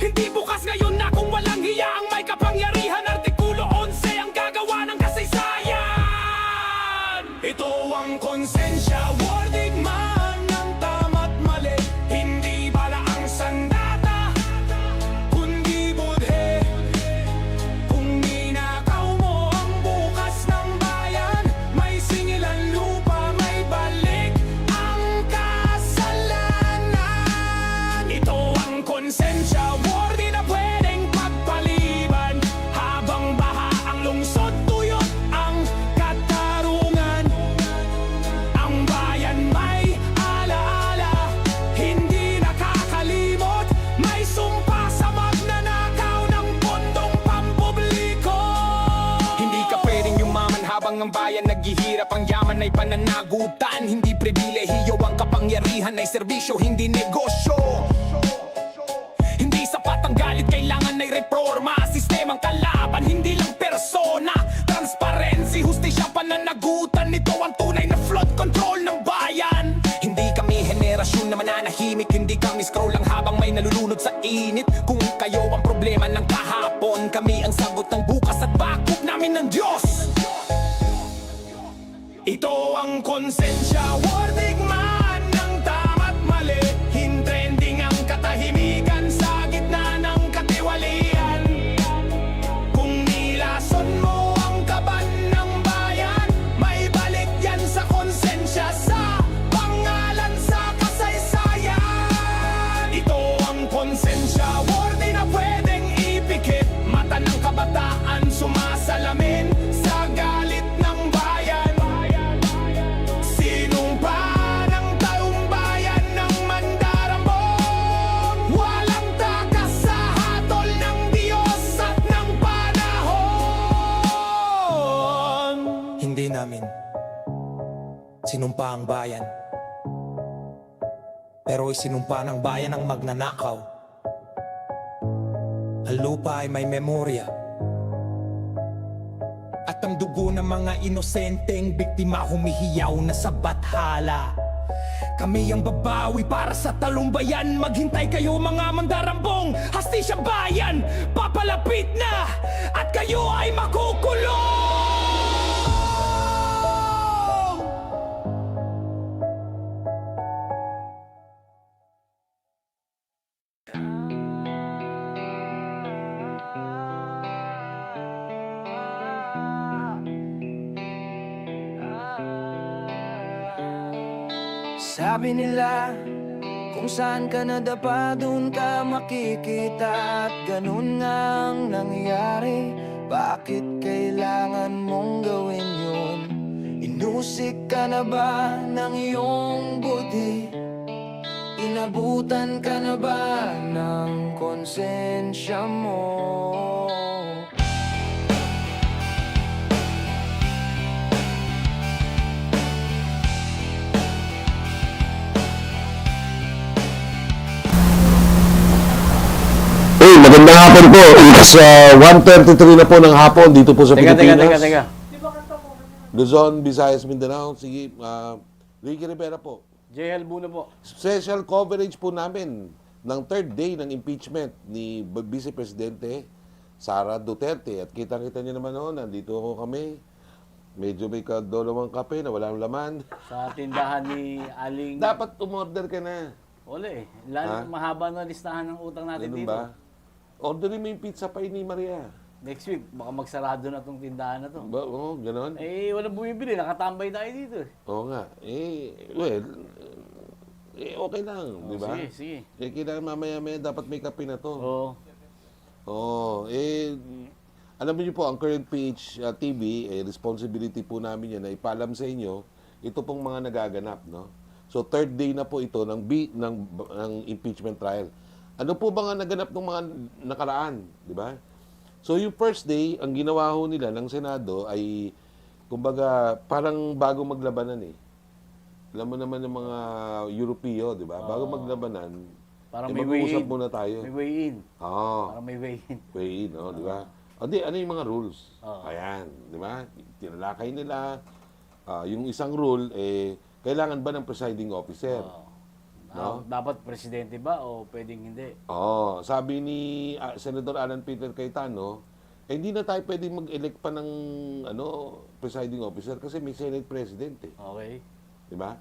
Hindi bukas ngayon na kung walang hiya ang may kapangyarihan. Artikulo 11 ang gagawa ng kasaysayan. Ito ang konsensya, wording man ng tama't mali. Hindi bala ang sandata, kundi budhe. Kung ninakaw mo ang bukas ng bayan, may singilan lupa, may balik ang kasalanan. Ito ang konsensya, wording na pwedeng pagpaliban. Habang baha ang lungsod, tuyot ang katarungan. Ang bayan may alaala, hindi nakakalimot. May sumpa sa magnanakaw ng pondong pampubliko. Hindi ka pwedeng yumaman habang ang bayan naghihirap. Ang yaman ay pananagutan, hindi pribilehiyo. Ang kapangyarihan ay serbisyo, hindi negosyo. Hindi sapat ang galit, kailangan ay reforma. Sistemang kalaban, hindi lang persona. Transparency, hustisya, pananagutan. Ito ang tunay na flood control ng bayan. Hindi kami henerasyon na mananahimik. Hindi kami scroll lang habang may nalulunod sa init. Kung kayo ang problema ng kahapon, kami ang sagot ng bukas at bakop namin ng Diyos. Ito ang konsensya, wording man ng tama't mali. Hintrending ang katahimikan sa gitna ng katiwalian. Kung nilason mo ang kaban ng bayan, may balik yan sa konsensya, sa pangalan sa kasaysayan. Ito ang konsensya, wording na pwedeng ipikit. Mata ng kabataan sumasalamin sa galit ng bayan. Sinumpa ng taumbayan ng mandarambong. Walang takas sa hatol ng Diyos at ng panahon. Hindi namin sinumpa ang bayan, pero isinumpa ng bayan ang magnanakaw. Ang lupa ay may memorya, at ang dugo ng mga inosenteng biktima humihiyaw na sa bathala. Kami ang babawi para sa talumbayan. Maghintay kayo mga mandarambong. Hastisya bayan, papalapit na, at kayo ay makukulong. Sabi nila, kung saan ka nadapa, doon ka makikita. At ganun ngang nangyari. Bakit kailangan mong gawin yun? Inusik ka na ba ng iyong buti? Inabutan ka na ba ng konsensya mo? Magandang hapon po. It's 1:33 na po ng hapon dito po sa Pilipinas. Teka. Luzon, Visayas, Mindanao. Sige, Ricky Rivera po. J. Halbuna po. Special coverage po namin ng third day ng impeachment ni Vice Presidente Sara Duterte. At kitang-kita niyo naman noon, nandito ako kami. Medyo may kadolawang kape na walang laman. Sa tindahan ni Aling... Dapat umorder ka na. Wala eh. Lalo mahaba na listahan ng utang natin Ganun dito. ba? Orderin mo yung pizza pie ni Maria. Next week, baka magsarado na tong tindahan na to. Oo, ganon. Eh, walang bumibili. Nakatambay tayo dito eh. Oo nga. Well, okay lang, di ba? Sige. Kailangan mamaya-maya dapat may kape na to. Oo. Alam niyo po, ang Current Page TV, responsibility po namin yan na ipaalam sa inyo, ito pong mga nagaganap, no? So, third day na po ito ng impeachment trial. Ano po ba nga naganap ng mga nakaraan, di ba? So, yung first day, ang ginawa ho nila ng Senado ay, kumbaga, parang bago maglabanan eh. Alam mo naman yung mga Europeo, di ba? Bago maglabanan, Parang may way mag-uusap in. muna tayo. May way in. Oo. Parang may way in. Way in, no? Di ba? Ano yung mga rules? Oo. Ayan, di ba? Tinalakay nila. Yung isang rule, kailangan ba ng presiding officer? No? Dapat presidente ba o pwedeng hindi? Oo, sabi ni Senator Alan Peter Cayetano, hindi na tayo pwedeng mag-elect pa ng presiding officer kasi may Senate President eh. Okay. Di ba?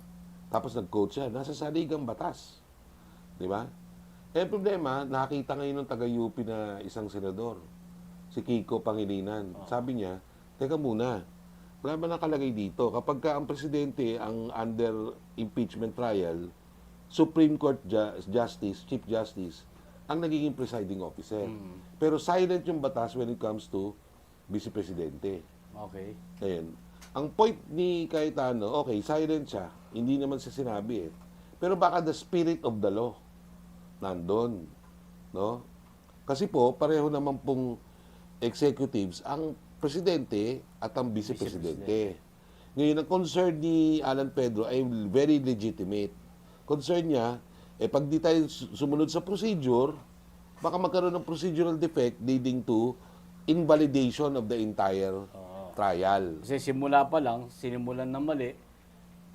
Tapos nag-quote siya, nasa saligang batas. Di ba? Eh, problema, nakita ngayon ng taga-UP na isang senador, si Kiko Pangilinan. Sabi niya, teka muna, wala ba nakalagay dito? Kapag ka ang presidente ang under impeachment trial, Supreme Court Justice, Chief Justice, ang nagiging presiding officer. Pero silent yung batas when it comes to Vice Presidente. Okay. Ayan. Ang point ni Cayetano, okay, silent siya. Hindi naman siya sinabi eh. Pero baka the spirit of the law nandun. No? Kasi po, pareho naman pong executives ang presidente at ang vice presidente. Ngayon, ang concern ni Alan Pedro ay very legitimate. Concern niya, pag di tayo sumunod sa procedure, baka magkaroon ng procedural defect leading to invalidation of the entire trial. Kasi simula pa lang, sinimulan ng mali,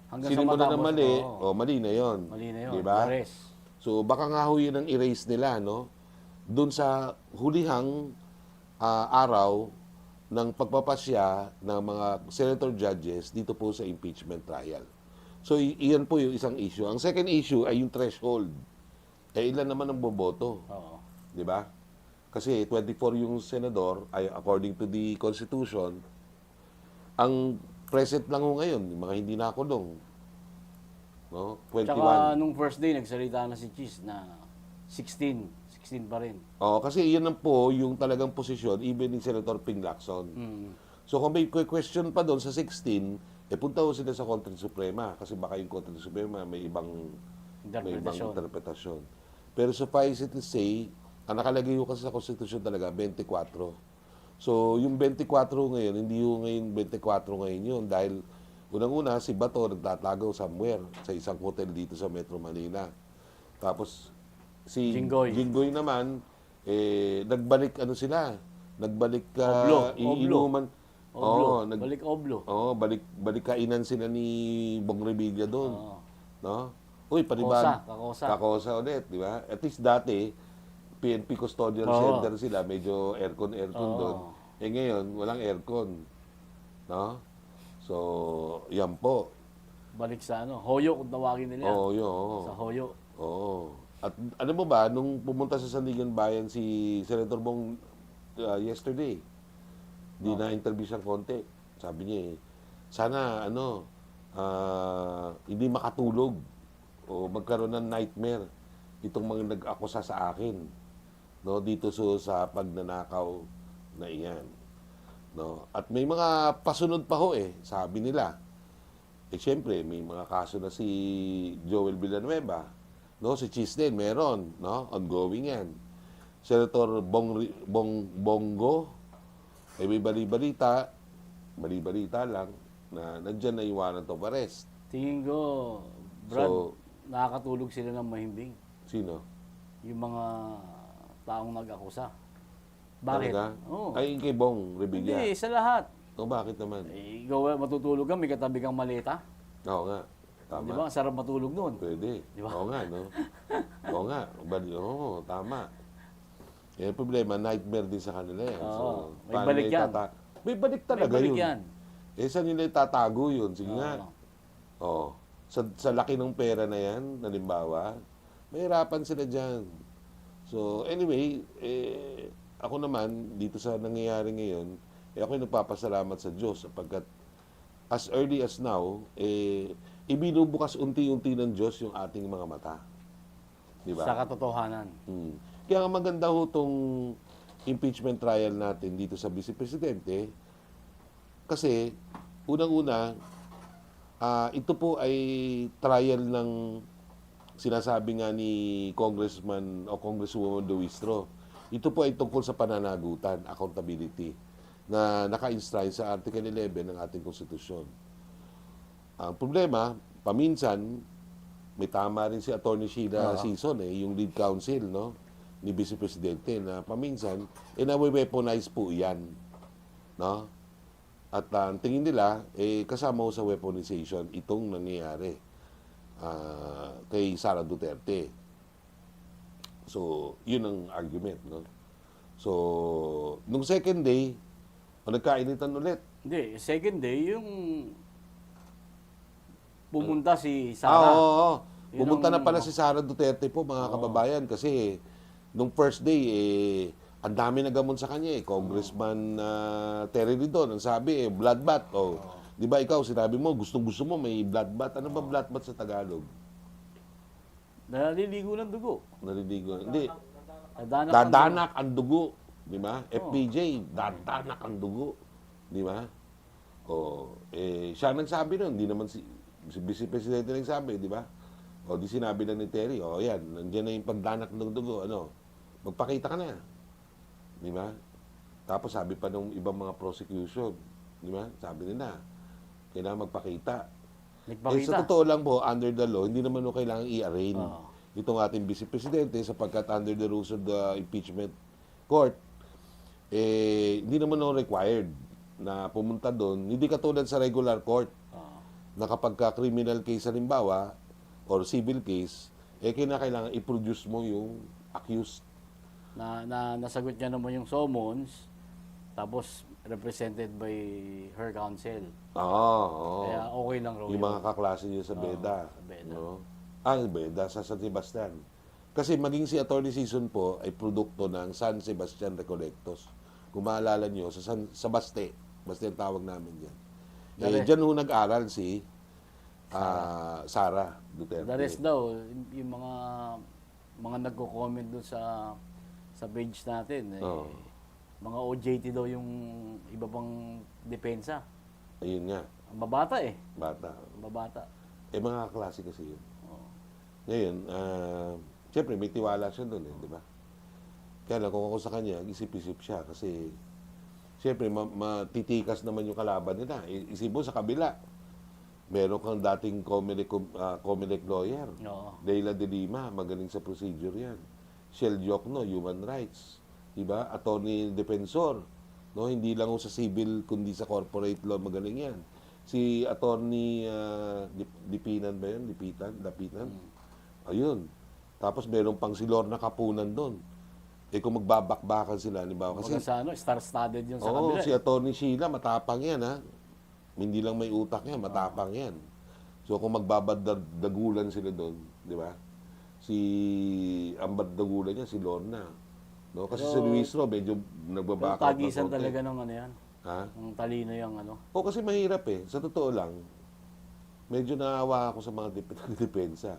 hanggang Sinimulan sa ng matapos. mali, Oo. mali na yon. Mali na yun. Diba? Pares. So, baka nga ho yun ang erase nila, no? Doon sa hulihang araw ng pagpapasya ng mga senator judges dito po sa impeachment trial. So, iyan po yung isang issue. Ang second issue ay yung threshold. Ilan naman ang boboto? Oo. Di ba? Kasi 24 yung senador, ay according to the Constitution, ang present lang ho ngayon, yung mga hindi nakulong. No? 21. Tsaka nung first day, nagsalita na si Cheese na 16 pa rin. Kasi iyan na po yung talagang posisyon, even ni Senator Ping Lacson. So kung may question pa doon sa 16, punta ho sila sa Korte Suprema kasi baka yung Korte Suprema may ibang interpretasyon. Pero suffice it to say, ang nakalagay ho kasi sa Constitution talaga, 24. So yung 24 ngayon, hindi ho ngayon 24 ngayon yun dahil unang-una, si Bato nagtatago somewhere sa isang hotel dito sa Metro Manila. Tapos, si Jinggoy naman, nagbalik sila. Nagbalik iinuman. Balik Oblo. Balik kainan sila ni Bong Revilla doon. No? Uy, Kakosa ulit, di ba? At least dati, PNP Custodial Center sila, medyo aircon doon. Ngayon, walang aircon. No? So, yan po. Balik sa Hoyo kung tawagin nila. Hoyo. Sa Hoyo. Oo. At alam mo ba, nung pumunta sa Sandigan Bayan si Senator Bong yesterday, na-interview siyang konti. Sabi niya sana hindi makatulog o magkaroon ng nightmare itong mga nag-akusa sa akin. No, dito sa pagnanakaw na iyan. No? At may mga pasunod pa ho sabi nila. Siyempre, may mga kaso na si Joel Villanueva, no? Si Cheese din, meron, no? Ongoing yan. Senator Bongo, may bali-balita lang na nandyan na yung warrant of arrest. Tingin ko, Brad, nakakatulog sila ng mahimbing. Sino? Yung mga taong nag-akusa. Bakit? Ay, kay Bong Revilla. Hindi, sa lahat. Bakit naman? Ikaw matutulog ka, may katabi kang maleta. Oo nga. Tama. Di ba? Ang sarap matulog noon. Pwede. Di ba? Oo nga, no? Oo nga. Tama. Problema, nightmare din sa kanila yan. So, may balik yan. May balik talaga May balik yun. yan. Saan nila itatago yun? Sige nga. Sa laki ng pera na yan, halimbawa, mahirapan sila dyan. So, anyway, ako naman, dito sa nangyayari ngayon, ako'y nagpapasalamat sa Diyos sapagkat as early as now, ibinubukas unti-unti ng Diyos yung ating mga mata. Di ba? Sa katotohanan. Kaya nga maganda ho itong impeachment trial natin dito sa Vice Presidente kasi unang-una, ito po ay trial ng sinasabi nga ni Congressman o Congresswoman Duistro. Ito po ay tungkol sa pananagutan, accountability, na naka-enshrine sa Article 11 ng ating konstitusyon. Ang problema, paminsan, may tama rin si Attorney Sheila Sison, yung lead counsel, no, ni Vice Presidente, na paminsan, na-weaponize po yan. No? At ang tingin nila, kasama ho sa weaponization itong nangyayari. kay Sara Duterte. So, yun ang argument, no? So, nung second day, nagkainitan ulit. Hindi, second day, yung pumunta si Ah, Sara. oo. Yun Pumunta na ang- pala si Sara Duterte po, mga kababayan, kasi nung first day, ang dami nagamon sa kanya. Congressman Terry Ridon, ang sabi, bloodbath. Di ba ikaw, sinabi mo, gustong-gusto mo, may bloodbath. Ano ba bloodbath sa Tagalog? Naliligo ng dugo. Naliligo. Hindi. Dadanak ng Dadanak ang dugo. Di ba? FPJ, dadanak ang dugo. Di ba? Siya nagsabi nun. Hindi naman si Vice Presidente nagsabi, di ba? Di sinabi lang ni Terry, yan, nandiyan na yung pagdanak ng dugo. Magpakita ka na. Di ba? Tapos sabi pa nung ibang mga prosecution, di ba? Sabi nila, kailangan magpakita. Nagpakita. Sa totoo lang po, under the law, hindi naman kailangan i-arraign itong ating Vice Presidente sapagkat under the rules of the Impeachment Court, hindi naman required na pumunta doon. Hindi katulad sa regular court na kapag criminal case halimbawa or civil case, kinakailangan i-produce mo yung accused. Nasagot niya naman yung summons, tapos represented by her counsel. Oo. Kaya okay lang raw Yung mga kaklase niya sa BEDA. sa BEDA. No? BEDA, sa San Sebastian. Kasi maging si Attorney Season po ay produkto ng San Sebastian Recollectos. Kung maalala nyo, sa Baste. Baste ang tawag namin dyan. Dyan ho nag-aral si Sara Duterte. The rest daw, yung mga nagko-comment doon sa page natin, mga OJT daw yung iba pang depensa. Ayun nga, Ang babata bata. Ang babata. Mga klase kasi yun. Ngayon, siyempre may tiwala siya doon, di ba? Kaya lang, kung ako sa kanya, isip-isip siya kasi siyempre matitikas naman yung kalaban nila. Isip mo sa kabila, meron kang dating Comelec lawyer. Leila de Lima, magaling sa procedure yan. Shell Diokno, human rights. Diba? Attorney defensor. No? Hindi lang sa civil, kundi sa corporate law, magaling yan. Si Attorney Lipinan ba yun? Lapitan? Ayun. Tapos meron pang si Lorna Kapunan doon. Kung magbabakbakan sila, halimbawa. Kasi star-studded yun sa Oo, kabila. si Attorney Sheila, matapang yan, ha? Hindi lang may utak yan, matapang yan. So, kung magbabadagulan sila doon, di ba? Si Ambat Dagulan niya, si Lorna. No? Kasi si Luis Ro, medyo nagbabaka. Tagisan talaga ng yan. Ha? Ang talino yung Kasi mahirap Sa totoo lang, medyo naawa ako sa mga depensa.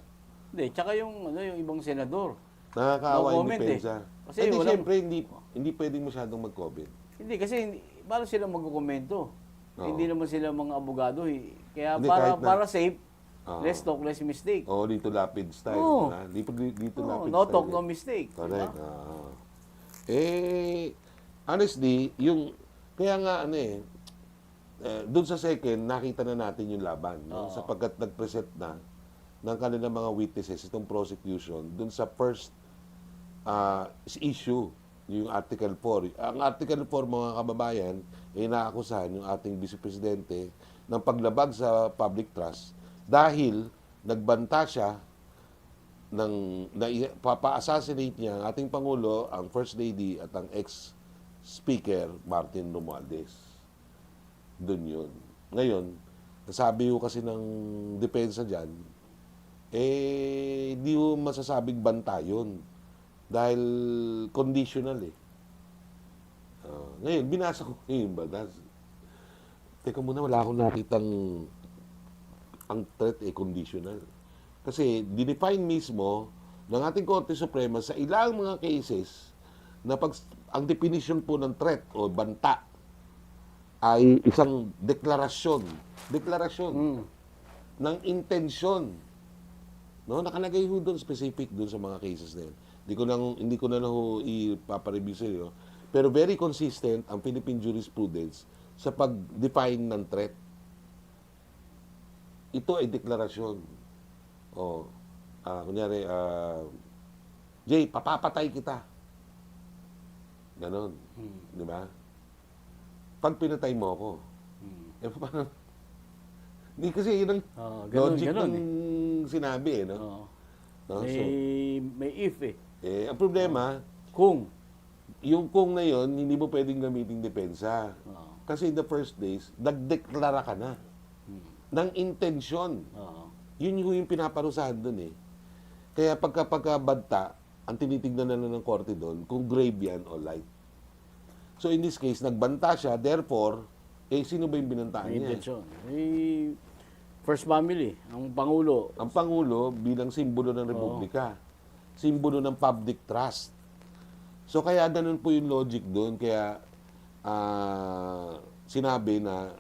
Hindi, tsaka yung ibang senador. Nakakaawa No yung comment depensa. Kasi Siyempre, hindi pwedeng masyadong mag-comment. Hindi, kasi paano sila magkukomento? Hindi naman sila mga abogado. Kaya Hindi, para safe, less talk, less mistake. Dito lapid style. Oo. Dito lapid No style. talk, no mistake. Correct. Honestly, kaya nga doon sa second, nakita na natin yung laban. No? Sapagkat nag-present na ng kanilang mga witnesses, itong prosecution, doon sa first issue, yung Article 4. Ang Article 4, mga kababayan, ay naakusahan yung ating Vice Presidente ng paglabag sa public trust dahil nagbanta siya papa-assassinate niya ang ating Pangulo, ang First Lady at ang ex-Speaker Martin Romualdez. Doon yun. Ngayon, nasabi ko kasi ng depensa dyan, di ko masasabing banta yun. Dahil conditional ngayon, binasa ko yung batas. Teka muna, wala akong nakitang ang threat conditional. Kasi dinefine mismo ng ating Korte Suprema sa ilang mga cases na ang definition po ng threat o banta ay isang deklarasyon ng intensyon. No, nakalagay ho doon specific doon sa mga cases na yun. Hindi ko na ho ipapareview sa iyo. Pero very consistent ang Philippine jurisprudence sa pag-define ng threat. Ito ay deklarasyon. Kunyari, Jay, papapatay kita. Ganon. Di ba? Pag pinatay mo ako, paano? Hindi kasi yun ang logic ng sinabi, no? Oo. No? May if eh. Ang problema, Kung. yung kung na yun, hindi mo pwedeng gamitin depensa. Oo. Kasi in the first place, nagdeklara ka na ng intensyon. Oo. Yun yung pinaparusahan doon eh. Kaya pagkabanta, ang tinitignan na lang ng korte doon, kung grave yan o light. So in this case, nagbanta siya, therefore, sino ba yung binantaan May niya? intensyon. First family, ang Pangulo. Ang Pangulo bilang simbolo ng Republika. Simbolo ng public trust. So kaya ganun po yung logic doon. Kaya sinabi na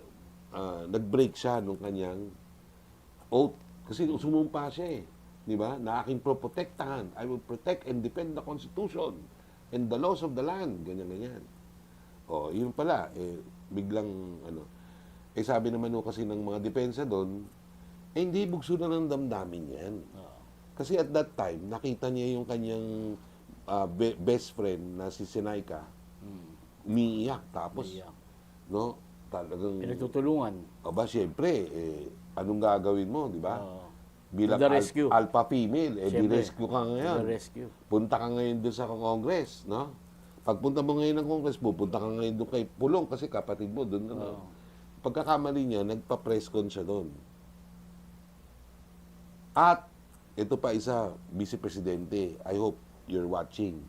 nag-break siya nung kanyang oath. Kasi sumumpa siya eh. Di ba? Na aking protektahan. I will protect and defend the Constitution and the laws of the land. Ganyan-ganyan. Yun pala. Biglang sabi naman kasi ng mga depensa doon, hindi bugso na ng damdamin yan. Kasi at that time, nakita niya yung kanyang best friend na si Sinayka, umiiyak. Tapos, no, talagang... Pinagtutulungan. Siyempre, anong gagawin mo, di ba? Bilang The rescue. alpha female, Siyempre, di-rescue ka ngayon. the rescue. Punta ka ngayon doon sa Congress, no? Pagpunta mo ngayon ng Congress, pupunta ka ngayon doon kay Pulong kasi kapatid mo doon. Pagkakamali niya, nagpa-press con siya doon. At, ito pa isa, Vice Presidente, I hope you're watching.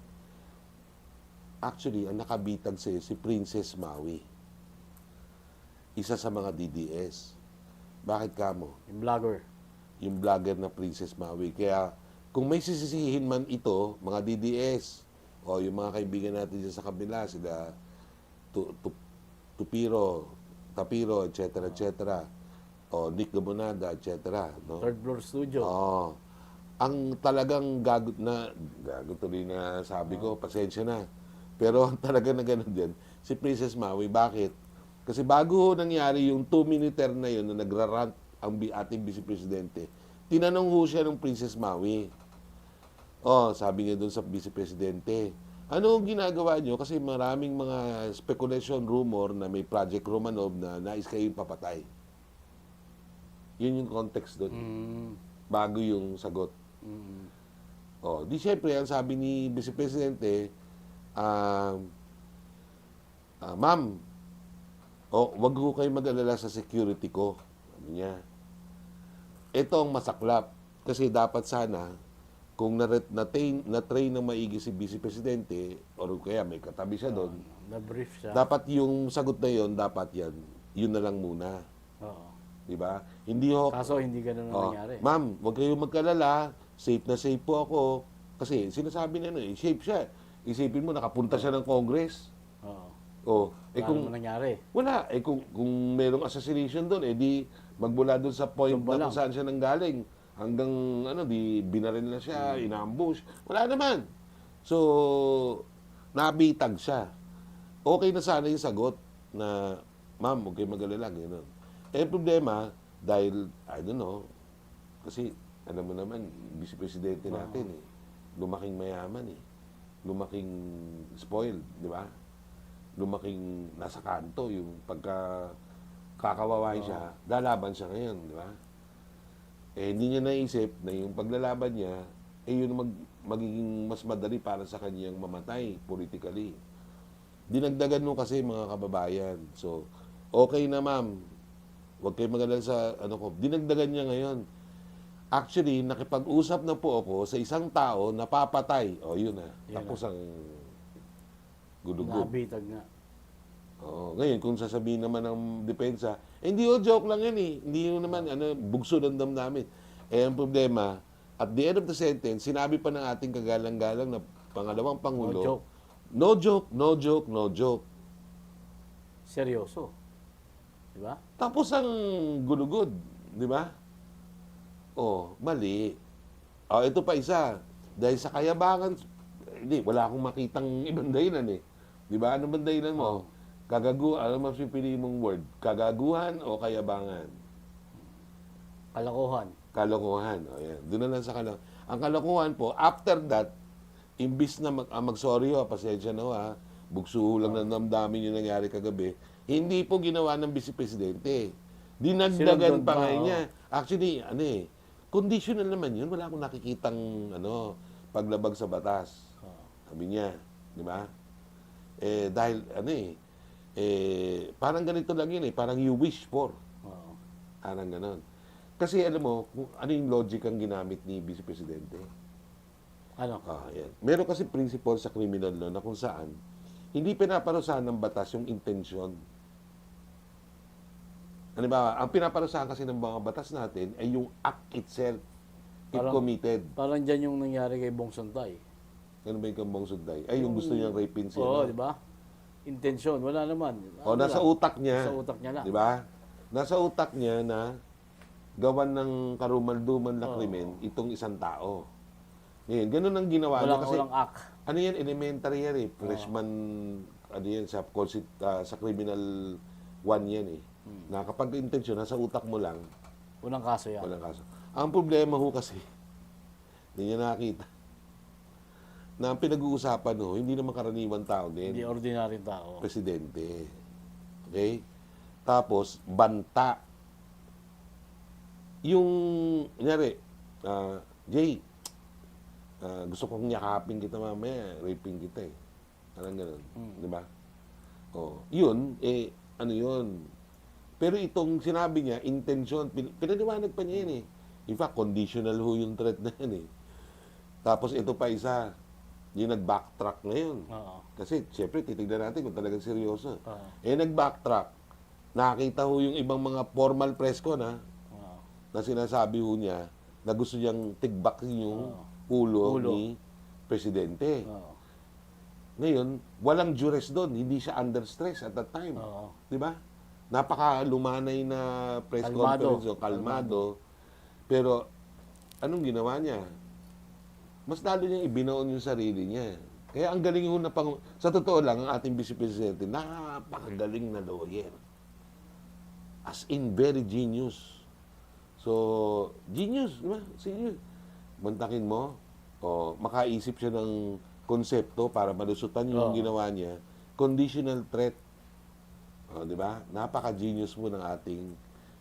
Actually, ang nakabitag sa'yo, si Princess Maui. Isa sa mga DDS. Bakit kamo? Yung vlogger. Yung vlogger na Princess Maui. Kaya, kung may sisisihin man ito, mga DDS, o yung mga kaibigan natin dyan sa kabila, sila Tapiro, etc., etc., o Nick Gamonada, etc., no? Third floor studio. Ang talagang gago tuloy na sabi ko, pasensya na. Pero ang talaga na gano'n din, si Princess Maui, bakit? Kasi bago nangyari yung 2-minute na yun na nagrarant ang ating Vice Presidente, tinanong ho siya ng Princess Maui. Sabi niya doon sa Vice Presidente, ano ang ginagawa niyo? Kasi maraming mga speculation, rumor na may Project Romanov na nais kayong papatay. Yun yung context doon. Bago yung sagot. Di syempre, ang sabi ni Vice Presidente, ma'am, wag ho kayo mag-alala sa security ko. Sabi niya. Ito ang masaklap. Kasi dapat sana, kung na-train ng maigi si Vice Presidente, or kaya may katabi siya doon, Na-brief siya. dapat yung sagot na yon, dapat yan. Yun na lang muna. Diba? Hindi ho... Kaso hindi ganun ang nangyari. Ma'am, huwag kayong magkalala. Safe na safe po ako. Kasi sinasabi na safe siya. Isipin mo, nakapunta siya ng Congress. Wala naman nangyari. Wala. Kung merong assassination doon, di magmula doon sa point Tumba na lang. kung saan siya nanggaling. Hanggang, di binaril na siya, inambush. Wala naman. So, nabitag siya. Okay na sana yung sagot na, ma'am, huwag kayong mag-alala. Ganun. Problema, dahil, I don't know, kasi, alam mo naman, Vice Presidente natin, lumaking mayaman, lumaking spoiled, di ba? Lumaking nasa kanto, yung pagka kakawaway siya, lalaban siya ngayon, di ba? Hindi niya naisip na yung paglalaban niya, yun magiging mas madali para sa kanyang mamatay politically. Dinagdagan mo kasi mga kababayan. So, okay na ma'am, huwag kayo mag-alala sa dinagdagan niya ngayon. Actually, nakipag-usap na po ako sa isang tao na papatay. Yun na. Tapos ang gulugod. Nabitag nga. Ngayon, kung sasabihin naman ng depensa, hindi joke lang yan Hindi yun naman, bugso ng damdamin. Ang problema, at the end of the sentence, sinabi pa ng ating kagalang-galang na pangalawang Pangulo, no joke, no joke, no joke. Seryoso. Di ba? Tapos ang gulugod, di ba? Mali. Ito pa isa. Dahil sa kayabangan, wala akong makitang ibang dahilan Di ba? Ano bang dahilan mo? Ano mas pipili mong word? Kagaguhan o kayabangan? Kalokohan. Kalokohan. Yan. Doon na lang sa kalokohan. Ang kalokohan po, after that, imbis na mag-sorry pasensya na bugso lang ng damdamin yung nangyari kagabi, hindi po ginawa ng Vice Presidente. Dinagdagan pa nga niya. Actually, conditional naman yun. Wala akong nakikitang paglabag sa batas. Sabi niya, di ba? Dahil parang ganito lang yun parang you wish for. Parang ganon. Kasi alam mo, kung ano yung logic ang ginamit ni Vice Presidente? Ano? Yan. Meron kasi principle sa criminal law na kung saan hindi pinaparusahan ng batas yung intensyon. Ano ba? Ang pinaparusahan kasi ng mga batas natin ay yung act itself, if committed. Parang dyan yung nangyari kay Bong Sontay. Ano ba yung Kambong Sunday? Ay, yung gusto niyang rapin siya. Oo, di ba? Intensyon, wala naman. Nasa utak niya. Sa utak niya lang. Di ba? Nasa utak niya na gawan ng karumal-dumal na krimen itong isang tao. Ngayon, ganun ang ginawa niya. Kasi, walang act. ano yan, elementary yan freshman, ano yan, sa criminal 1 yan Na kapag intensyon, nasa utak mo lang. Walang kaso yan. Walang kaso. Ang problema ho kasi, hindi niya nakakita. Na ang pinag-uusapan hindi naman karaniwan tao din. Hindi ordinaryong tao. Presidente. Okay? Tapos, banta. Yung, kunyari, Jay, gusto kong yakapin kita mamaya, raping kita Parang ganun. Di ba? Yun, ano yun? Pero itong sinabi niya, intention, pinaliwanag pa niya yun In fact, conditional ho yung threat na yan Tapos ito pa isa, yung nag-backtrack ngayon. Kasi, siyempre, titignan natin kung talagang seryoso. Nag-backtrack. Nakita ho yung ibang mga formal press con, na sinasabi ho niya na gusto niyang tigbak yung ulo ni Presidente. Ngayon, walang duress doon. Hindi siya under stress at that time. Di ba? Napaka-lumanay na press conference, kalmado. Pero, anong ginawa niya? Mas lalo niyang ibinoon yung sarili niya. Kaya ang galing ho na sa totoo lang, ang ating Vice Presidente, napakagaling na lawyer. As in, very genius. So, genius, di ba? Genius. Mantakin mo, makaisip siya ng konsepto para malusutan yung ginawa niya. Conditional threat. Di ba? Napaka-genius mo ng ating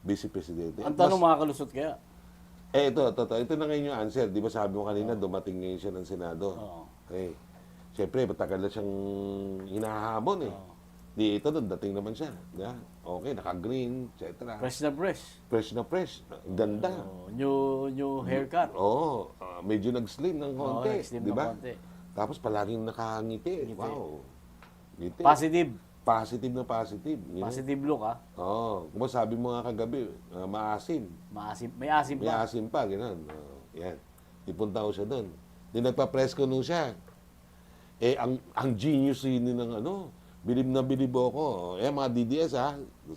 Vice Presidente. Ang tanong, makakalusot kaya? Ito na ngayon yung answer. Di ba sabi mo kanina, dumating ngayon siya ng Senado. Okay. Siyempre, matagal na siyang hinahamon Di ito, dating naman siya. Yeah? Okay, naka-green, etc. Fresh na fresh. Fresh na fresh. Ganda. New haircut. Medyo nag-slim ng konti. Nag-slim di ba? ng konti. Tapos palaging nakangiti. Wow. Ngiti. Positive. Positive na positive. Positive look, Kung sabi mo nga kagabi, maasim. May asim May pa. asim pa, gano'n. Yan. Ipunta ko siya doon. Di nagpa-press ko nun siya. Ang genius yun ng bilib na bilib ako. Mga DDS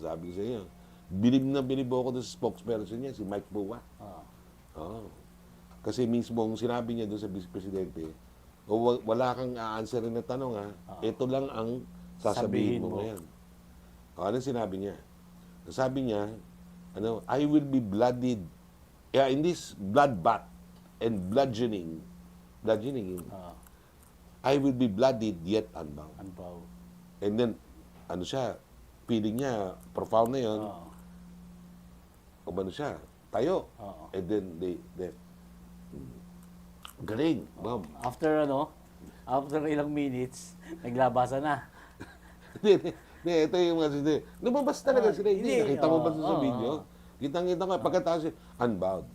sabi ko sa inyo. Bilib na bilib ako doon sa spokesperson niya, si Mike Buwa. Kasi mismo ang sinabi niya doon sa Vice Presidente, wala kang a-answerin na tanong ito lang ang sasabihin mo ngayon. Anong sinabi niya? Sabi niya, I will be blooded. In this bloodbath and bludgeoning, I will be blooded yet unbound. And then, feeling niya, profound na yun. Siya, tayo. And then, galing, ma'am. After ilang minutes, naglabasan na. Hindi, ito yung mga lumabas talaga sila. Hindi, nakita mo ba sa video? Kitang-kita nga, pagkatapos siya, unbound.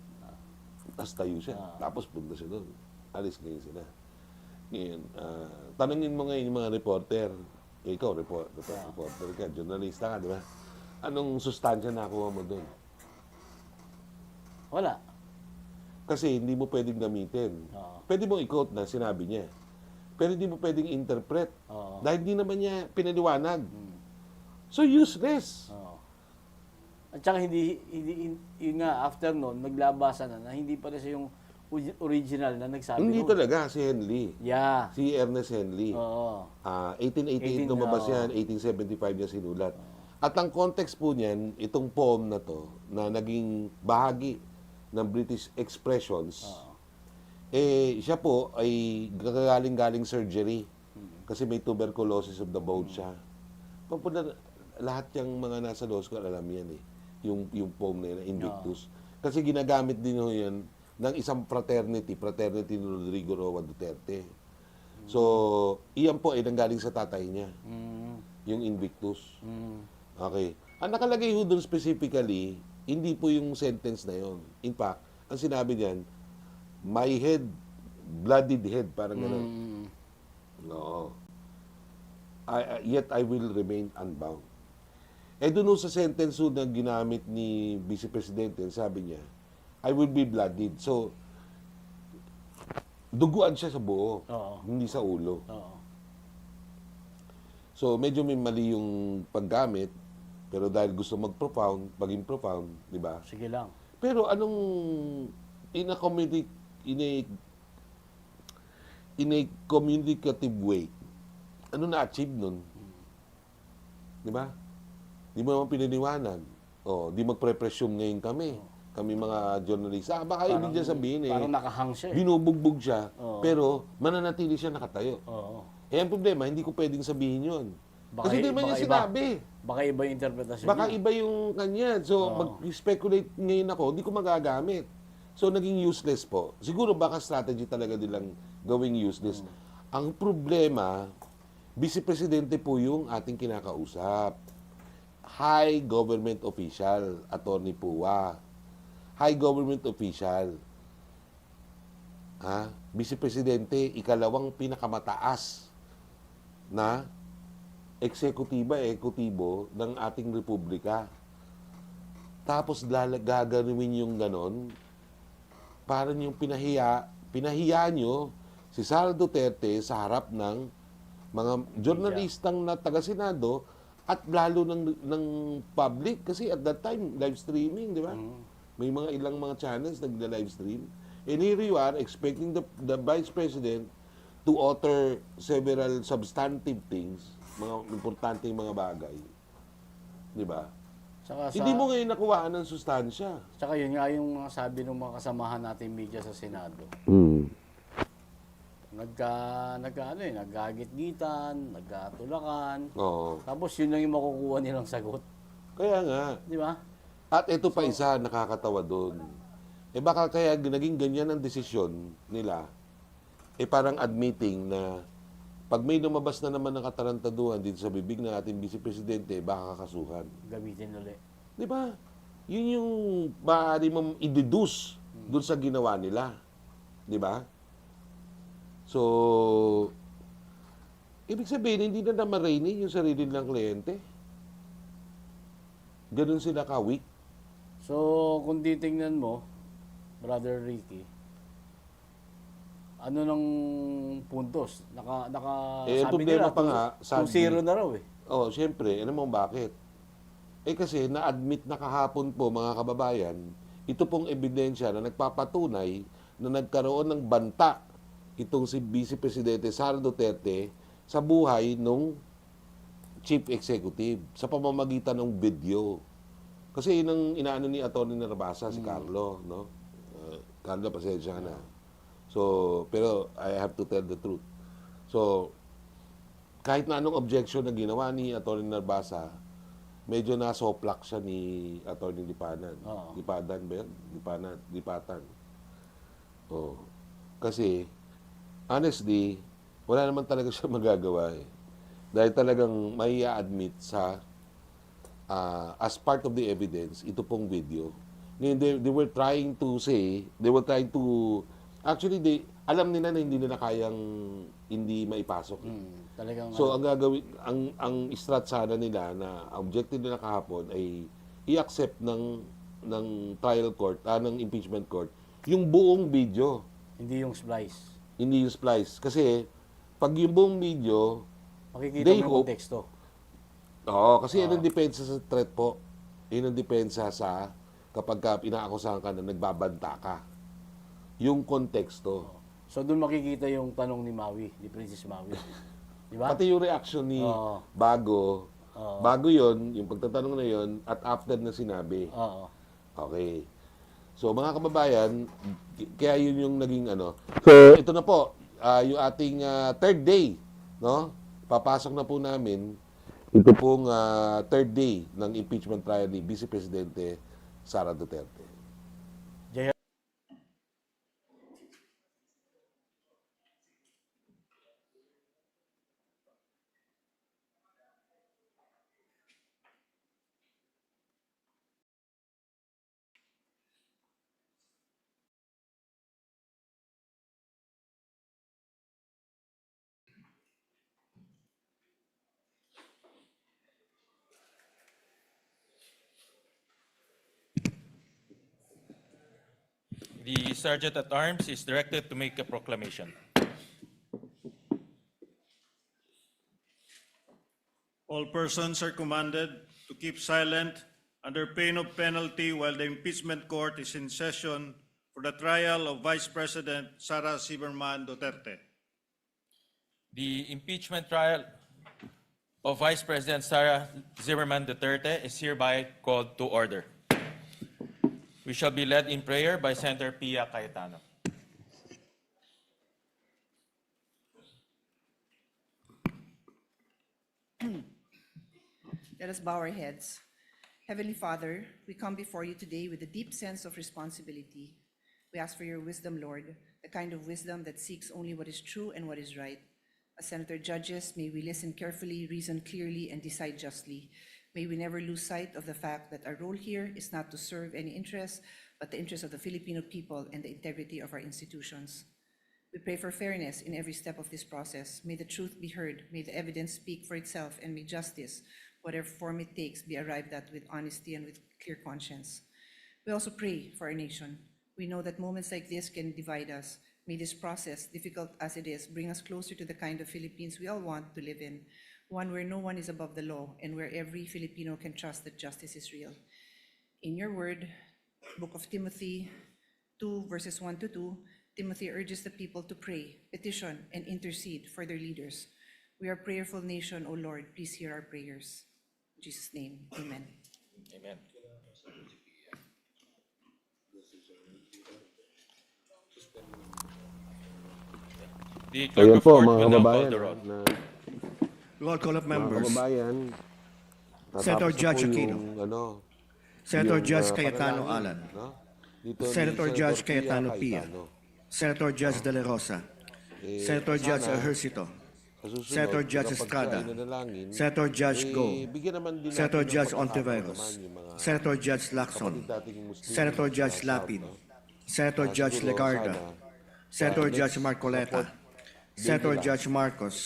Tapos tayo siya. Tapos punta siya doon. Alis ngayon sila. Ngayon, tanungin mo ngayon yung mga reporter. Ikaw, reporter ka, journalista ka, di ba? Anong sustansya nakuha mo doon? Wala. Kasi hindi mo pwedeng gamitin. Pwede mo i-quote na sinabi niya. Pero hindi mo pwedeng interpret. Dahil hindi naman niya pinaliwanag. So, useless. At saka yun nga, after noon, naglabasan na hindi pala siya yung original na nagsabi. Hindi talaga, si Henley. Yeah. Si Ernest Henley. 1888 lumabas yan, 1875 niya sinulat. At ang context po niyan, itong poem na to, na naging bahagi ng British expressions, siya po ay galing surgery kasi may tuberculosis of the bone siya. Lahat yung mga nasa law school, alam yan yung poem na yun, Invictus. Kasi ginagamit din ho yan ng isang fraternity ni Rodrigo Roa Duterte. So, iyan po ay nanggaling sa tatay niya, yung Invictus. Okay. Ang nakalagay ho doon specifically, hindi po yung sentence na yon. In fact, ang sinabi niyan, my head, bloodied head, parang gano'n. No. Yet I will remain unbound. Eh doon sa sentence na ginamit ni Vice Presidente, sabi niya, I will be bloodied. So, duguan siya sa buo, hindi sa ulo. So, medyo may mali yung paggamit, pero dahil gusto mag-profound, maging profound, di ba? Sige lang. Pero anong, in a communicative way, ano na-achieve nun? Di ba? Di mo naman pininiwanag. Di magpre-presume ngayon kami mga journalista. Baka ibig niya sabihin Parang nakahang siya. binubugbog siya, pero mananatili siya nakatayo. Ang problema, hindi ko pwedeng sabihin yun. Kasi di man niya sinabi. Baka iba yung interpretasyon Baka niya. iba yung kanya. So, mag-speculate ngayon ako, hindi ko magagamit. So, naging useless po. Siguro baka strategy talaga nilang gawing useless. Ang problema, Vice Presidente po yung ating kinakausap. High government official, Attorney Puwa. High government official. Vice Presidente, ikalawang pinakamataas na eksekutibo ng ating republika. Tapos gagawin yung ganon, parang yung pinahiya nyo si Sara Duterte sa harap ng mga journalistang na taga-Senado at lalo ng public. Kasi at that time, live streaming, di ba? May mga ilang mga channels nagla-live stream. And here you are, expecting the Vice President to utter several substantive things, mga importanteng mga bagay. Di ba? Hindi mo ngayon nakuhaan ng sustansya. Tsaka yun nga yung sabi ng mga kasamahan natin media sa Senado. Nagkagit-gitan, nagkatulakan. Tapos yun lang yung makukuha nilang sagot. Kaya nga. Di ba? At ito pa isa, nakakatawa doon. Baka kaya naging ganyan ang desisyon nila, parang admitting na pag may lumabas na naman ng katarantaduhan dito sa bibig ng ating Vice Presidente, baka kakasuhan. Gamitin ulit. Di ba? Yun yung maaari mong i-deduce doon sa ginawa nila. Di ba? So, ibig sabihin, hindi na namarinig yung sarili ng kliyente. Ganun sila ka-weak. So, kung titingnan mo, Brother Ricky, ano nang puntos? Sabi problema nila, pa nga, 2-0 na raw eh. Siyempre, alam mo bakit? Kasi na-admit na kahapon po, mga kababayan, ito pong ebidensya na nagpapatunay na nagkaroon ng banta itong si Vice Presidente Sara Duterte sa buhay nung Chief Executive sa pamamagitan ng video. Kasi yun ang inaano ni Atty. Narbasa, si Carlo, no? Carlo, pasensya ka na. So, pero I have to tell the truth. So, kahit na anong objection na ginawa ni Atty. Narbasa, medyo nasoplak siya ni Atty. Lipanan. Lipadan ba yun? Lipatan. Kasi, honestly, wala naman talaga siya magagawa eh. Dahil talagang may i-admit sa as part of the evidence, ito pong video. They were trying to say, actually, alam nila na hindi nila kayang hindi maipasok. So, ang gagawin, ang strat sana nila na objective nila kahapon ay i-accept ng trial court, ng impeachment court, yung buong video. Hindi yung splice. Hindi yung splice. Kasi, pag yung buong video, makikita mo yung konteksto. Kasi yun ang depensa sa threat po. Yun ang depensa sa kapag inaakusahan ka na nagbabanta ka. Yung konteksto. So, doon makikita yung tanong ni Maui, ni Princess Maui. Di ba? Pati yung reaction ni Bago. Bago yun, yung pagtatanong na yun, at after na sinabi. Okay. So, mga kababayan, kaya yun yung naging ano. So, ito na po, yung ating third day, no? Papasok na po namin, ito pong third day ng impeachment trial ni Vice Presidente Sara Duterte. The Sergeant at Arms is directed to make a proclamation. All persons are commanded to keep silent under pain of penalty while the impeachment court is in session for the trial of Vice President Sara Duterte. The impeachment trial of Vice President Sara Duterte is hereby called to order. We shall be led in prayer by Senator Pia Cayetano. Let us bow our heads. Heavenly Father, we come before you today with a deep sense of responsibility. We ask for your wisdom, Lord, the kind of wisdom that seeks only what is true and what is right. As senator judges, may we listen carefully, reason clearly, and decide justly. May we never lose sight of the fact that our role here is not to serve any interests, but the interests of the Filipino people and the integrity of our institutions. We pray for fairness in every step of this process. May the truth be heard, may the evidence speak for itself, and may justice, whatever form it takes, be arrived at with honesty and with clear conscience. We also pray for our nation. We know that moments like this can divide us. May this process, difficult as it is, bring us closer to the kind of Philippines we all want to live in, one where no one is above the law and where every Filipino can trust that justice is real. In your word, Book of Timothy 2, verses 1 to 2, Timothy urges the people to pray, petition, and intercede for their leaders. We are a prayerful nation, O Lord. Please hear our prayers. In Jesus' name, amen. Amen. The clerk Ayan of po court mga will now call kababayan. the roll. Roll call of Mga members. kababayan. Senator natapos na Judge po Aquino. Senator Judge Cayetano panalangin, Alan. no? Dito ni Senator Judge Pia Cayetano Pia. Senator Judge De La Rosa. Senator Judge sana, Ejercito. sa susunod, Senator Judge kapag Estrada. siya ay nanalangin, Senator Judge Go. bigyan naman din Senator natin ng Judge pagkakataon Ontiveros. naman yung mga Senator Judge Lacson. kapatid nating Muslim Senator sa Judge South, Lapid. no? Senator Judge Siguro Legarda. sana, Senator next Judge Marcoleta. support Senator nila, Judge Marcos.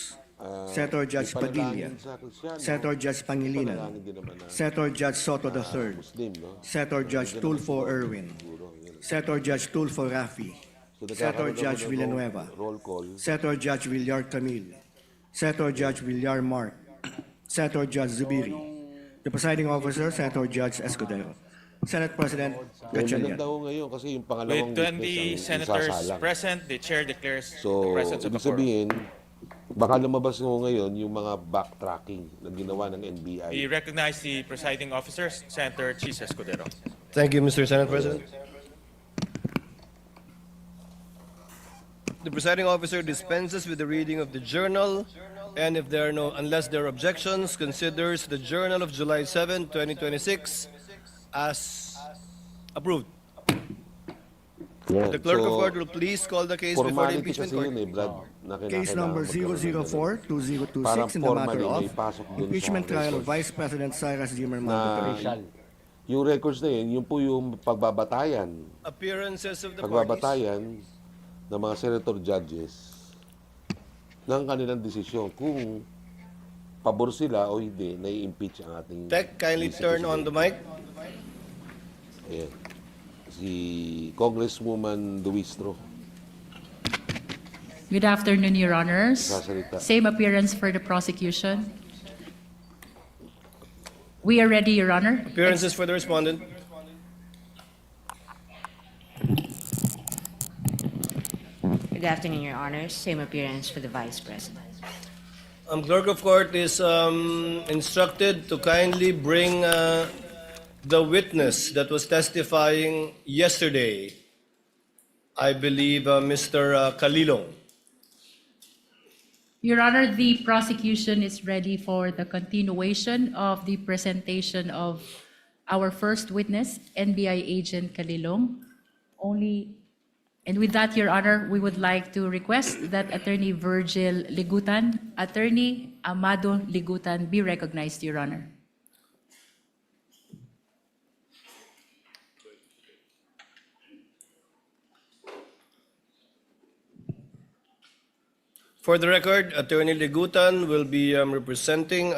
Senator Judge Padilla. ipanalangin sa Kristiyano, Senator Judge Pangilinan. ipanalangin din naman ng Senator Judge Soto III. Muslim, no? Senator Judge Bigyan Tulfo naman Erwin. siguro, yun. Senator Judge Tulfo Rafi. So, Senator nagkakaroon Judge naman ng Villanueva. roll call. Senator Judge Villar Camille. Senator Judge Villar Mark. Senator Judge Zubiri. The presiding officer, Senator Judge Escudero. Senate President Gatchalian. Maganda ho ngayon kasi yung pangalawang With 20 witness ang senators isasalang. present, the chair declares So, the presence of a ibig quorum. sabihin, baka lumabas ho ngayon yung mga backtracking na ginawa ng NBI. We recognize the presiding officer, Senator Chis Escudero. Thank you, Mr. Senate President. The presiding officer dispenses with the reading of the journal, and if there are unless there are objections, considers the journal of July 7, 2026 as approved. Yan. The clerk of So, court will please call the case before the formality impeachment kasi court. yun eh, Brad. na Case kinakailangan number magkaroon ng 004-2026 Parang in the matter formally of may pasok dun sa impeachment trial of records. Vice President Sara Duterte. na yung records na yun po yung pagbabatayan. Appearances of the parties. Pagbabatayan ng mga senator judges ng kanilang desisyon kung pabor sila o hindi na i-impeach ang ating Tech, kindly vice turn on the mic. Ayan. Si Congresswoman Duistro. Good afternoon, Your Honors. Sasalita. Same appearance for the prosecution. We are ready, Your Honor. Appearances for the respondent. Good afternoon, Your Honors. Same appearance for the Vice President. Clerk of Court is instructed to kindly bring the witness that was testifying yesterday, I believe Mr. Calilong. Your Honor, the prosecution is ready for the continuation of the presentation of our first witness, NBI agent Calilong. And with that, Your Honor, we would like to request that Attorney Virgil Ligutan, Attorney Amado Ligutan be recognized, Your Honor. For the record, Attorney Ligutan will be representing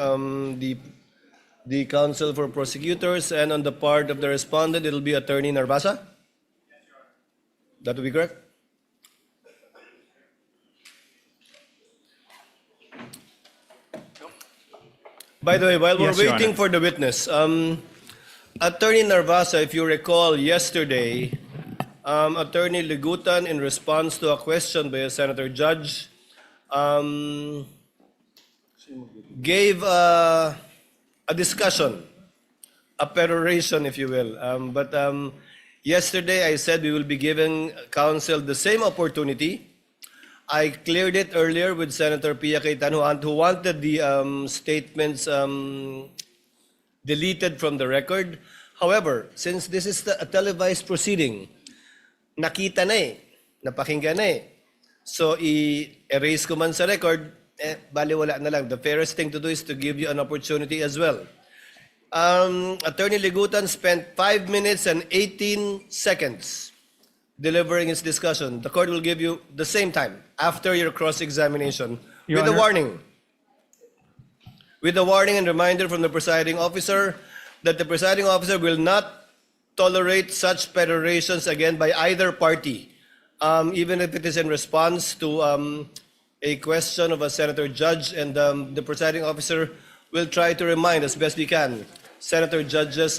the counsel for prosecutors, and on the part of the respondent, it will be Attorney Narvasa. That would be correct? By the way, while we're Yes, Your waiting Honor. for the witness, Attorney Narvasa, if you recall yesterday, Attorney Ligutan, in response to a question by a senator judge, gave a discussion, a peroration, if you will. But yesterday I said we will be giving counsel the same opportunity. I cleared it earlier with Senator Pia Cayetano, who wanted the statements deleted from the record. However, since this is a televised proceeding, nakita na eh, napakinggan na eh. So, i-erase ko man sa record, baliwala na lang. The fairest thing to do is to give you an opportunity as well. Attorney Ligutan spent 5 minutes and 18 seconds delivering his discussion. The court will give you the same time after your cross-examination with a warning. With a warning and reminder from the presiding officer that the presiding officer will not tolerate such perorations again by either party, even if it is in response to a question of a senator judge, and the presiding officer will try to remind as best we can senator judges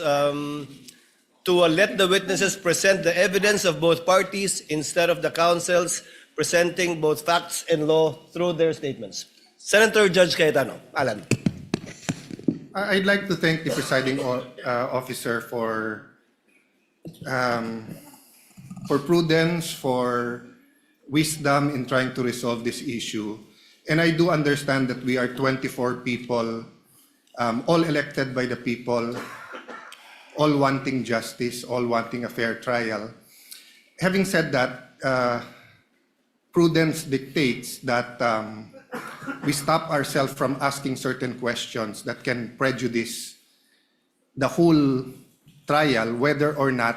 to let the witnesses present the evidence of both parties instead of the counsels presenting both facts and law through their statements. Senator Judge Cayetano. Alan. I'd like to thank the presiding officer for prudence, for wisdom in trying to resolve this issue. And I do understand that we are 24 people, all elected by the people, all wanting justice, all wanting a fair trial. Having said that, prudence dictates that we stop ourselves from asking certain questions that can prejudice the whole trial, whether or not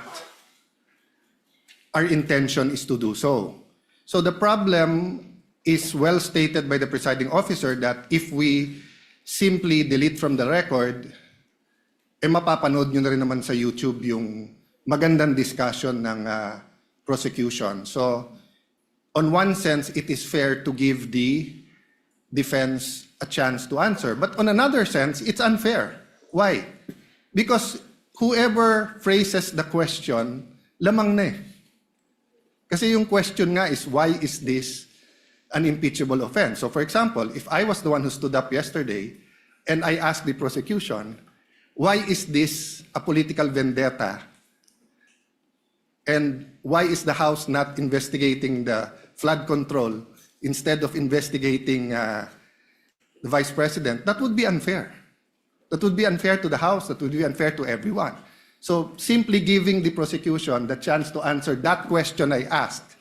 our intention is to do so. So the problem is well stated by the presiding officer that if we simply delete from the record, mapapanood nyo na rin naman sa YouTube yung magandang discussion ng prosecution. So, on one sense, it is fair to give the defense a chance to answer. But on another sense, it's unfair. Why? Because whoever phrases the question, lamang na eh. Kasi yung question nga is, why is this an impeachable offense? So for example, if I was the one who stood up yesterday and I asked the prosecution, why is this a political vendetta? And why is the House not investigating the flood control instead of investigating the Vice President? That would be unfair. That would be unfair to the House. That would be unfair to everyone. So simply giving the prosecution the chance to answer that question I asked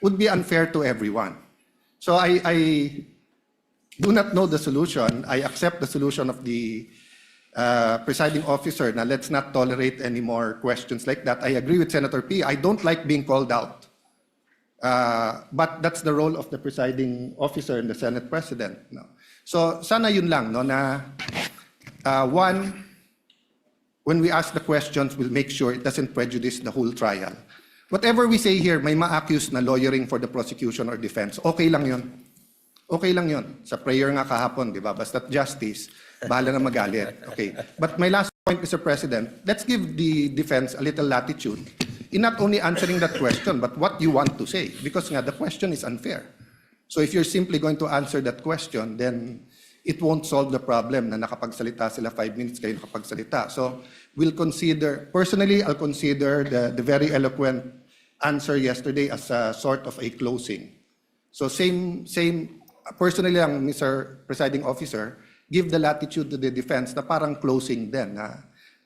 would be unfair to everyone. So I do not know the solution. I accept the solution of the presiding officer. Now, let's not tolerate any more questions like that. I agree with Senator P. I don't like being called out. But that's the role of the presiding officer and the Senate President. No? So, sana yun lang, no, na one, when we ask the questions, we'll make sure it doesn't prejudice the whole trial. Whatever we say here, may ma-accuse na lawyering for the prosecution or defense. Okay lang yun. Okay lang yun. Sa prayer nga kahapon, di ba? Basta't justice, bahala na magalit. Okay. But my last point, Mr. President, let's give the defense a little latitude in not only answering that question, but what you want to say. Because nga, the question is unfair. So if you're simply going to answer that question, then it won't solve the problem na nakapagsalita sila 5 minutes, kayo nakapagsalita. So we'll consider, personally, I'll consider the very eloquent answer yesterday as a sort of a closing. So same, personally lang, Mr. Presiding Officer, give the latitude to the defense na parang closing din,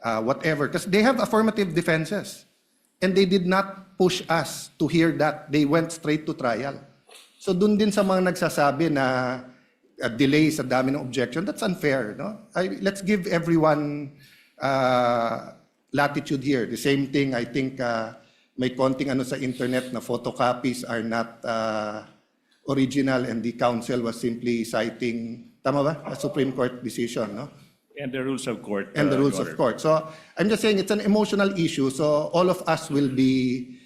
whatever. Because they have affirmative defenses. And they did not push us to hear that. They went straight to trial. So dun din sa mga nagsasabi na delay sa dami ng objection, that's unfair. No? Let's give everyone latitude here. The same thing, I think, may konting ano sa internet na photocopies are not original and the counsel was simply citing, tama ba? A Supreme Court decision, no? And the rules of court. And the rules of court. So I'm just saying it's an emotional issue. So all of us will be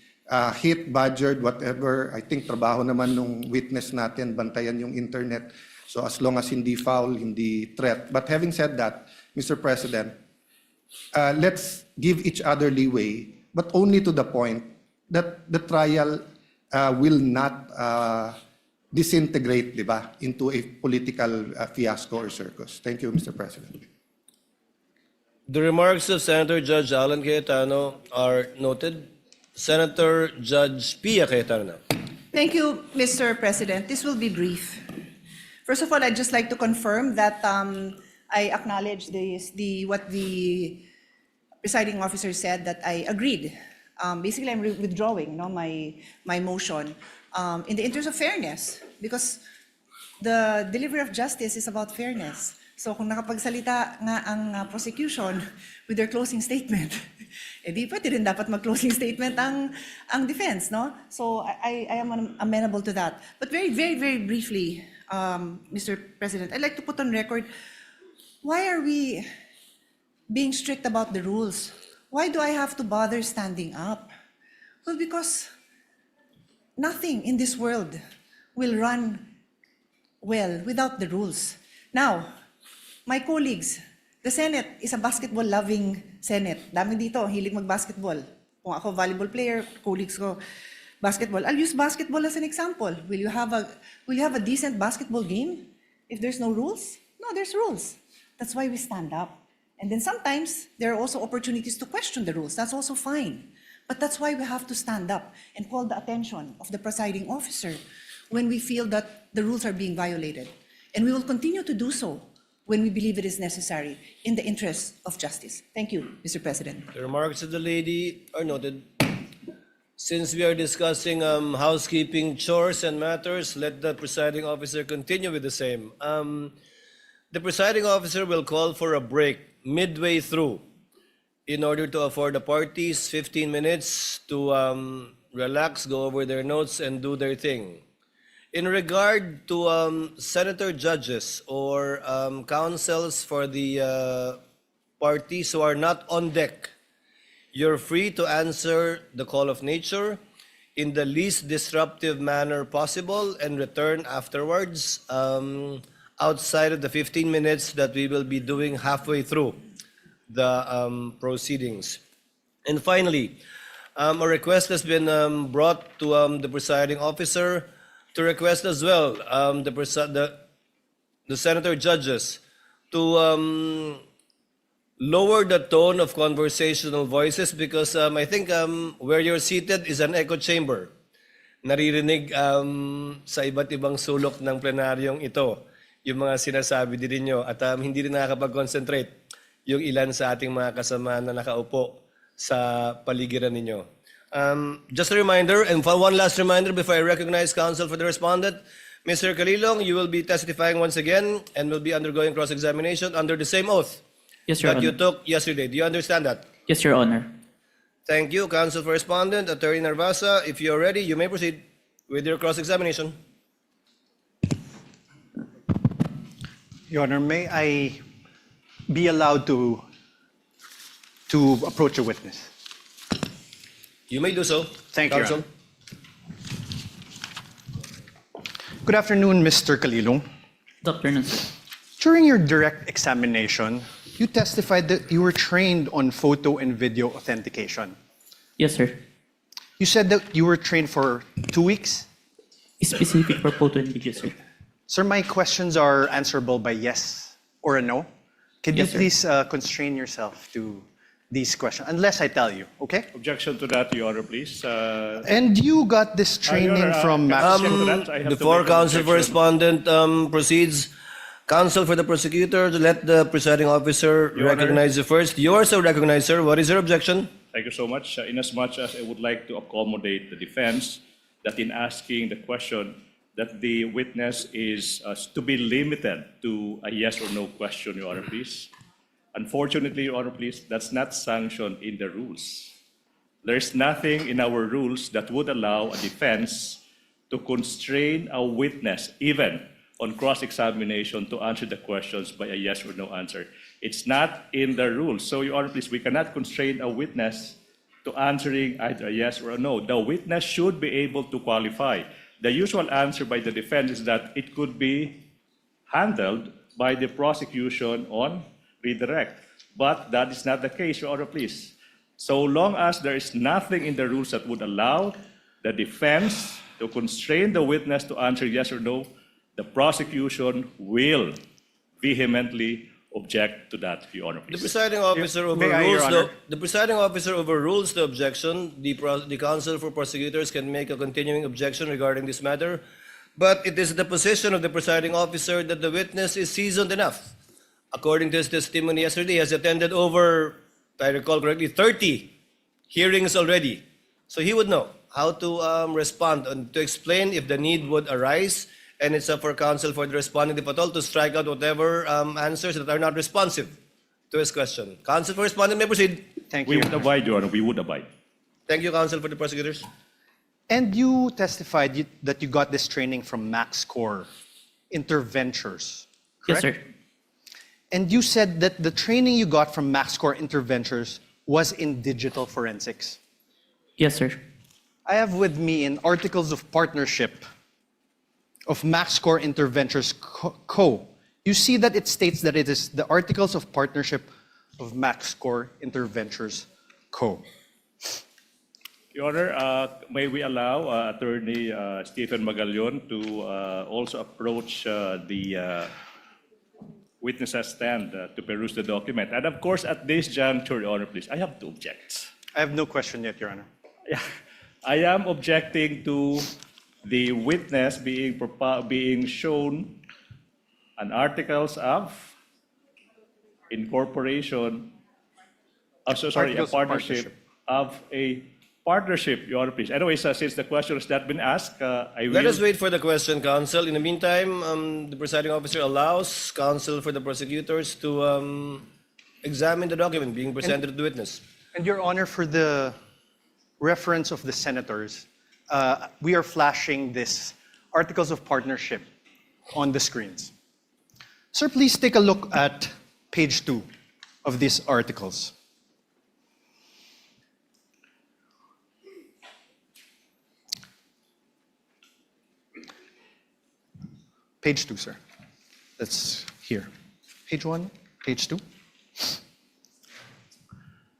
hit, badgered, whatever. I think trabaho naman nung witness natin, bantayan yung internet. So as long as hindi foul, hindi threat. But having said that, Mr. President, let's give each other leeway, but only to the point that the trial will not disintegrate, di ba, into a political fiasco or circus. Thank you, Mr. President. The remarks of Senator Judge Alan Cayetano are noted. Senator Judge Pia Cayetano. Thank you, Mr. President. This will be brief. First of all, I'd just like to confirm that I acknowledge what the presiding officer said, that I agreed. Basically, I'm withdrawing my motion in the interest of fairness, because the delivery of justice is about fairness. So kung nakapagsalita nga ang prosecution with their closing statement, di pwede rin dapat mag-closing statement ang defense, no? So I am amenable to that. But very, very, very briefly, Mr. President, I'd like to put on record, why are we being strict about the rules? Why do I have to bother standing up? Well, because nothing in this world will run well without the rules. Now, my colleagues, the Senate is a basketball-loving Senate. Dami dito, hilig mag-basketball. Kung ako volleyball player, colleagues ko, basketball. I'll use basketball as an example. Will you have a decent basketball game if there's no rules? No, there's rules. That's why we stand up. And then sometimes there are also opportunities to question the rules. That's also fine. But that's why we have to stand up and call the attention of the presiding officer when we feel that the rules are being violated. And we will continue to do so when we believe it is necessary in the interest of justice. Thank you, Mr. President. The remarks of the lady are noted. Since we are discussing housekeeping chores and matters, let the presiding officer continue with the same. The presiding officer will call for a break midway through in order to afford the parties 15 minutes to relax, go over their notes, and do their thing. In regard to senator judges or counsels for the parties who are not on deck, you're free to answer the call of nature in the least disruptive manner possible and return afterwards outside of the 15 minutes that we will be doing halfway through the proceedings. And finally, a request has been brought to the presiding officer to request as well the senator judges to lower the tone of conversational voices, because I think where you're seated is an echo chamber. Naririnig sa iba't ibang sulok ng plenaryong ito yung mga sinasabi din ninyo, at hindi rin nakakapag-concentrate yung ilan sa ating mga kasama na nakaupo sa paligiran ninyo. Just a reminder, and one last reminder before I recognize counsel for the respondent, Mr. Calilong, you will be testifying once again and will be undergoing cross-examination under the same oath Yes, Your that Honor. you took yesterday. Do you understand that? Yes, Your Honor. Thank you, counsel for respondent. Attorney Narvasa, if you're ready, you may proceed with your cross-examination. Your Honor, may I be allowed to approach a witness? You may do so. Thank you, Your counsel. Honor. Good afternoon, Mr. Calilong. Good afternoon, sir. During your direct examination, you testified that you were trained on photo and video authentication. Yes, sir. You said that you were trained for 2 weeks? Specific for photo and video, sir. Sir, my questions are answerable by yes or a no. Can you Yes, sir. please constrain yourself to these questions, unless I tell you, okay? Objection to that, Your Honor, please. And you got this training from Max. Before counsel for respondent proceeds, counsel for the prosecutor, to let the presiding officer Your Honor. recognize you first. You are so recognized, sir. What is your objection? Thank you so much. Inasmuch as I would like to accommodate the defense that in asking the question that the witness is to be limited to a yes or no question, Your Honor, please. Unfortunately, Your Honor, please, that's not sanctioned in the rules. There's nothing in our rules that would allow a defense to constrain a witness, even on cross-examination, to answer the questions by a yes or no answer. It's not in the rules. So, Your Honor, please, we cannot constrain a witness to answering either a yes or a no. The witness should be able to qualify. The usual answer by the defense is that it could be handled by the prosecution on redirect. But that is not the case, Your Honor, please. So long as there is nothing in the rules that would allow the defense to constrain the witness to answer yes or no, the prosecution will vehemently object to that, Your Honor, please. The presiding officer May I, Your overrules Honor? the presiding officer overrules the objection. The counsel for prosecutors can make a continuing objection regarding this matter, but it is the position of the presiding officer that the witness is seasoned enough. According to his testimony yesterday, he has attended over, if I recall correctly, 30 hearings already. So he would know how to respond and to explain if the need would arise. And it's up for counsel for the responding if at all to strike out whatever answers that are not responsive to his question. Counsel for respondent may proceed. Thank We you. would abide, Your Honor, we would abide. Thank you, counsel for the prosecutors. And you testified that you got this training from MaxCore Interventures, Yes, correct? sir. And you said that the training you got from MaxCore Interventures was in digital forensics. Yes, sir. I have with me in Articles of Partnership of MaxCore Interventures Co. You see that it states that it is the Articles of Partnership of MaxCore Interventures Co. Your Honor, may we allow Attorney Stephen Magallaon to also approach the witness stand to peruse the document. And of course, at this juncture, Your Honor, please, I have to object. I have no question yet, Your Honor. Yeah, I am objecting to the witness being shown an articles of incorporation, a Articles of partnership of a partnership, Your Honor, please. Anyways, since the question has not been asked, I will... Let us wait for the question, counsel. In the meantime, the presiding officer allows counsel for the prosecutors to examine the document being presented to the witness. And Your Honor, for the reference of the senators, we are flashing this Articles of Partnership on the screens. Sir, please take a look at page 2 of these articles. Page 2, sir. That's here. Page 1, page 2.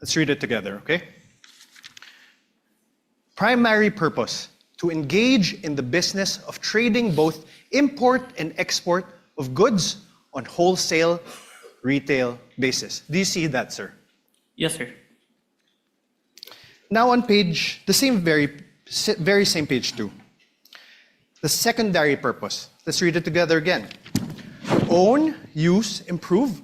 Let's read it together, okay? Primary purpose, to engage in the business of trading both import and export of goods on wholesale, retail basis. Do you see that, sir? Yes, sir. Now on page, the same very same page 2. The secondary purpose. Let's read it together again. Own, use, improve,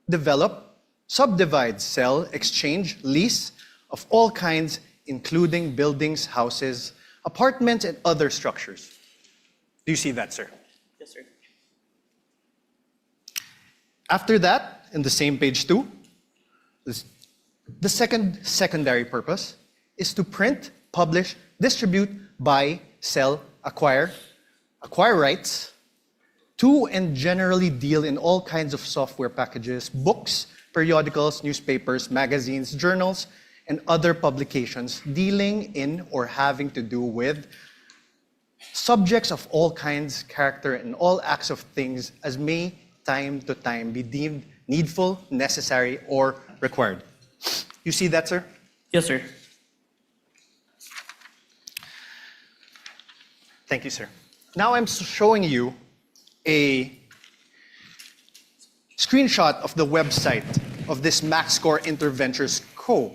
develop, subdivide, sell, exchange, lease of all kinds, including buildings, houses, apartments, and other structures. Do you see that, sir? Yes, sir. After that, in the same page 2, the secondary purpose is to print, publish, distribute, buy, sell, acquire rights to and generally deal in all kinds of software packages, books, periodicals, newspapers, magazines, journals, and other publications dealing in or having to do with subjects of all kinds, character, and all acts of things as may time to time be deemed needful, necessary, or required. You see that, sir? Yes, sir. Thank you, sir. Now I'm showing you a screenshot of the website of this MaxCore Interventures Co.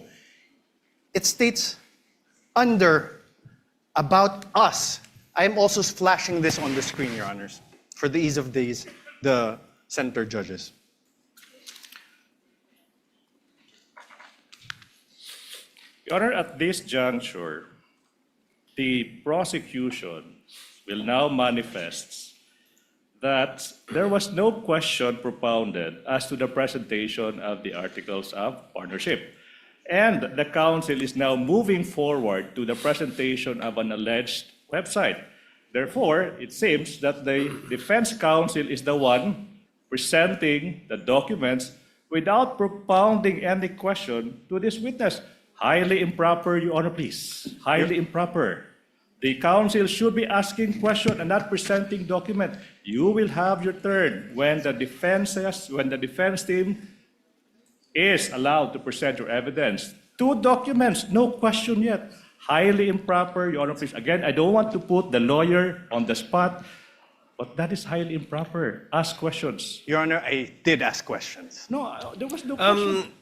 It states under About Us. I am also flashing this on the screen, Your Honors, for the ease of the senator judges. Your Honor, at this juncture, the prosecution will now manifest that there was no question propounded as to the presentation of the Articles of Partnership. And the counsel is now moving forward to the presentation of an alleged website. Therefore, it seems that the defense counsel is the one presenting the documents without propounding any question to this witness. Highly improper, Your Honor, please. Highly improper. The counsel should be asking questions and not presenting document. You will have your turn when the defense team is allowed to present your evidence. 2 documents, no question yet. Highly improper, Your Honor, please. Again, I don't want to put the lawyer on the spot, but that is highly improper. Ask questions. Your Honor, I did ask questions. No, there was no question.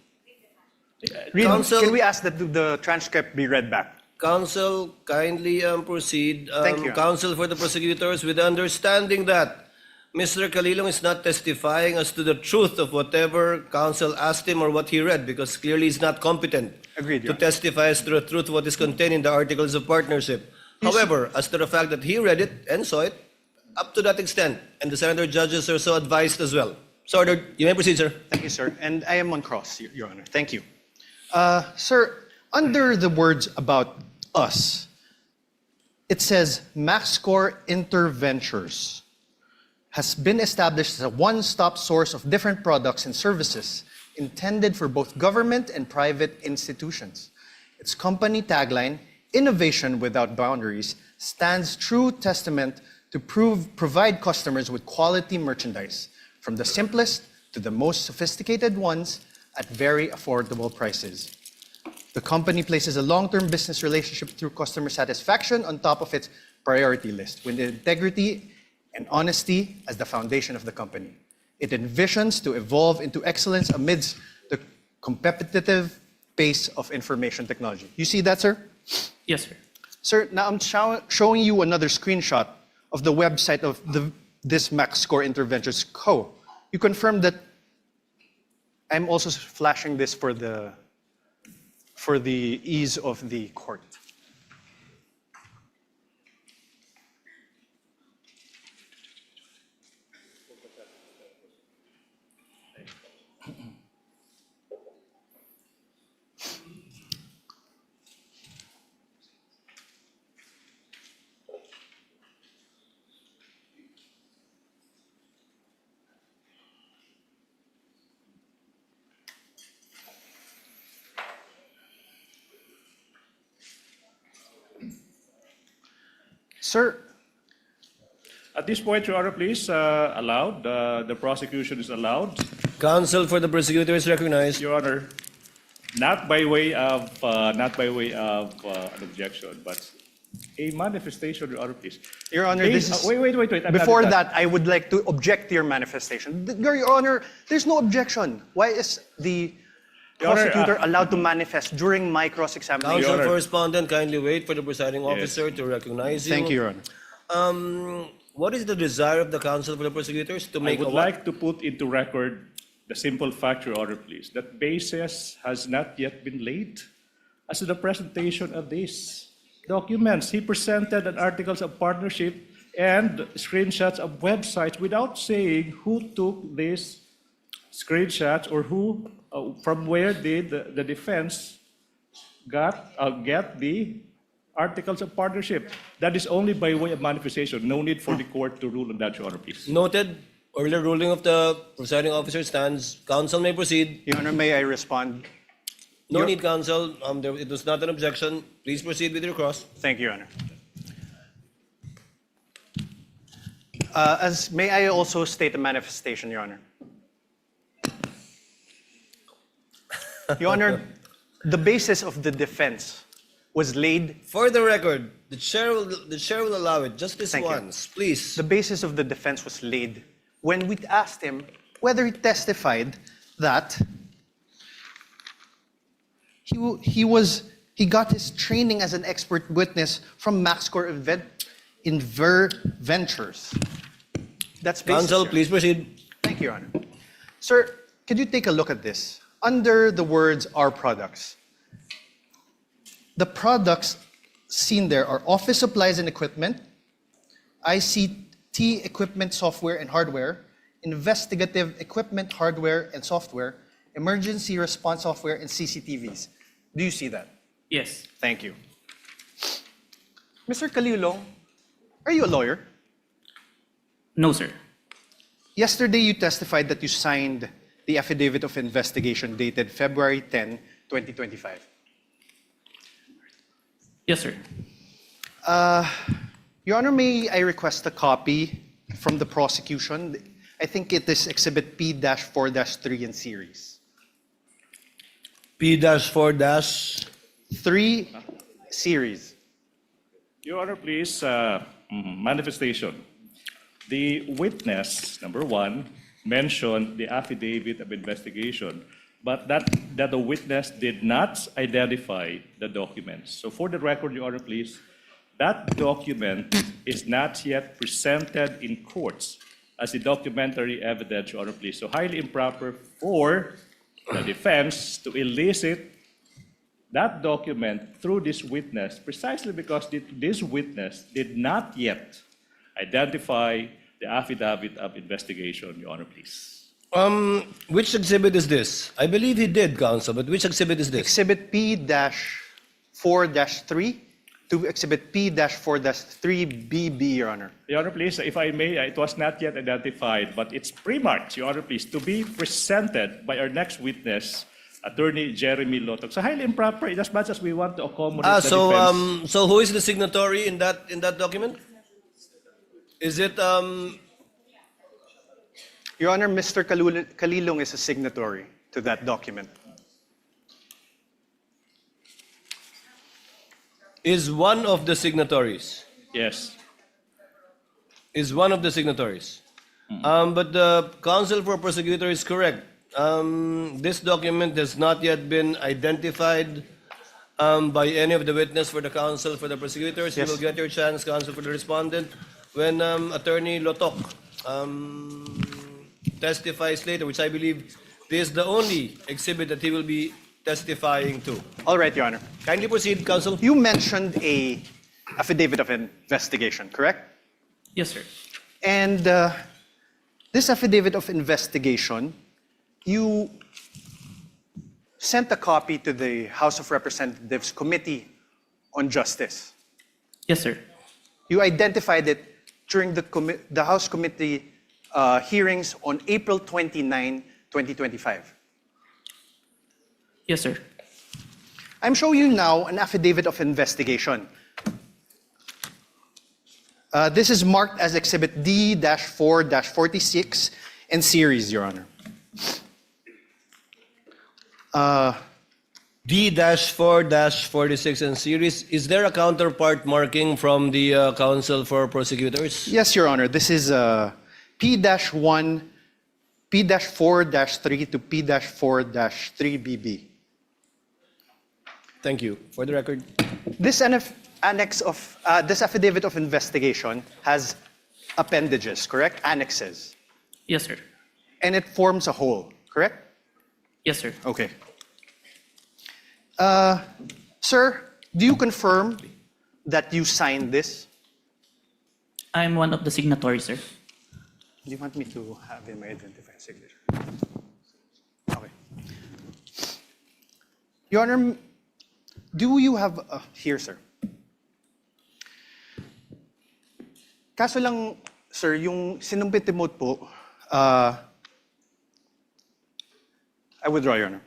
Counsel- Can we ask that the transcript be read back? Counsel, kindly proceed. Thank you. Counsel for the prosecutors, with the understanding that Mr. Calilong is not testifying as to the truth of whatever counsel asked him or what he read, because clearly he's not competent Agreed, to Your Honor. testify as to the truth of what is contained in the Articles of Partnership. However, as to the fact that he read it and saw it, up to that extent, and the senator judges are so advised as well. So ordered. You may proceed, sir. Thank you, sir. And I am on cross, Your Honor. Thank you. Sir, under the words about us, it says MaxScore Interventures has been established as a one-stop source of different products and services intended for both government and private institutions. Its company tagline, Innovation Without Boundaries, stands true testament to provide customers with quality merchandise, from the simplest to the most sophisticated ones at very affordable prices. The company places a long-term business relationship through customer satisfaction on top of its priority list, with integrity and honesty as the foundation of the company. It envisions to evolve into excellence amidst the competitive pace of information technology. You see that, sir? Yes, sir. Sir, now I'm showing you another screenshot of the website of this MaxScore Interventures Co. You confirm that I'm also flashing this for the ease of the court. Sir, At this point, Your Honor, please, allowed. The prosecution is allowed. Counsel for the prosecutor is recognized. Your Honor, not by way of an objection, but a manifestation, Your Honor, please. Your Honor, this is... Wait. Before that, I would like to object to your manifestation. Your Honor, there's no objection. Why is the Your Honor, prosecutor allowed to manifest during my cross-examination? Counsel Honor. for respondent, kindly wait for the presiding officer to recognize you. Thank you, Your Honor. What is the desire of the counsel for the prosecutors to I make would a what? like to put into record the simple fact, Your Honor, please, that basis has not yet been laid as to the presentation of these documents. He presented an articles of partnership and screenshots of websites without saying who took these screenshots or who, from where did the defense get the articles of partnership. That is only by way of manifestation. No need for the court to rule on that, Your Honor, please. Noted. Earlier ruling of the presiding officer stands. Counsel may proceed. Your Honor, may I respond? No need, counsel. It was not an objection. Please proceed with your cross. Thank you, Your Honor. May I also state a manifestation, Your Honor? Your Honor, the basis of the defense was laid... For the record, the chair will allow it just this once, please. The basis of the defense was laid when we asked him whether he testified that he got his training as an expert witness from MaxScore Ventures. That's basis, Counsel, Your Honor. please proceed. Thank you, Your Honor. Sir, could you take a look at this? Under the words "our products," the products seen there are office supplies and equipment, ICT equipment, software and hardware, investigative equipment, hardware and software, emergency response software, and CCTVs. Do you see that? Yes. Thank you. Mr. Calilong, are you a lawyer? No, sir. Yesterday, you testified that you signed the affidavit of investigation dated February 10, 2025. Yes, sir. Your Honor, may I request a copy from the prosecution? I think it is Exhibit P-4-3 in series. P-4- 3 series. Your Honor, please, manifestation. The witness, number one, mentioned the affidavit of investigation, but that the witness did not identify the documents. So for the record, Your Honor, please, that document is not yet presented in courts as a documentary evidence, Your Honor, please. So highly improper for the defense to elicit that document through this witness precisely because this witness did not yet identify the affidavit of investigation, Your Honor, please. Which exhibit is this? I believe he did, counsel, but which exhibit is this? Exhibit P-4-3 to Exhibit P-4-3BB, Your Honor. Your Honor, please, if I may, it was not yet identified, but it's pre-marked, Your Honor, please, to be presented by our next witness, Attorney Jeremy Lotok. So highly improper, in as much as we want to accommodate the defense. So who is the signatory in that document? Is it Your Honor, Mr. Calilong is a signatory to that document. is one of the signatories? Yes. Is one of the signatories. But the counsel for prosecutor is correct. This document has not yet been identified by any of the witness for the counsel for the prosecutors. Yes. You will get your chance, counsel for the respondent, when Attorney Lotok testifies later, which I believe this is the only exhibit that he will be testifying to. All right, Your Honor. Kindly proceed, counsel. You mentioned a affidavit of investigation, correct? Yes, sir. And this affidavit of investigation, you sent a copy to the House of Representatives Committee on Justice. Yes, sir. You identified it during the House Committee hearings on April 29, 2025. Yes, sir. I'm showing you now an affidavit of investigation. This is marked as Exhibit D-4-46 in series, Your Honor. D-4-46 and series. Is there a counterpart marking from the counsel for prosecutors? Yes, Your Honor. This is P-4-3 to P-4-3BB. Thank you. For the record. This annex of this affidavit of investigation has appendages, correct? Annexes. Yes, sir. And it forms a whole, correct? Yes, sir. Okay. Sir, do you confirm that you signed this? I'm one of the signatories, sir. Do you want me to have him identify signature? Okay. Your Honor, do you have here, sir? Kaso lang, sir, yung sinumpit mo po, I withdraw, Your Honor.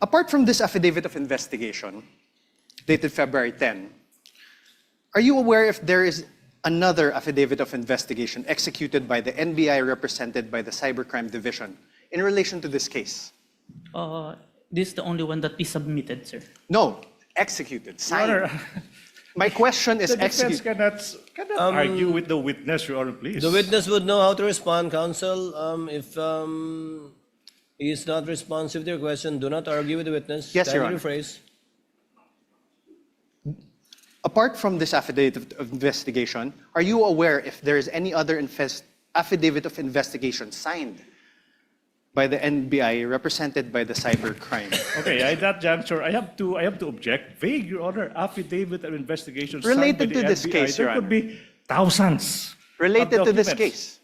Apart from this affidavit of investigation, dated February 10, are you aware if there is another affidavit of investigation executed by the NBI represented by the Cybercrime Division in relation to this case? This is the only one that we submitted, sir. No, executed, signed. My question is The defense executed. cannot argue with the witness, Your Honor, please. The witness would know how to respond, counsel. If he is not responsive to your question, do not argue with the witness. Yes, Your Kindly Honor. rephrase. Apart from this affidavit of investigation, are you aware if there is any other affidavit of investigation signed by the NBI represented by the cybercrime? Okay, at that juncture, I have to object. Vague, Your Honor, affidavit of investigation signed Related by to the this NBI. case, Your There could Honor. be thousands Related of to this documents. case.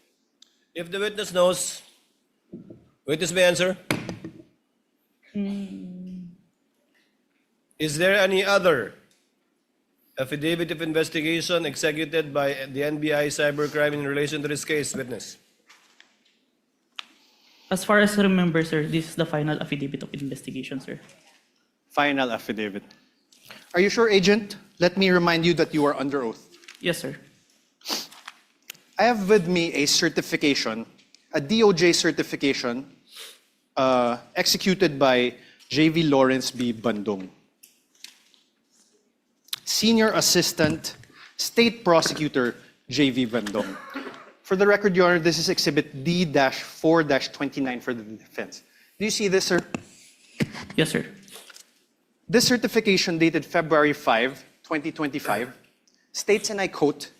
If the witness knows, witness may answer. Is there any other affidavit of investigation executed by the NBI cybercrime in relation to this case, witness? As far as I remember, sir, this is the final affidavit of investigation, sir. Final affidavit. Are you sure, Agent? Let me remind you that you are under oath. Yes, sir. I have with me a certification, a DOJ certification, executed by J.V. Lawrence B. Bandung, Senior Assistant State Prosecutor J.V. Bandung. For the record, Your Honor, this is Exhibit D-4-29 for the defense. Do you see this, sir? Yes, sir. This certification dated February 5, 2025, states, and I quote,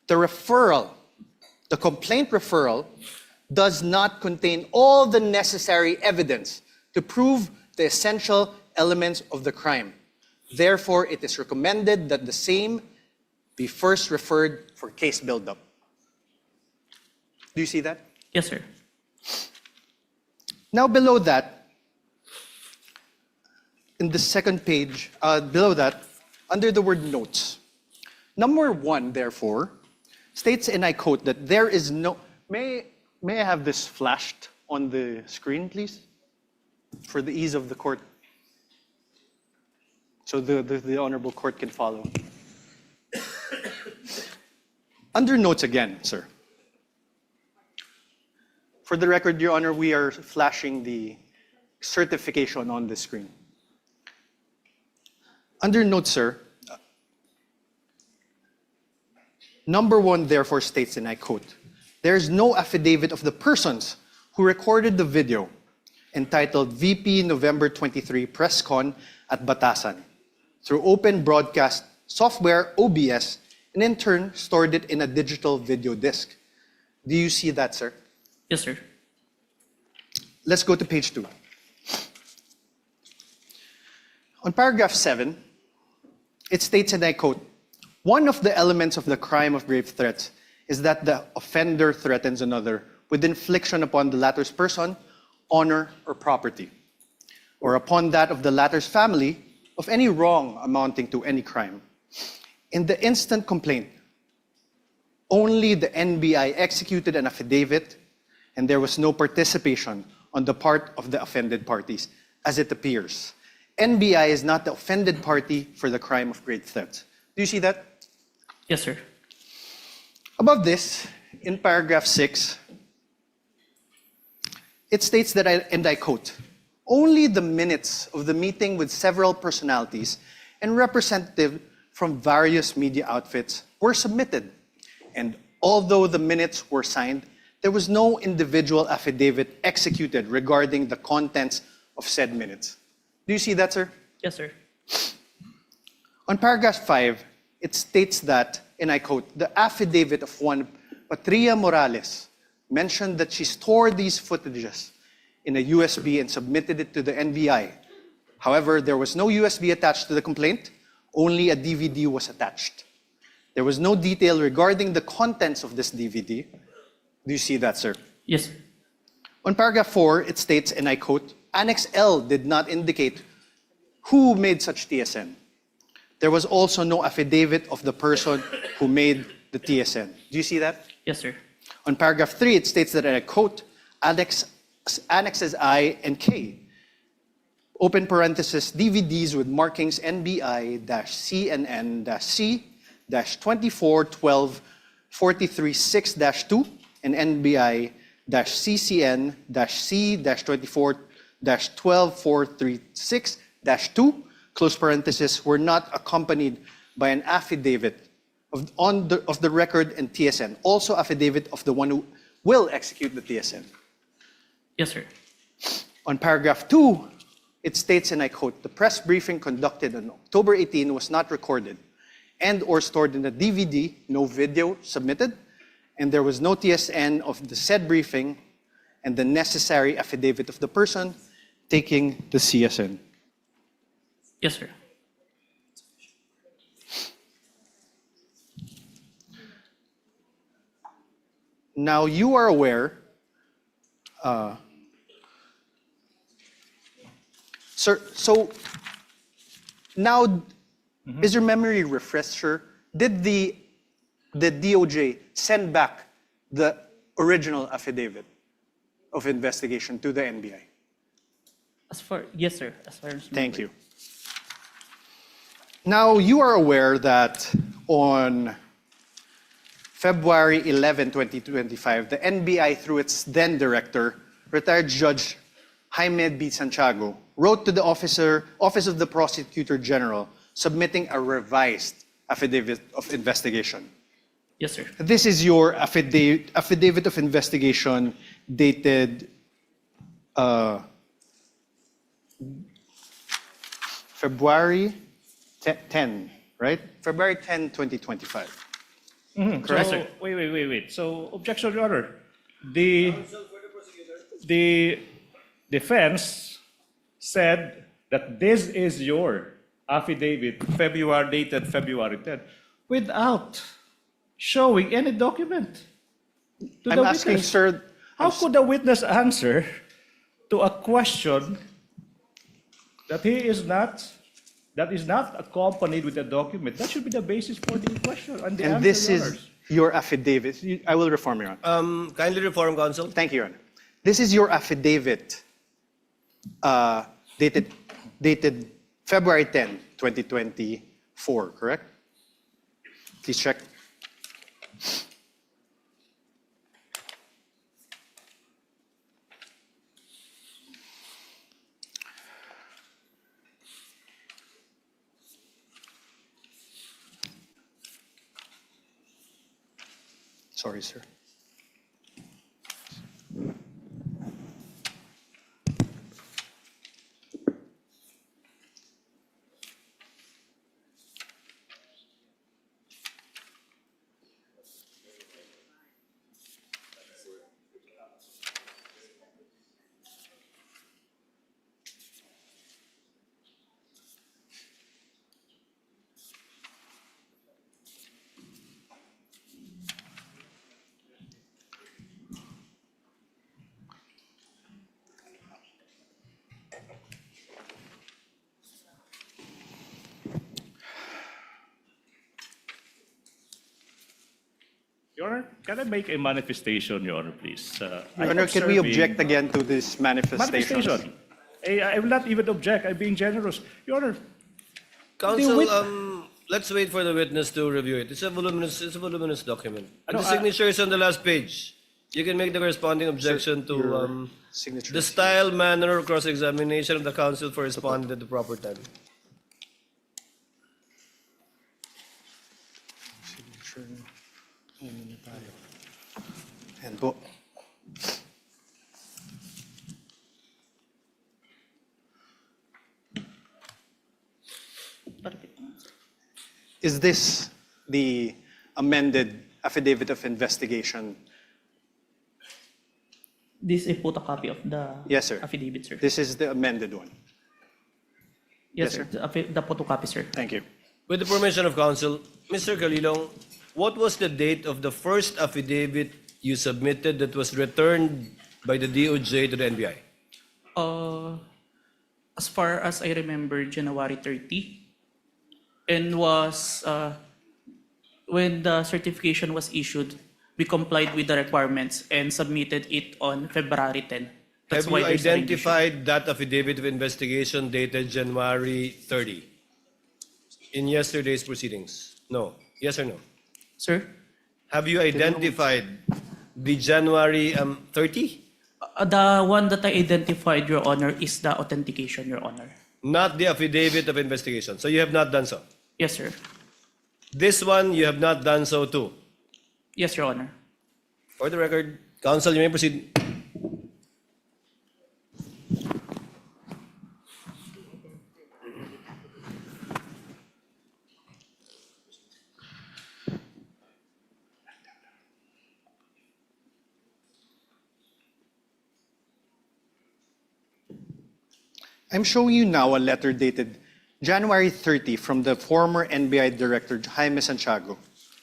the complaint referral does not contain all the necessary evidence to prove the essential elements of the crime. Therefore, it is recommended that the same be first referred for case buildup. Do you see that? Yes, sir. Now below that, in the second page, below that, under the word notes, number 1, therefore, states, and I quote, that there is no... May I have this flashed on the screen, please? For the ease of the court. So the Honorable Court can follow. Under notes again, sir. For the record, Your Honor, we are flashing the certification on the screen. Under notes, sir, number 1 therefore states, and I quote, there is no affidavit of the persons who recorded the video entitled VP November 23 Press Con at Batasan through open broadcast software OBS and in turn stored it in a digital video disc. Do you see that, sir? Yes, sir. Let's go to page 2. On paragraph 7, it states, and I quote, one of the elements of the crime of grave threats is that the offender threatens another with infliction upon the latter's person, honor, or property, or upon that of the latter's family of any wrong amounting to any crime. In the instant complaint, only the NBI executed an affidavit and there was no participation on the part of the offended parties, as it appears. NBI is not the offended party for the crime of grave threats. Do you see that? Yes, sir. Above this, in paragraph 6, it states that, and I quote, only the minutes of the meeting with several personalities and representatives from various media outfits were submitted. And although the minutes were signed, there was no individual affidavit executed regarding the contents of said minutes. Do you see that, sir? Yes, sir. On paragraph 5, it states that, and I quote, the affidavit of one Patria Morales mentioned that she stored these footages in a USB and submitted it to the NBI. However, there was no USB attached to the complaint, only a DVD was attached. There was no detail regarding the contents of this DVD. Do you see that, sir? Yes. On paragraph 4, it states, and I quote, Annex L did not indicate who made such TSN. There was also no affidavit of the person who made the TSN. Do you see that? Yes, sir. On paragraph 3, it states that, and I quote, Annexes I and K, open parenthesis, DVDs with markings NBI-CNN-C-2412-43-6-2 and NBI-CCN-C-2412-436-2, close parenthesis, were not accompanied by an affidavit of the record and TSN, also affidavit of the one who will execute the TSN. Yes, sir. On paragraph 2, it states, and I quote, the press briefing conducted on October 18 was not recorded and or stored in a DVD, no video submitted, and there was no TSN of the said briefing and the necessary affidavit of the person taking the CSN. Yes, sir. Now you are aware, sir, so now is your memory refresher? Did the DOJ send back the original affidavit of investigation to the NBI? Yes, sir. As far as Thank you. Now, you are aware that on February 11, 2025, the NBI, through its then director, retired Judge Jaime B. Santiago, wrote to the Office of the Prosecutor General submitting a revised affidavit of investigation. Yes, sir. This is your affidavit of investigation dated February 10, right? February 10, 2025. Correct? So, wait. So, objection, Your Honor. The defense said that this is your affidavit, dated February 10, without showing any document to I'm the asking, witness. sir, How could the witness answer to a question that is not accompanied with a document? That should be the basis for the question and the and answer, this Your is Honors. your affidavit. I will reform, Your Honor. Kindly reform, counsel. Thank you, Your Honor. This is your affidavit dated February 10, 2024, correct? Please check. Sorry, sir. Your Honor, can I make a manifestation, Your Honor, please? Your Honor, can we object again to this manifestation? Manifestation. I will not even object. I'm being generous. Your Honor, Counsel, The let's wait for the witness to review it. It's a voluminous document. And No, the signature is on the last page. You can make the corresponding objection to Signature. the style, manner, or cross-examination of the counsel for responding at the proper time. And po. Is this the amended affidavit of investigation? This is a photocopy of the Yes, sir. affidavit, sir. This is the amended one. Yes, yes, sir. The photocopy, sir. Thank you. With the permission of counsel, Mr. Calilong, what was the date of the first affidavit you submitted that was returned by the DOJ to the NBI? As far as I remember, January 30, and was when the certification was issued, we complied with the requirements and submitted it on February 10. That's Have why you there's a revision. identified that affidavit of investigation dated January 30 in yesterday's proceedings? No. Yes or no? Sir? Have you identified the January 30? The one that I identified, Your Honor, is the authentication, Your Honor. Not the affidavit of investigation. So you have not done so. Yes, sir. This one, you have not done so too. Yes, Your Honor. For the record, counsel, you may proceed. I'm showing you now a letter dated January 30 from the former NBI Director Jaime Santiago.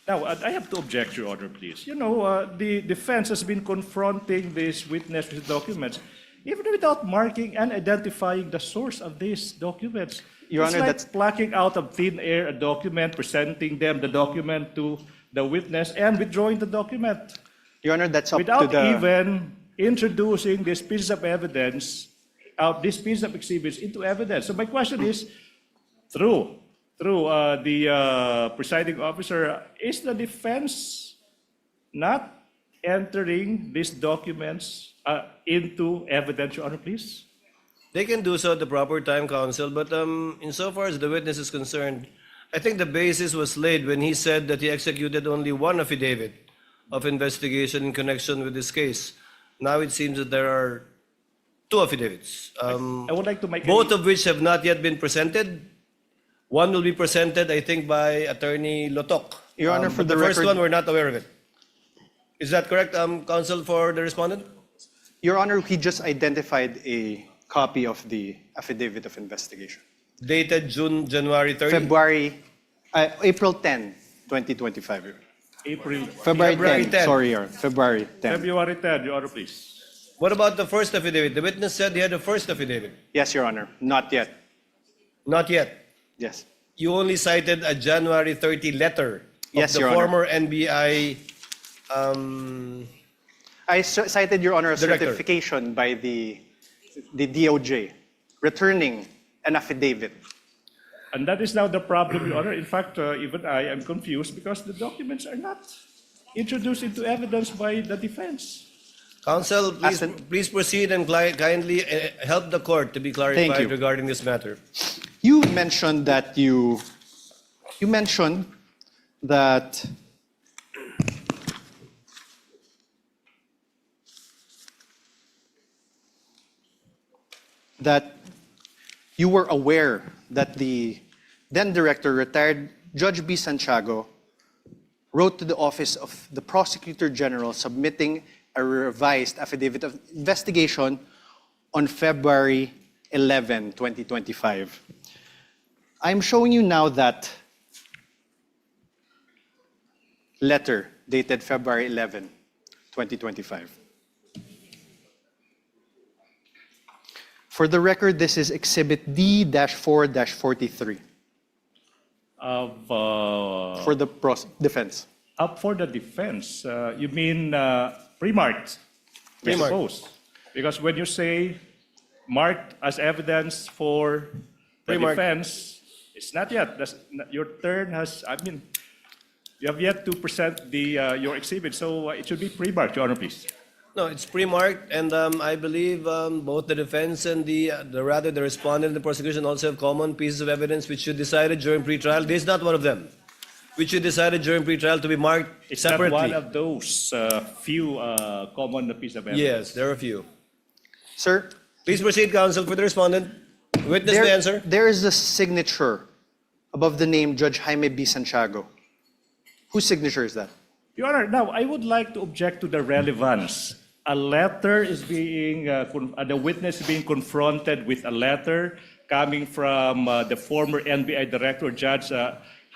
Now, I have to object, Your Honor, please. You know, the defense has been confronting this witness with documents, even without marking and identifying the source of these documents. Your It's Honor, like that's- plucking out of thin air a document, presenting them the document to the witness, and withdrawing the document Your Honor, that's up without to the... even introducing this piece of evidence, this piece of exhibits into evidence. So my question is, true, through the presiding officer, is the defense not entering these documents into evidence, Your Honor, please? They can do so at the proper time, counsel, but insofar as the witness is concerned, I think the basis was laid when he said that he executed only one affidavit of investigation in connection with this case. Now it seems that there are two affidavits, I would like to make both of which have not yet been presented. One will be presented, I think, by Attorney Lotok. Your Honor, for but the the first record- one, we're not aware of it. Is that correct, counsel, for the respondent? Your Honor, he just identified a copy of the affidavit of investigation. Dated January 30? April 10, 2025. Your Honor. April, February February 10. 10. Sorry, Your Honor. February 10. February 10, Your Honor, please. What about the first affidavit? The witness said he had a first affidavit. Yes, Your Honor. Not yet. Not yet. Yes. You only cited a January 30 letter of Yes, the Your Honor. former NBI I cited, Your Honor, a Director. certification by the DOJ returning an affidavit. And that is now the problem, Your Honor. In fact, even I am confused because the documents are not introduced into evidence by the defense. Counsel, please proceed and kindly help the court to be Thank clarified you. regarding this matter. You mentioned that you mentioned that you were aware that the then director, retired Judge B. Santiago, wrote to the office of the Prosecutor General submitting a revised affidavit of investigation on February 11, 2025. I'm showing you now that letter dated February 11, 2025. For the record, this is Exhibit D-4-43 for the defense. Up for the defense, you mean pre-marked, I Pre-marked. suppose. Because when you say marked as evidence for the Pre-marked. defense, it's not yet. Your turn has, I mean, you have yet to present your exhibit, so it should be pre-marked, Your Honor, please. No, it's pre-marked, and I believe both the defense and the respondent and the prosecution also have common pieces of evidence which you decided during pretrial. This is not one of them, which you decided during pretrial to be marked It's separately. not one of those few common pieces of evidence. Yes, there are a few. Sir, Please proceed, counsel, for the respondent. Witness may answer. there is a signature above the name Judge Jaime B. Santiago. Whose signature is that? Your Honor, now I would like to object to the relevance. A letter is being, the witness is being confronted with a letter coming from the former NBI Director, Judge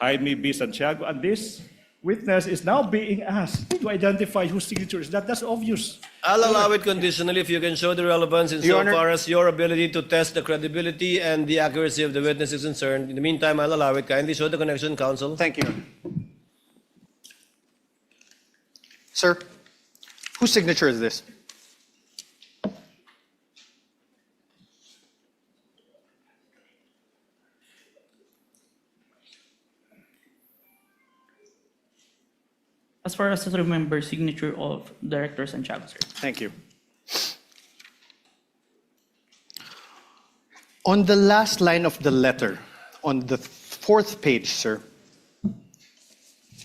Jaime B. Santiago, and this witness is now being asked to identify whose signature is that. That's obvious. I'll allow it conditionally if you can show the relevance Your Honor- insofar as your ability to test the credibility and the accuracy of the witness is concerned. In the meantime, I'll allow it. Kindly show the connection, counsel. Thank you. Sir, whose signature is this? As far as I remember, signature of Director Santiago, sir. Thank you. On the last line of the letter, on the fourth page, sir,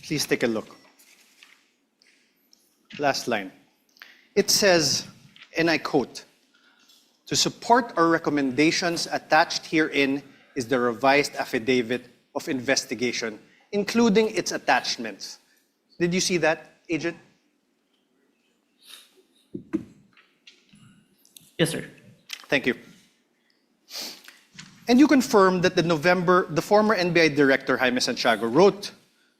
please take a look. Last line. It says, and I quote, "To support our recommendations attached herein is the revised affidavit of investigation, including its attachments." Did you see that, Agent? Yes, sir. Thank you. And you confirm that the former NBI Director, Jaime Santiago, wrote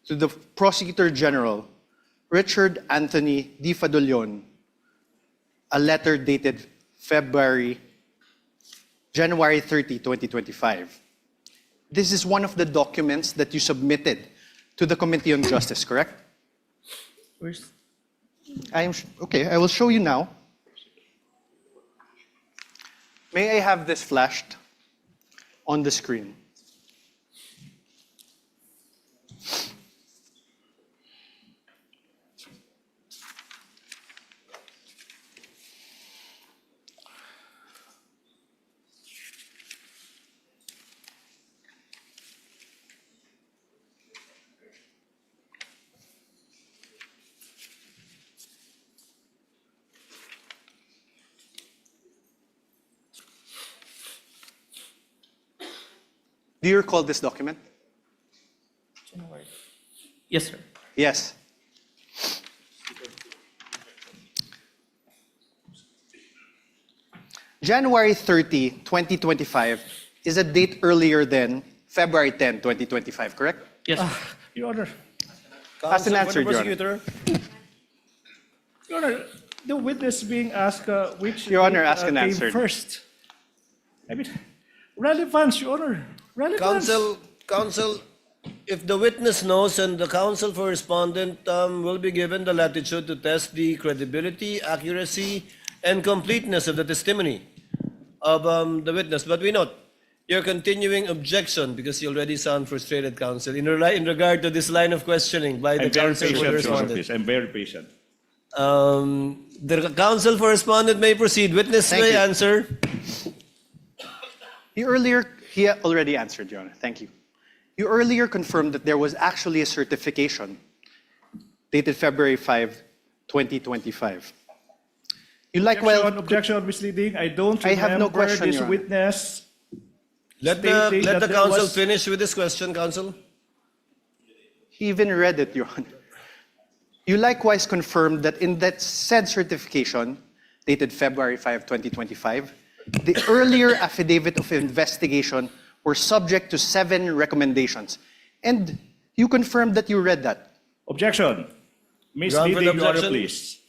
to the Prosecutor General, Richard Anthony D. Fadulion, a letter dated January 30, 2025. This is one of the documents that you submitted to the Committee on Justice, correct? Where's Okay, I will show you now. May I have this flashed on the screen? Do you recall this document? Yes, sir. Yes. January 30, 2025 is a date earlier than February 10, 2025, correct? Yes, sir. Your Honor, As an Counsel answer, for the Your Honor. prosecutor. Your Honor, the witness being asked which Your Honor, date, ask and came answer. first. I mean, relevance, Your Honor. Relevance. Counsel, if the witness knows and the counsel for respondent will be given the latitude to test the credibility, accuracy, and completeness of the testimony of the witness. But we note your continuing objection, because you already sound frustrated, counsel, in regard to this line of questioning by the I'm very counsel for the patient, Your Honor, respondent. please. I'm very patient. The counsel for respondent may proceed. Witness Thank may you. answer. He already answered, Your Honor. Thank you. You earlier confirmed that there was actually a certification dated February 5, 2025. You like Objection, misleading. I don't remember I have no question, this Your Honor. witness Let stating the that there counsel was- finish with this question, counsel. He even read it, Your Honor. You likewise confirmed that in that said certification, dated February 5, 2025, the earlier affidavit of investigation were subject to 7 recommendations. And you confirmed that you read that. Objection. Ground for the Misleading, Your Honor, objection. please.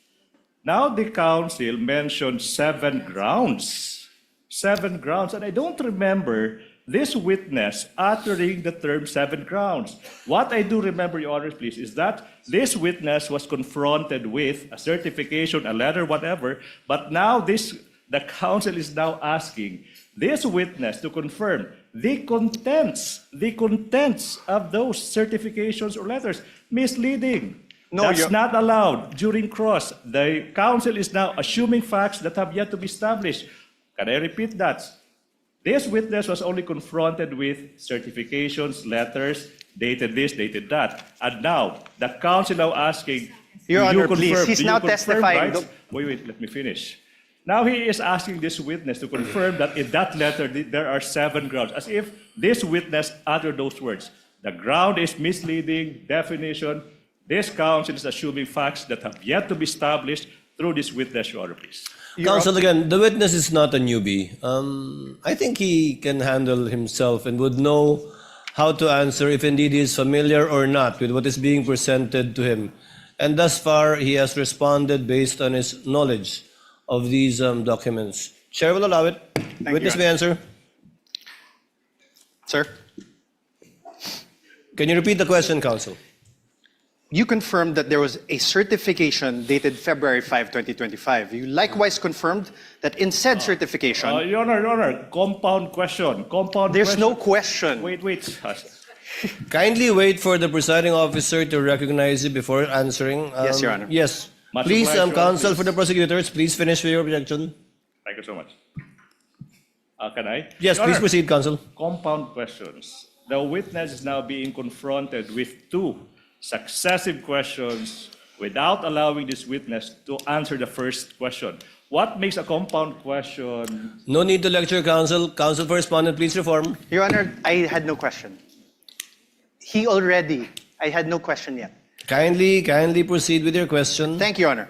Now the counsel mentioned 7 grounds. 7 grounds. And I don't remember this witness uttering the term 7 grounds. What I do remember, Your Honor, please, is that this witness was confronted with a certification, a letter, whatever, but now the counsel is now asking this witness to confirm the contents of those certifications or letters. Misleading. No, That's Your- not allowed during cross. The counsel is now assuming facts that have yet to be established. Can I repeat that? This witness was only confronted with certifications, letters, dated this, dated that. And now, the counsel now asking, Your do you Honor, please, confirm- he's do you now confirm, testifying. right? Wait, let me finish. Now he is asking this witness to confirm that in that letter there are 7 grounds, as if this witness uttered those words. The ground is misleading, definition. This counsel is assuming facts that have yet to be established through this witness, Your Honor, please. Counsel, again, the witness is not a newbie. I think he can handle himself and would know how to answer if indeed he is familiar or not with what is being presented to him. And thus far, he has responded based on his knowledge of these documents. Chair will allow it. Witness you, may answer. Sir? Can you repeat the question, counsel? You confirmed that there was a certification dated February 5, 2025. You likewise confirmed that in said certification, Your Honor, compound question. there's no question. Wait. Kindly wait for the presiding officer to recognize you before answering. Yes, Your Honor. Yes. Much Please, obliged, Your Honor, counsel please. for the prosecutors, please finish with your objection. Thank you so much. Can I? Yes, Your please Honor, proceed, counsel. Compound questions. The witness is now being confronted with 2 successive questions without allowing this witness to answer the first question. What makes a compound question? No need to lecture, counsel. Counsel for respondent, please reform. Your Honor, I had no question. I had no question yet. Kindly proceed with your question. Thank you, Your Honor.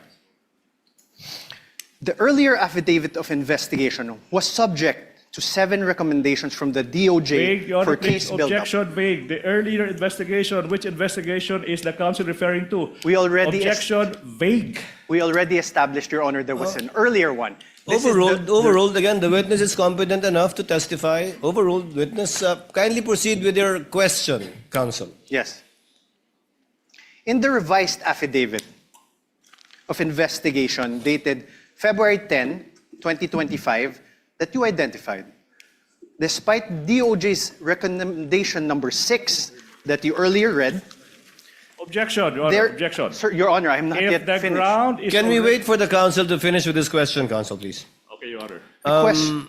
The earlier affidavit of investigation was subject to 7 recommendations from the DOJ Vague, Your for Honor, case please. buildup. Objection vague. The earlier investigation, which investigation is the counsel referring to? We already Objection vague. We already established, Your Honor, there was an earlier one. This is Overruled. Again, the witness is competent enough to testify. Overruled. Witness, kindly proceed with your question, counsel. Yes. In the revised affidavit of investigation dated February 10, 2025, that you identified, despite DOJ's recommendation number 6 that you earlier read, Objection, Your Honor. Objection. Sir, Your Honor, I'm not If yet the finished. ground is Can we already- wait for the counsel to finish with this question, counsel, please? Okay, Your Honor. The question,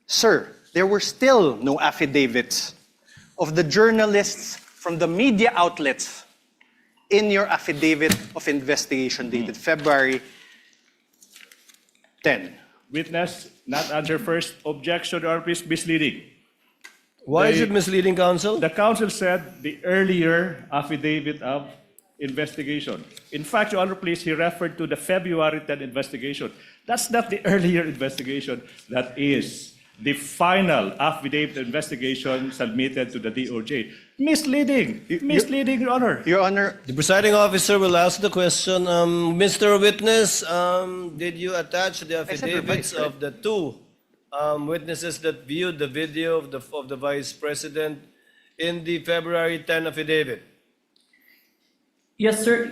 sir, there were still no affidavits of the journalists from the media outlets in your affidavit of investigation dated February 10. Witness, not answer first. Objection, Your Honor, please. Misleading. Why is it misleading, counsel? The counsel said the earlier affidavit of investigation. In fact, Your Honor, please, he referred to the February 10 investigation. That's not the earlier investigation. That is the final affidavit investigation submitted to the DOJ. Misleading. Misleading, Your Honor. Your Honor, The presiding officer will ask the question. Mr. Witness, did you attach the affidavits revised, right? of the two witnesses that viewed the video of the Vice President in the February 10 affidavit? Yes, sir.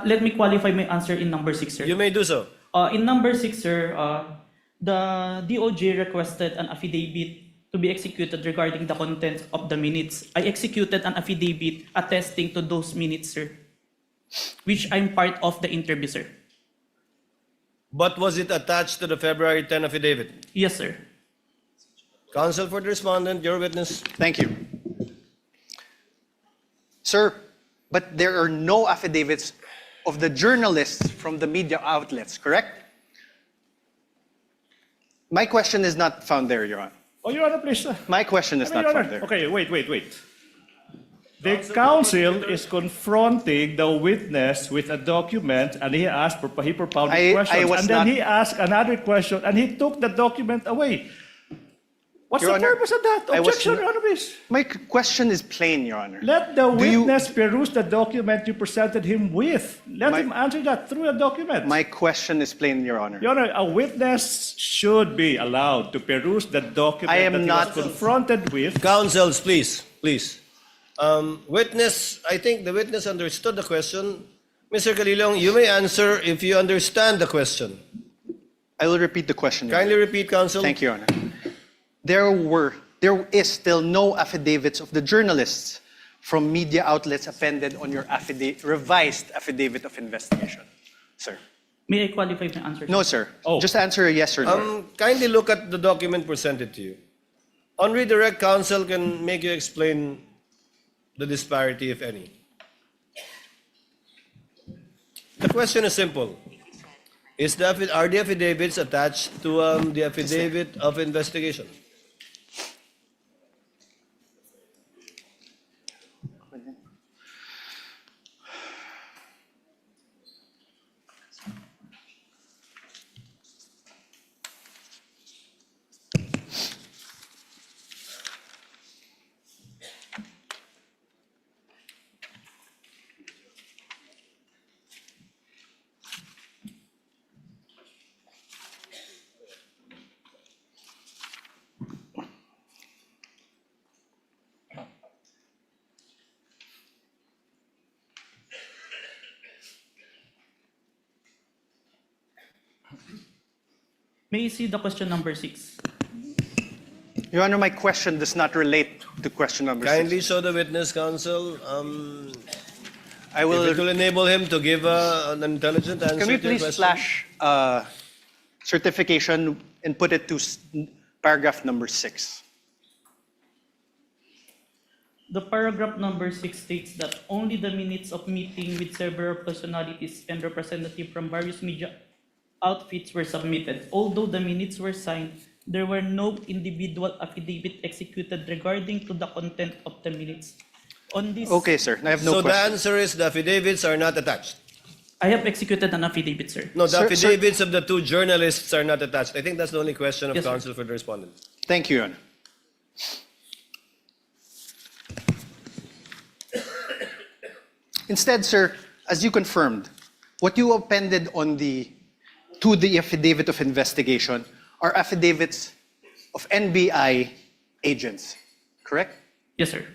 Let me qualify my answer in number 6, sir. You may do so. In number 6, sir, the DOJ requested an affidavit to be executed regarding the contents of the minutes. I executed an affidavit attesting to those minutes, sir, which I'm part of the interview, sir. But was it attached to the February 10 affidavit? Yes, sir. Counsel for the respondent, your witness. thank you. Sir, but there are no affidavits of the journalists from the media outlets, correct? My question is not found there, Your Honor. Oh, Your Honor, please. My question is Your not Honor. found there. Okay, wait. The counsel is confronting the witness with a document, and he propounded questions, and then he asked another question, and he took the document away. What's Your the Honor, purpose of that? I was Objection, not- Your Honor, please. My question is plain, Your Honor. Let the Do you- witness peruse the document you presented him with. Let him answer that through a document. My question is plain, Your Honor. Your Honor, a witness should be allowed to peruse the document I am that he not- was confronted with. Counsels, please. Witness, I think the witness understood the question. Mr. Calilong, you may answer if you understand the question. I will repeat the question, Your Kindly Honor. repeat, counsel. Thank you, Your Honor. There is still no affidavits of the journalists from media outlets appended on your revised affidavit of investigation, sir. May I qualify my answer, sir? No, sir. Oh. Just answer a yes or no. Kindly look at the document presented to you. On redirect, counsel can make you explain the disparity, if any. The question is simple. Are the affidavits attached to the affidavit of investigation? May I see the question number 6? Your Honor, my question does not relate to question number 6. Kindly show the witness, counsel. I If will. it will enable him to give an intelligent answer Can we to your please question. slash certification and put it to paragraph number 6? The paragraph number 6 states that only the minutes of meeting with several personalities and representatives from various media outfits were submitted. Although the minutes were signed, there were no individual affidavit executed regarding to the content of the minutes. On this, Okay, sir. I have no So the question. answer is the affidavits are not attached. I have executed an affidavit, sir. No, the Sir- affidavits of the two journalists are not attached. I think that's the only question of Yes, sir. counsel for the respondent. Thank you, Your Honor. Instead, sir, as you confirmed, what you appended to the affidavit of investigation are affidavits of NBI agents, correct? Yes, sir.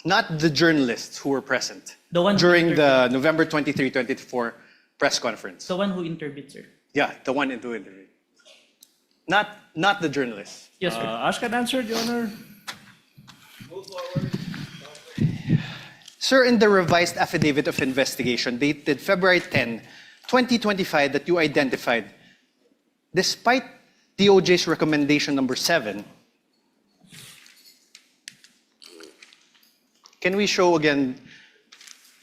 Not the journalists who were present The one who during interviewed. the November 23, 2024 press conference. The one who interviewed, sir. Yeah, the one in the interview. Not the journalists. Yes, sir. Ask and answer, Your Honor. Sir, in the revised affidavit of investigation dated February 10, 2025 that you identified, despite DOJ's recommendation number 7, can we show again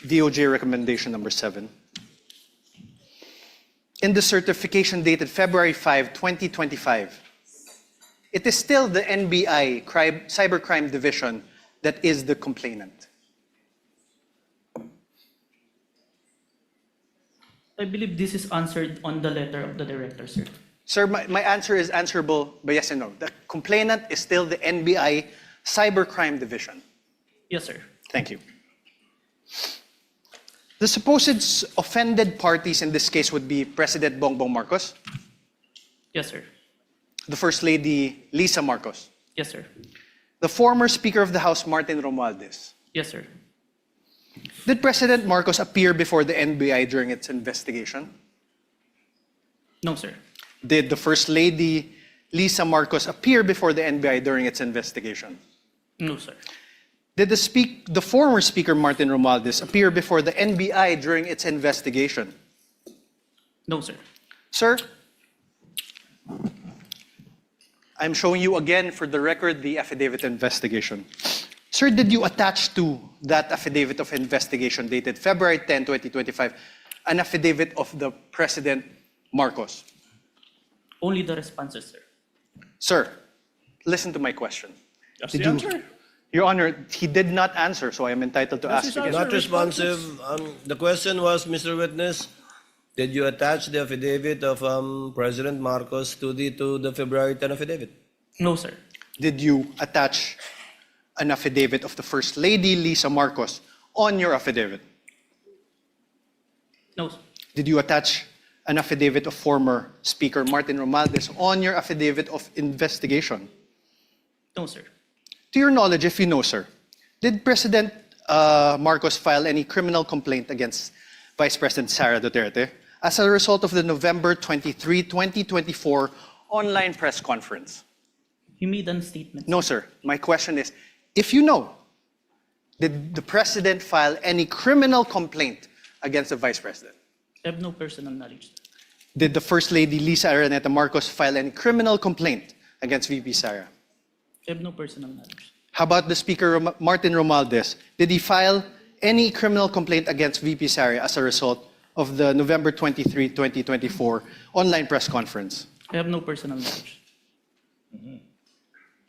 DOJ recommendation number 7? In the certification dated February 5, 2025, it is still the NBI Cybercrime Division that is the complainant. I believe this is answered on the letter of the director, sir. Sir, my answer is answerable by yes and no. The complainant is still the NBI Cybercrime Division. Yes, sir. Thank you. The supposed offended parties in this case would be President Bongbong Marcos, Yes, sir. the First Lady Lisa Marcos, Yes, sir. the former Speaker of the House Martin Romualdez. Yes, sir. Did President Marcos appear before the NBI during its investigation? No, sir. Did the First Lady Lisa Marcos appear before the NBI during its investigation? No, sir. Did the former Speaker Martin Romualdez appear before the NBI during its investigation? No, sir. Sir, I'm showing you again for the record the affidavit investigation. Sir, did you attach to that affidavit of investigation dated February 10, 2025, an affidavit of the President Marcos? Only the responses, sir. Sir, listen to my question. That's Did the you- answer. Your Honor, he did not answer, so I am entitled to ask again. Not responsive. The question was, Mr. Witness, did you attach the affidavit of President Marcos to the February 10 affidavit? No, sir. Did you attach an affidavit of the First Lady Lisa Marcos on your affidavit? No, sir. Did you attach an affidavit of former Speaker Martin Romualdez on your affidavit of investigation? No, sir. To your knowledge, if you know, sir, did President Marcos file any criminal complaint against Vice President Sara Duterte as a result of the November 23, 2024 online press conference? He made a statement. No, sir. My question is, if you know, did the President file any criminal complaint against the Vice President? I have no personal knowledge. Did the First Lady Lisa Araneta Marcos file any criminal complaint against VP Sara? I have no personal knowledge. How about the Speaker Martin Romualdez? Did he file any criminal complaint against VP Sara as a result of the November 23, 2024 online press conference? I have no personal knowledge.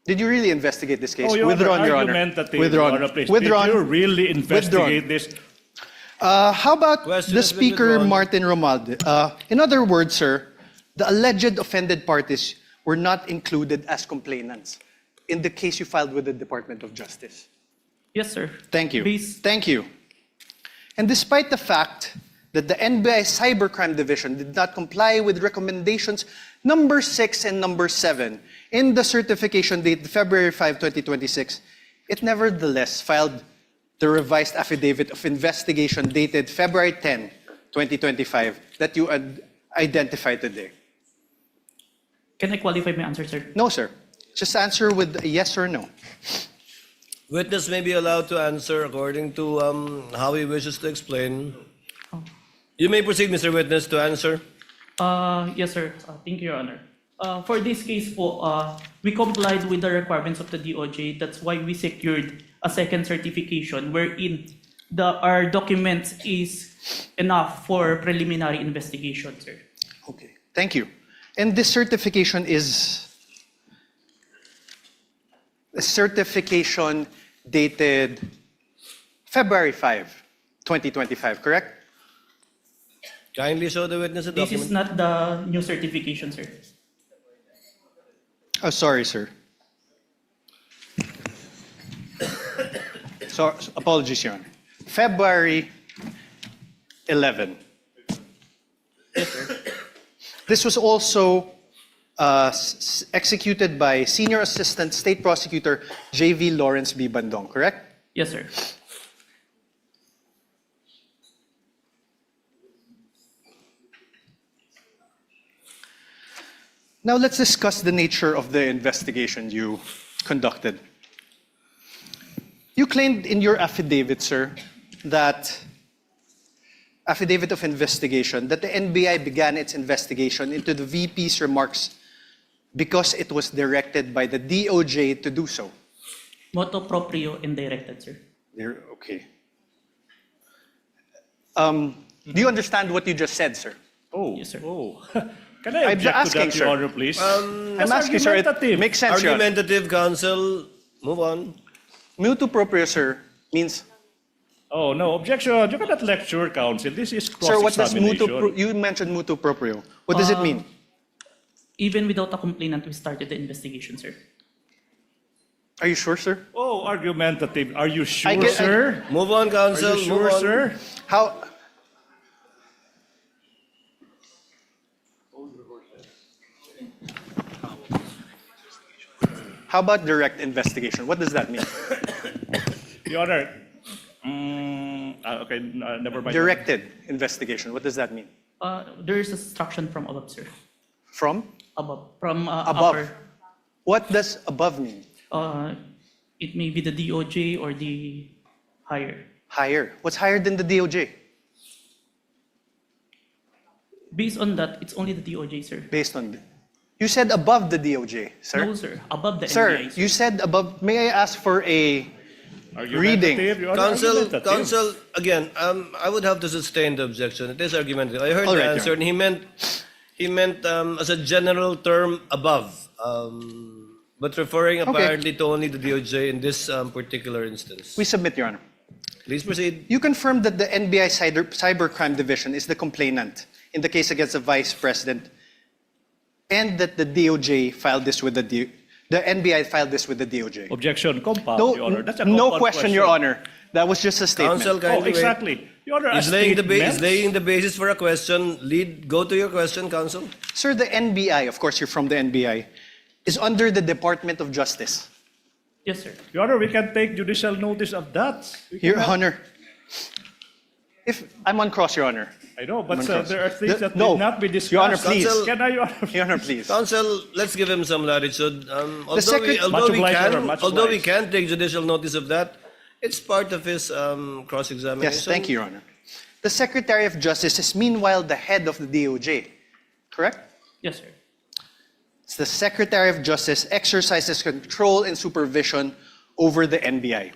Did you really investigate this case? Oh, Your Withdrawn, Honor, Your Honor. argumentative, Withdrawn. Your Honor, please. Withdrawn. Did you really investigate Withdrawn. this? How about Question the has been Speaker withdrawn. Martin Romualdez? In other words, sir, the alleged offended parties were not included as complainants in the case you filed with the Department of Justice. Yes, sir. Thank you. Based- Thank you. And despite the fact that the NBI Cybercrime Division did not comply with recommendations number 6 and number 7 in the certification dated February 5, 2026, it nevertheless filed the revised affidavit of investigation dated February 10, 2025 that you identified today. Can I qualify my answer, sir? No, sir. Just answer with a yes or no. Witness may be allowed to answer according to how he wishes to explain. You may proceed, Mr. Witness, to answer. Yes, sir. Thank you, Your Honor. For this case po, we complied with the requirements of the DOJ. That's why we secured a second certification wherein our documents is enough for preliminary investigation, sir. Okay. Thank you. And this certification is a certification dated February 5, 2025, correct? Kindly show the witness the This document. is not the new certification, sir. Oh, sorry, sir. So, apologies, Your Honor. February 11. This was also executed by Senior Assistant State Prosecutor J.V. Lawrence B. Bandong, correct? Yes, sir. Now let's discuss the nature of the investigation you conducted. You claimed in your affidavit, sir, affidavit of investigation, that the NBI began its investigation into the VP's remarks because it was directed by the DOJ to do so. Motu proprio and directed, sir. Okay. Do you understand what you just said, sir? Oh, Yes, sir. oh. Can I I'm object asking, to that, sir. Your Honor, please? I'm asking, sir. It argumentative. makes sense, Your Honor. Argumentative, counsel. Move on. Mutuo proprio, sir, means... Oh, no, objection. You cannot lecture, counsel. This is Sir, what does cross-examination. you mentioned mutuo proprio. What does it mean? Even without a complainant, we started the investigation, sir. Are you sure, sir? Oh, argumentative. Are you sure, get- sir? Move on, Are counsel. you sure, Move on. sir? How... How about direct investigation? What does that mean? Your Honor. Okay, never mind. Directed investigation. What does that mean? There is instruction from above, sir. From? Above. From Above. upper. What does above mean? It may be the DOJ or the higher. Higher. What's higher than the DOJ? Based on that, it's only the DOJ, sir. Based on... You said above the DOJ, sir. No, sir. Above the Sir, NBI, you said above... May I ask for a... Argumentative, reading. Your Honor, Counsel, argumentative. counsel, again, I would have to sustain the objection. It is argumentative. I heard All the right, answer, Your and he meant as a general term above, but referring apparently to only the DOJ in this particular instance. We submit, Your Honor. Please proceed. You confirmed that the NBI Cybercrime Division is the complainant in the case against the Vice President, and that the DOJ filed this with the NBI filed this with the DOJ. Objection, compound, No, Your Honor. That's a no compound question, Your Honor. That was just a statement. Counsel, Oh, kindly wait. exactly. Your Honor, a He's laying statement. the basis for a question. Go to your question, counsel. Sir, the NBI, of course you're from the NBI, is under the Department of Justice. Yes, sir. Your Honor, we can take judicial notice of that. We Your cannot- Honor, if I'm on cross, Your Honor. I know, but on cross. there are things that No, need not be discussed. Your Honor, please. Counsel- Can I, Your Honor? Your Honor, please. Counsel, let's give him some latitude. Much obliged, Your Honor, much Although we obliged. can take judicial notice of that, it's part of his cross-examination. Yes, thank you, Your Honor. The Secretary of Justice is meanwhile the head of the DOJ, correct? Yes, sir. It's the Secretary of Justice exercises control and supervision over the NBI.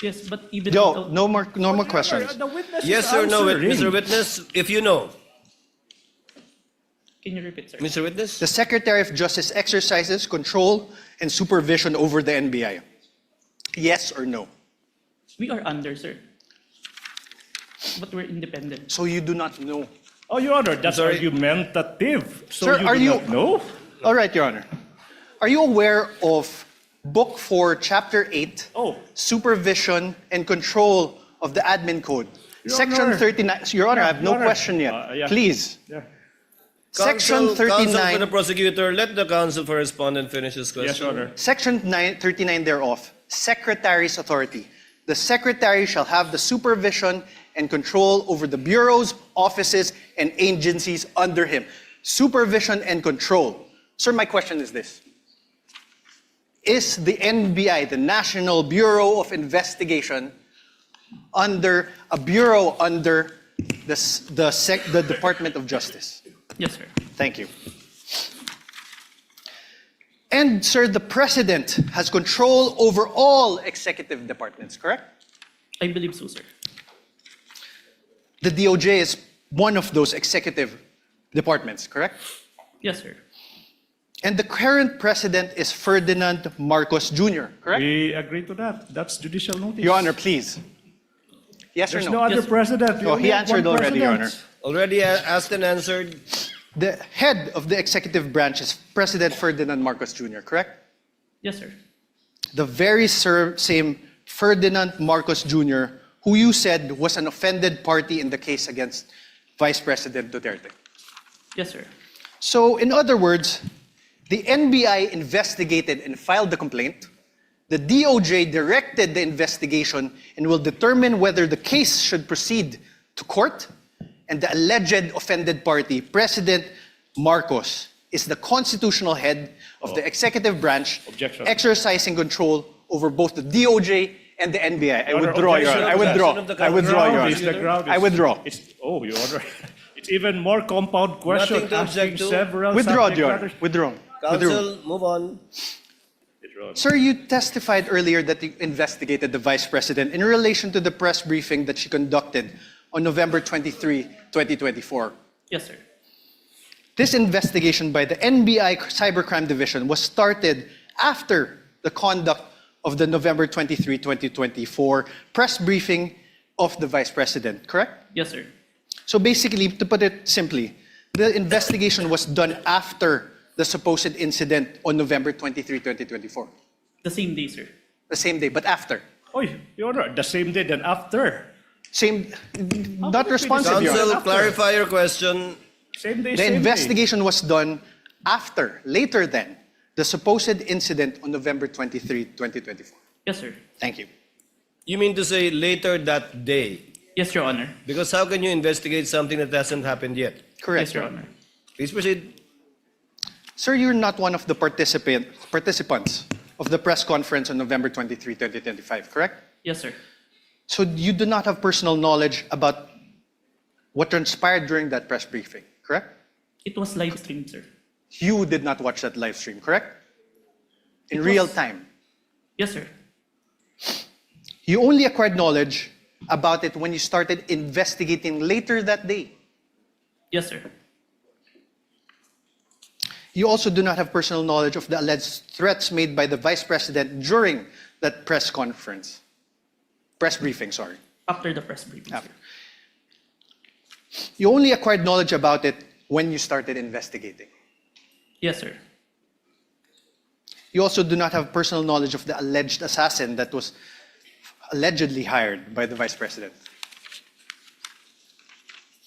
Yes, but even No, without- no more questions. The witness Yes is or no, answering. Mr. Witness? If you know. Can you repeat, sir? Mr. Witness? The Secretary of Justice exercises control and supervision over the NBI. Yes or no? We are under, sir. But we're independent. So you do not know. Oh, Your Honor, that's sorry. argumentative. So Sir, you are do you- not know? All right, Your Honor. Are you aware of Book 4, Chapter 8, Oh. Supervision and Control of the Admin Code? Your Section Honor. 39. Your Honor, I have no Your Honor. question yet. Yeah. Please. Yeah. Section Counsel for the 39. prosecutor, let the counsel for respondent finish his question. Yes, Your Honor. Section 39 thereof, Secretary's authority. The Secretary shall have the supervision and control over the bureaus, offices, and agencies under him. Supervision and control. Sir, my question is this. Is the NBI, the National Bureau of Investigation, under a bureau under the Department of Justice? Yes, sir. Thank you. And, sir, the President has control over all executive departments, correct? I believe so, sir. The DOJ is one of those executive departments, correct? Yes, sir. And the current President is Ferdinand Marcos Jr., correct? We agree to that. That's judicial notice. Your Honor, please. Yes There's or no no? other Yes, sir. president. We Oh, only he have answered one already, Your president. Honor. Already asked and answered. The head of the executive branch is President Ferdinand Marcos Jr., correct? Yes, sir. The very same Ferdinand Marcos Jr., who you said was an offended party in the case against Vice President Duterte. Yes, sir. So, in other words, the NBI investigated and filed the complaint. The DOJ directed the investigation and will determine whether the case should proceed to court. And the alleged offended party, President Marcos, is the constitutional head of the executive branch, Objection. exercising control over both the DOJ and the NBI. I Your Honor, withdraw, Your objection Honor. I of the- withdraw. of the I withdraw, Your Ground is Honor. the ground I is- withdraw. Oh, Your Honor. It's even more compound question. Nothing to asking object to. several Withdraw, subject Your matters. Honor. Withdraw. Withdraw. Counsel, move on. Sir, you testified earlier that you investigated the Vice President in relation to the press briefing that she conducted on November 23, 2024. Yes, sir. This investigation by the NBI Cybercrime Division was started after the conduct of the November 23, 2024 press briefing of the Vice President, correct? Yes, sir. So basically, to put it simply, the investigation was done after the supposed incident on November 23, 2024. The same day, sir. The same day, but after. Oh, Your Honor, the same day then after. Same, not responsive, Your Honor. Counsel, clarify your question. Same day, The same investigation was done after, later than, the supposed incident on November 23, 2024. Yes, sir. Thank you. You mean to say later that day? Yes, Your Honor. Because how can you investigate something that hasn't happened yet? Correct. Yes, Your Honor. Please proceed. Sir, you're not one of the participants of the press conference on November 23, 2025, correct? Yes, sir. So you do not have personal knowledge about what transpired during that press briefing, correct? It was live streamed, sir. You did not watch that live stream, correct? In real time. Yes, sir. You only acquired knowledge about it when you started investigating later that day. Yes, sir. You also do not have personal knowledge of the alleged threats made by the Vice President during that press conference. Press briefing, sorry. After the press briefing, After. sir. You only acquired knowledge about it when you started investigating. Yes, sir. You also do not have personal knowledge of the alleged assassin that was allegedly hired by the Vice President.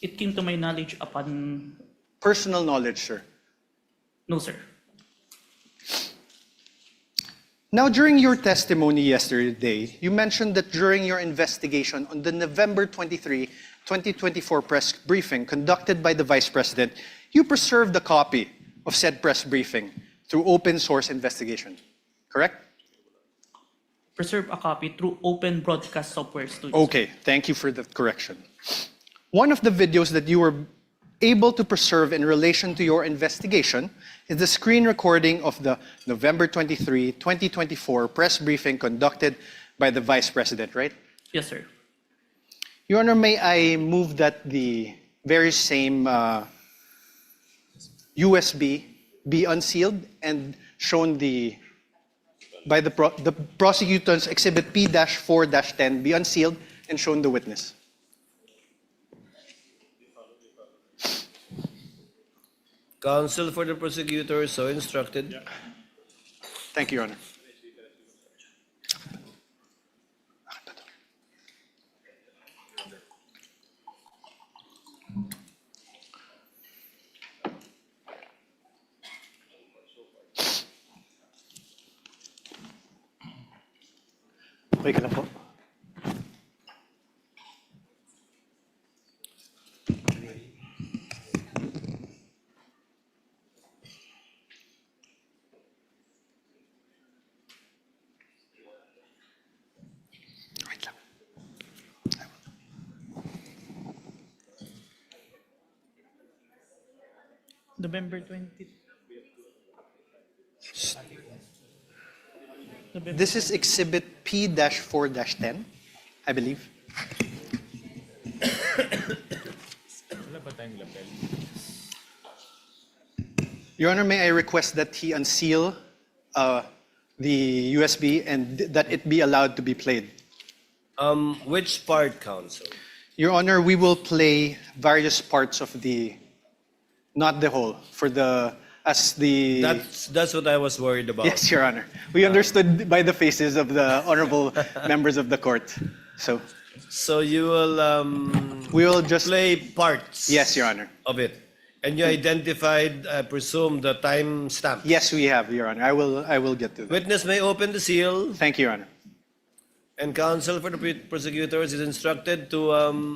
It came to my knowledge upon... Personal knowledge, sir. No, sir. Now, during your testimony yesterday, you mentioned that during your investigation on the November 23, 2024 press briefing conducted by the Vice President, you preserved a copy of said press briefing through open source investigation, correct? Preserve a copy through open broadcast software studio. Okay, thank you for that correction. One of the videos that you were able to preserve in relation to your investigation is the screen recording of the November 23, 2024 press briefing conducted by the Vice President, right? Yes, sir. Your Honor, may I move that the very same USB be unsealed and shown by the prosecutor's exhibit P-4-10 be unsealed and shown the witness. Counsel for the prosecutor so instructed. Thank you, Your Honor. Okay ka lang po. Wait lang. November 20. This is exhibit P-4-10, I believe. Your Honor, may I request that he unseal the USB and that it be allowed to be played? Which part, counsel? Your Honor, we will play various parts of the, not the whole, for the, as the... That's what I was worried about. Yes, Your Honor. We understood by the faces of the honorable members of the court. So you will we will just play parts. Yes, Your Honor. Of it, and you identified, I presume, the time stamp. Yes, we have, Your Honor. I will get to that. Witness may open the seal. Thank you, Your Honor. And counsel for the prosecutors is instructed to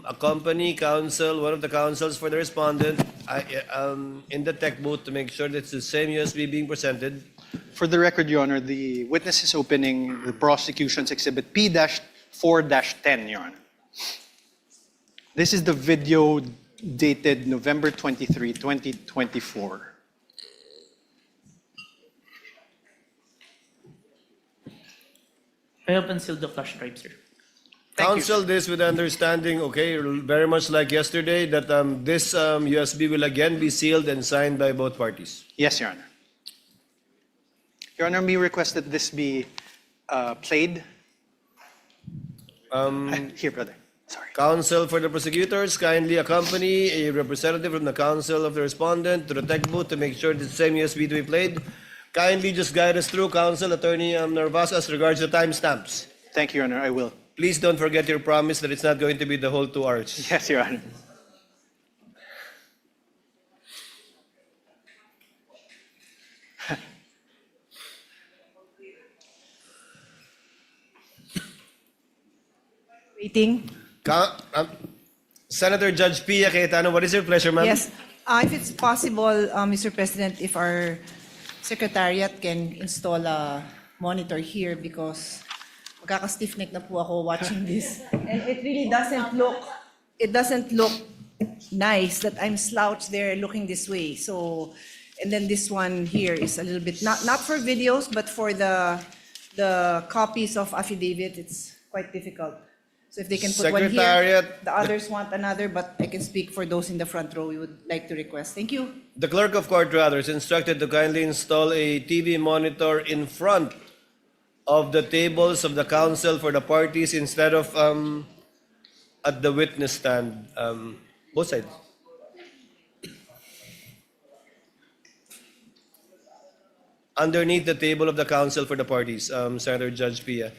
accompany counsel, one of the counsels for the respondent, in the tech booth to make sure that it's the same USB being presented. For the record, Your Honor, the witness is opening the prosecution's exhibit P-4-10, Your Honor. This is the video dated November 23, 2024. I have unsealed the flash drive, sir. Counsel this with understanding, okay, very much like yesterday, that this USB will again be sealed and signed by both parties. Yes, Your Honor. Your Honor, may request that this be played. Here, brother. Sorry. Counsel for the prosecutors, kindly accompany a representative from the counsel of the respondent to the tech booth to make sure the same USB to be played. Kindly just guide us through, Counsel Attorney Narvaez, as regards the timestamps. Thank you, Your Honor. I will. Please don't forget your promise that it's not going to be the whole 2 hours. Yes, Your Honor. Waiting. Senator Judge Pia Cayetano, what is your pleasure, ma'am? Yes, if it's possible, Mr. President, if our secretariat can install a monitor here because magkaka-stiff neck na po ako watching this. And it really doesn't look nice that I'm slouched there looking this way. So, and then this one here is a little bit, not for videos, but for the copies of affidavit, it's quite difficult. So if they can put one here, the others want another, but I can speak for those in the front row we would like to request. Thank you. The clerk of court, rather, is instructed to kindly install a TV monitor in front of the tables of the counsel for the parties instead of at the witness stand. Both sides. Underneath the table of the counsel for the parties, Senator Judge Pia.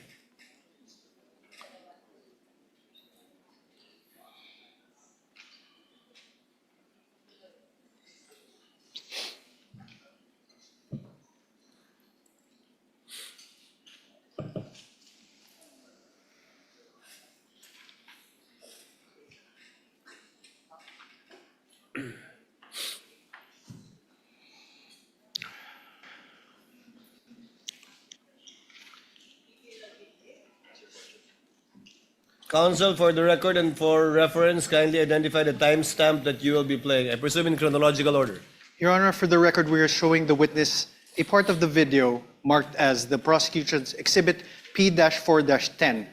Counsel, for the record and for reference, kindly identify the timestamp that you will be playing. I presume in chronological order. Your Honor, for the record, we are showing the witness a part of the video marked as the prosecution's Exhibit P-4-10.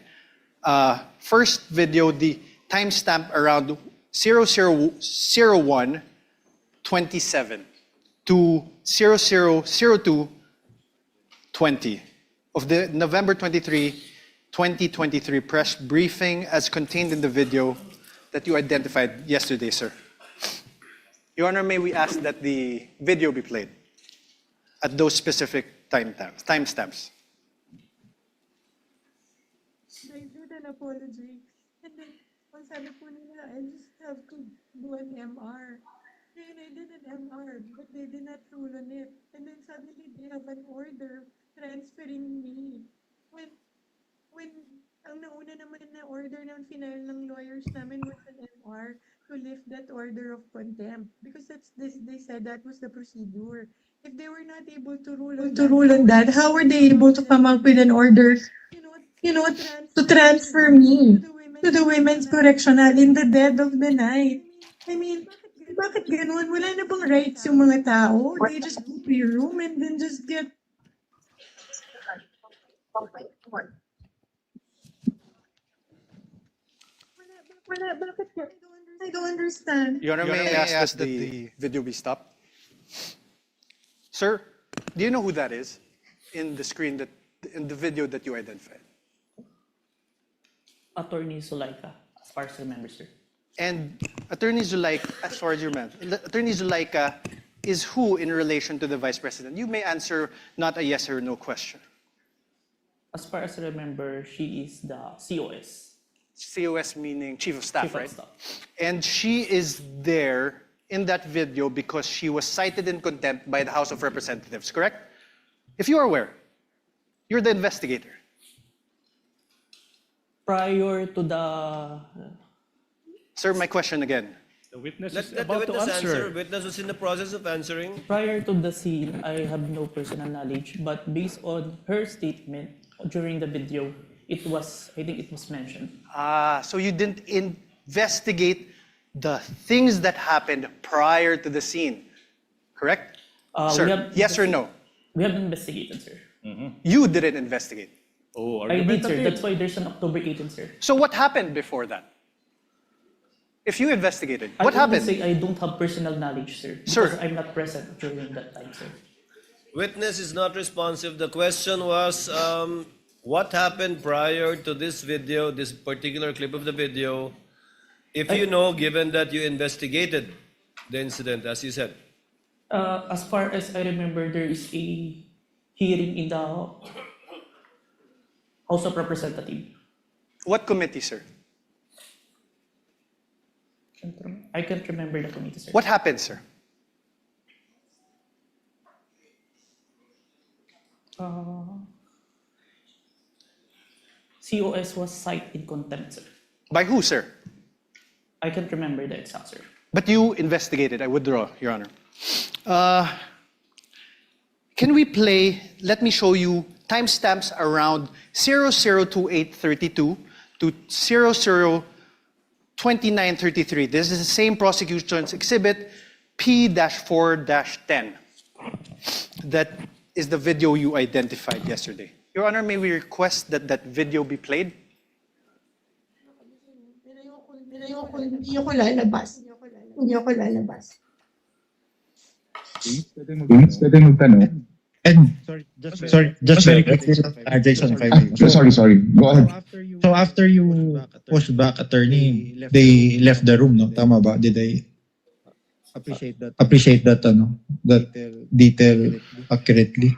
First video, the timestamp around 0001:27 to 0002:20 of the November 23, 2023 press briefing as contained in the video that you identified yesterday, sir. Your Honor, may we ask that the video be played at those specific timestamps? I did an apology. And then, ang sabi po nila, I just have to do an MR. And I did an MR, but they did not rule on it. And then suddenly they have an order transferring me. When ang nauna naman na order ng final ng lawyers namin was an MR to lift that order of contempt. Because they said that was the procedure. If they were not able to rule on that, how were they able to come up with an order, to transfer me to the women's correctional in the dead of the night? I mean, bakit ganun? Wala na bang rights yung mga tao? They just go to your room and then just get... I don't understand. Your Honor, may I ask that the video be stopped? Sir, do you know who that is in the screen, in the video that you identified? Attorney Zulaika, as far as I remember, sir. And Attorney Zulaika, as far as you remember, Attorney Zulaika is who in relation to the Vice President? You may answer not a yes or no question. As far as I remember, she is the COS. COS meaning Chief of Staff, Chief of right? Staff. And she is there in that video because she was cited in contempt by the House of Representatives, correct? If you are aware, you're the investigator. Prior to the... Sir, my question again. The witness Let is the about to witness answer. answer. Witness was in the process of answering. Prior to the scene, I have no personal knowledge, but based on her statement during the video, I think it was mentioned. So you didn't investigate the things that happened prior to the scene, correct? Sir, yes or no? We have investigated, sir. You didn't investigate. Oh, I did, sir. argumentative. That's why there's an October 18, sir. So what happened before that? If you investigated, I what would happened? say I don't have personal knowledge, sir. Sir. Because I'm not present during that time, sir. Witness is not responsive. The question was, what happened prior to this video, this particular clip of the video, if you know, given that you investigated the incident, as you said? As far as I remember, there is a hearing in the House of Representatives. What committee, sir? I can't remember the committee, sir. What happened, sir? COS was cited in contempt, sir. By who, sir? I can't remember the exact, sir. But you investigated. I withdraw, Your Honor. Can we play, let me show you timestamps around 002832 to 002933. This is the same prosecution's exhibit P-4-10. That is the video you identified yesterday. Your Honor, may we request that that video be played? Hindi ako lalabas. Hindi ako lalabas. Pwede magtanong. And just very quickly, Jason, if I may. Sorry. Go ahead. So after you pushed back attorney, they left the room, no? Tama ba? Did they appreciate that that detail accurately?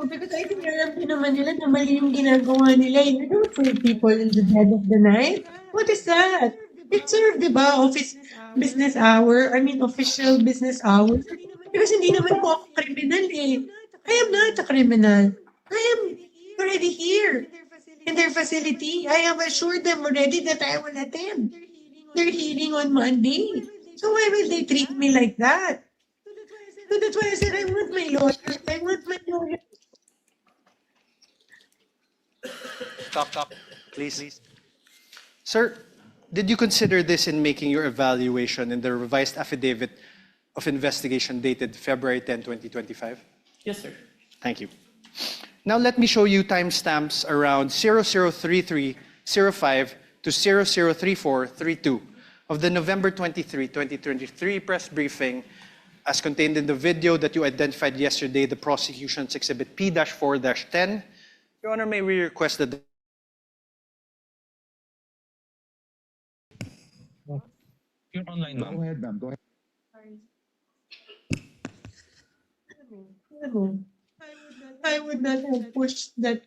Because I think alam din naman nila na mali yung ginagawa nila. You don't serve people in the dead of the night. What is that? It served, di ba? Official business hours. Because hindi naman po ako criminal eh. I am not a criminal. I am already here in their facility. I have assured them already that I will attend their hearing on Monday. So why will they treat me like that? So that's why I said I want my lawyer. I want my lawyer. Talk, please. Sir, did you consider this in making your evaluation in the revised affidavit of investigation dated February 10, 2025? Yes, sir. Thank you. Now let me show you timestamps around 003305 to 003432 of the November 23, 2023 press briefing as contained in the video that you identified yesterday, the prosecution's exhibit P-4-10. Your Honor, may we request that You're online, ma'am. Go ahead, ma'am. Go ahead. I would not have pushed that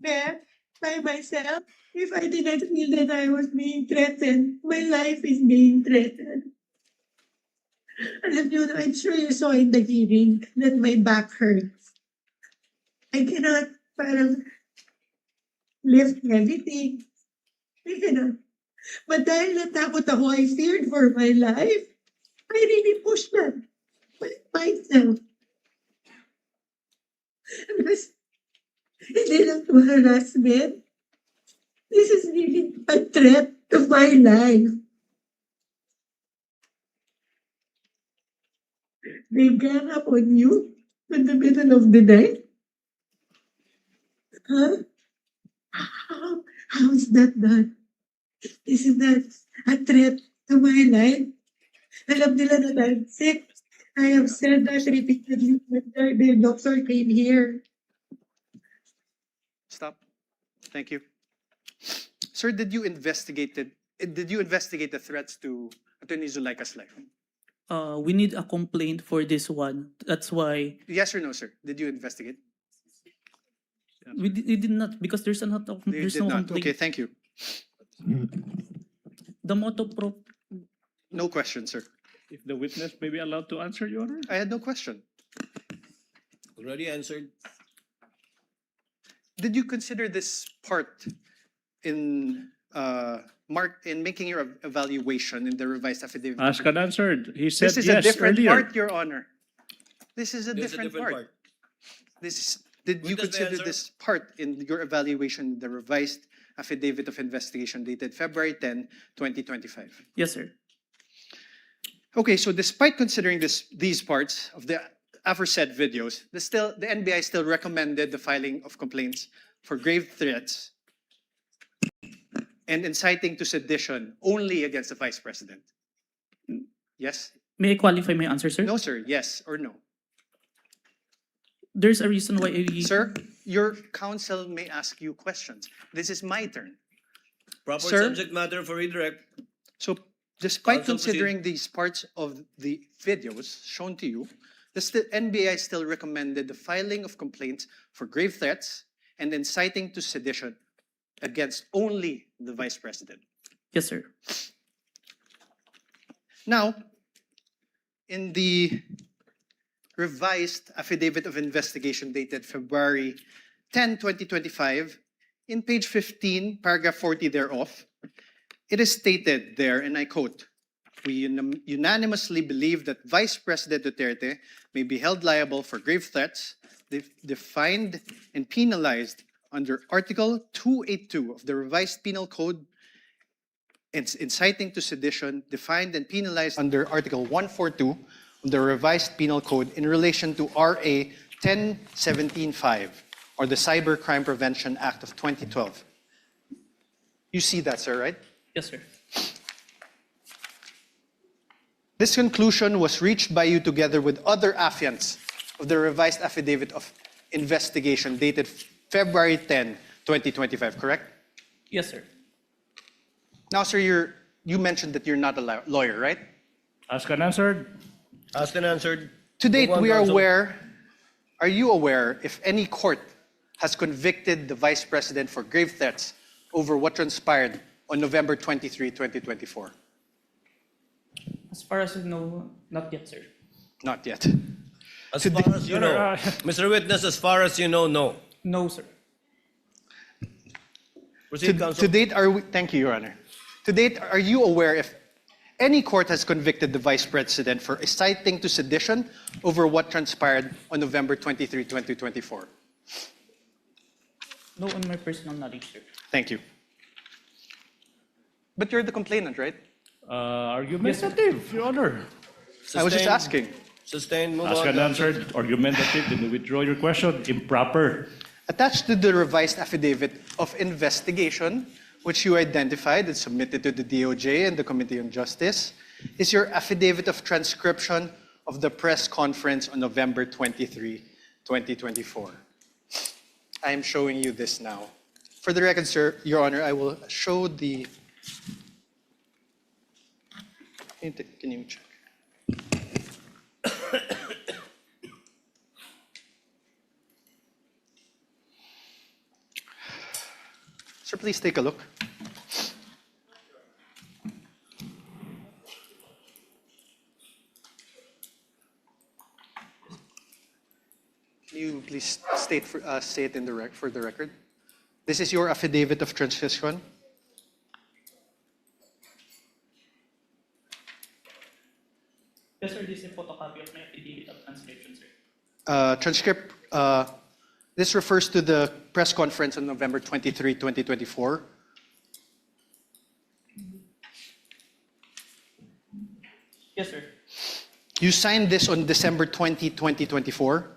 bed by myself if I did not feel that I was being threatened. My life is being threatened. Alam niyo, I'm sure you saw in the hearing that my back hurts. I cannot parang lift everything. I cannot. But dahil natakot ako, I feared for my life. I really pushed that myself. Because hindi lang to harassment. This is really a threat to my life. They gang up on you in the middle of the night? Huh? How is that done? Isn't that a threat to my life? Alam nila that I'm sick. I have said that repeatedly when the doctor came here. Stop. Thank you. Sir, did you investigate the threats to Attorney Zulaika's life? We need a complaint for this one. That's why Yes or no, sir? Did you investigate? we did not, because there's no You did not. complaint. Okay, thank you. The motto pro. No question, sir. If the witness may be allowed to answer, Your Honor. I had no question. Already answered. Did you consider this part in making your evaluation in the revised affidavit? Asked and answered. He said This is yes a different earlier. part, Your Honor. This is a different part. Did you Witness may consider answer. this part in your evaluation in the revised affidavit of investigation dated February 10, 2025? Yes, sir. Okay, so despite considering these parts of the aforesaid videos, the NBI still recommended the filing of complaints for grave threats and inciting to sedition only against the Vice President. Yes? May I qualify my answer, sir? No, sir. Yes or no? There's a reason why I... Sir, your counsel may ask you questions. This is my turn. Proper Sir? subject matter for redirect. So, despite Counsel, considering these parts of the videos shown to you, the NBI still recommended the filing of complaints for grave threats and inciting to sedition against only the Vice President. Yes, sir. Now, in the revised affidavit of investigation dated February 10, 2025, in page 15, paragraph 40 thereof, it is stated there, and I quote, "We unanimously believe that Vice President Duterte may be held liable for grave threats defined and penalized under Article 282 of the Revised Penal Code and inciting to sedition defined and penalized under Article 142 of the Revised Penal Code in relation to RA 1017-5 or the Cybercrime Prevention Act of 2012. You see that, sir, right? Yes, sir. This conclusion was reached by you together with other affiants of the revised affidavit of investigation dated February 10, 2025, correct? Yes, sir. Now, sir, you mentioned that you're not a lawyer, right? Asked and answered. Asked and answered. To date, Move on, we are counsel. aware, are you aware if any court has convicted the Vice President for grave threats over what transpired on November 23, 2024? As far as I know, not yet, sir. Not yet. As far as you know. Mr. Witness, as far as you know, no. No, sir. Proceed, counsel. To date, thank you, Your Honor. To date, are you aware if any court has convicted the Vice President for inciting to sedition over what transpired on November 23, 2024? No, on my personal knowledge, sir. Thank you. But you're the complainant, right? Argumentative, Your Honor. I was just asking. Sustained. Move Asked on, and counsel. answered. Argumentative. Then you withdraw your question. Improper. Attached to the revised affidavit of investigation, which you identified and submitted to the DOJ and the Committee on Justice, is your affidavit of transcription of the press conference on November 23, 2024. I am showing you this now. For the record, sir, Your Honor, I will show the... Can you check? Sir, please take a look. Can you please say it for the record? This is your affidavit of transcription. Yes, sir. This is a photocopy of my affidavit of transcription, sir. Transcript. This refers to the press conference on November 23, 2024. Yes, sir. You signed this on December 20, 2024.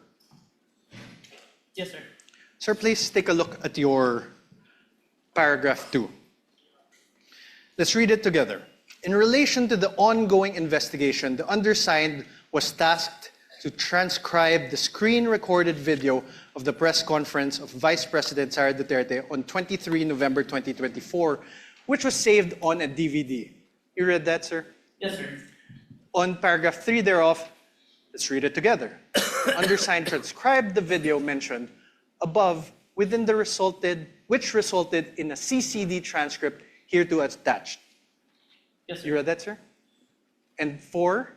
Yes, sir. Sir, please take a look at your paragraph 2. Let's read it together. In relation to the ongoing investigation, the undersigned was tasked to transcribe the screen-recorded video of the press conference of Vice President Sara Duterte on 23 November 2024, which was saved on a DVD. You read that, sir? Yes, sir. On paragraph 3 thereof, let's read it together. Undersigned transcribed the video mentioned above which resulted in a CCD transcript hereto attached. Yes, sir. You read that, sir? And 4,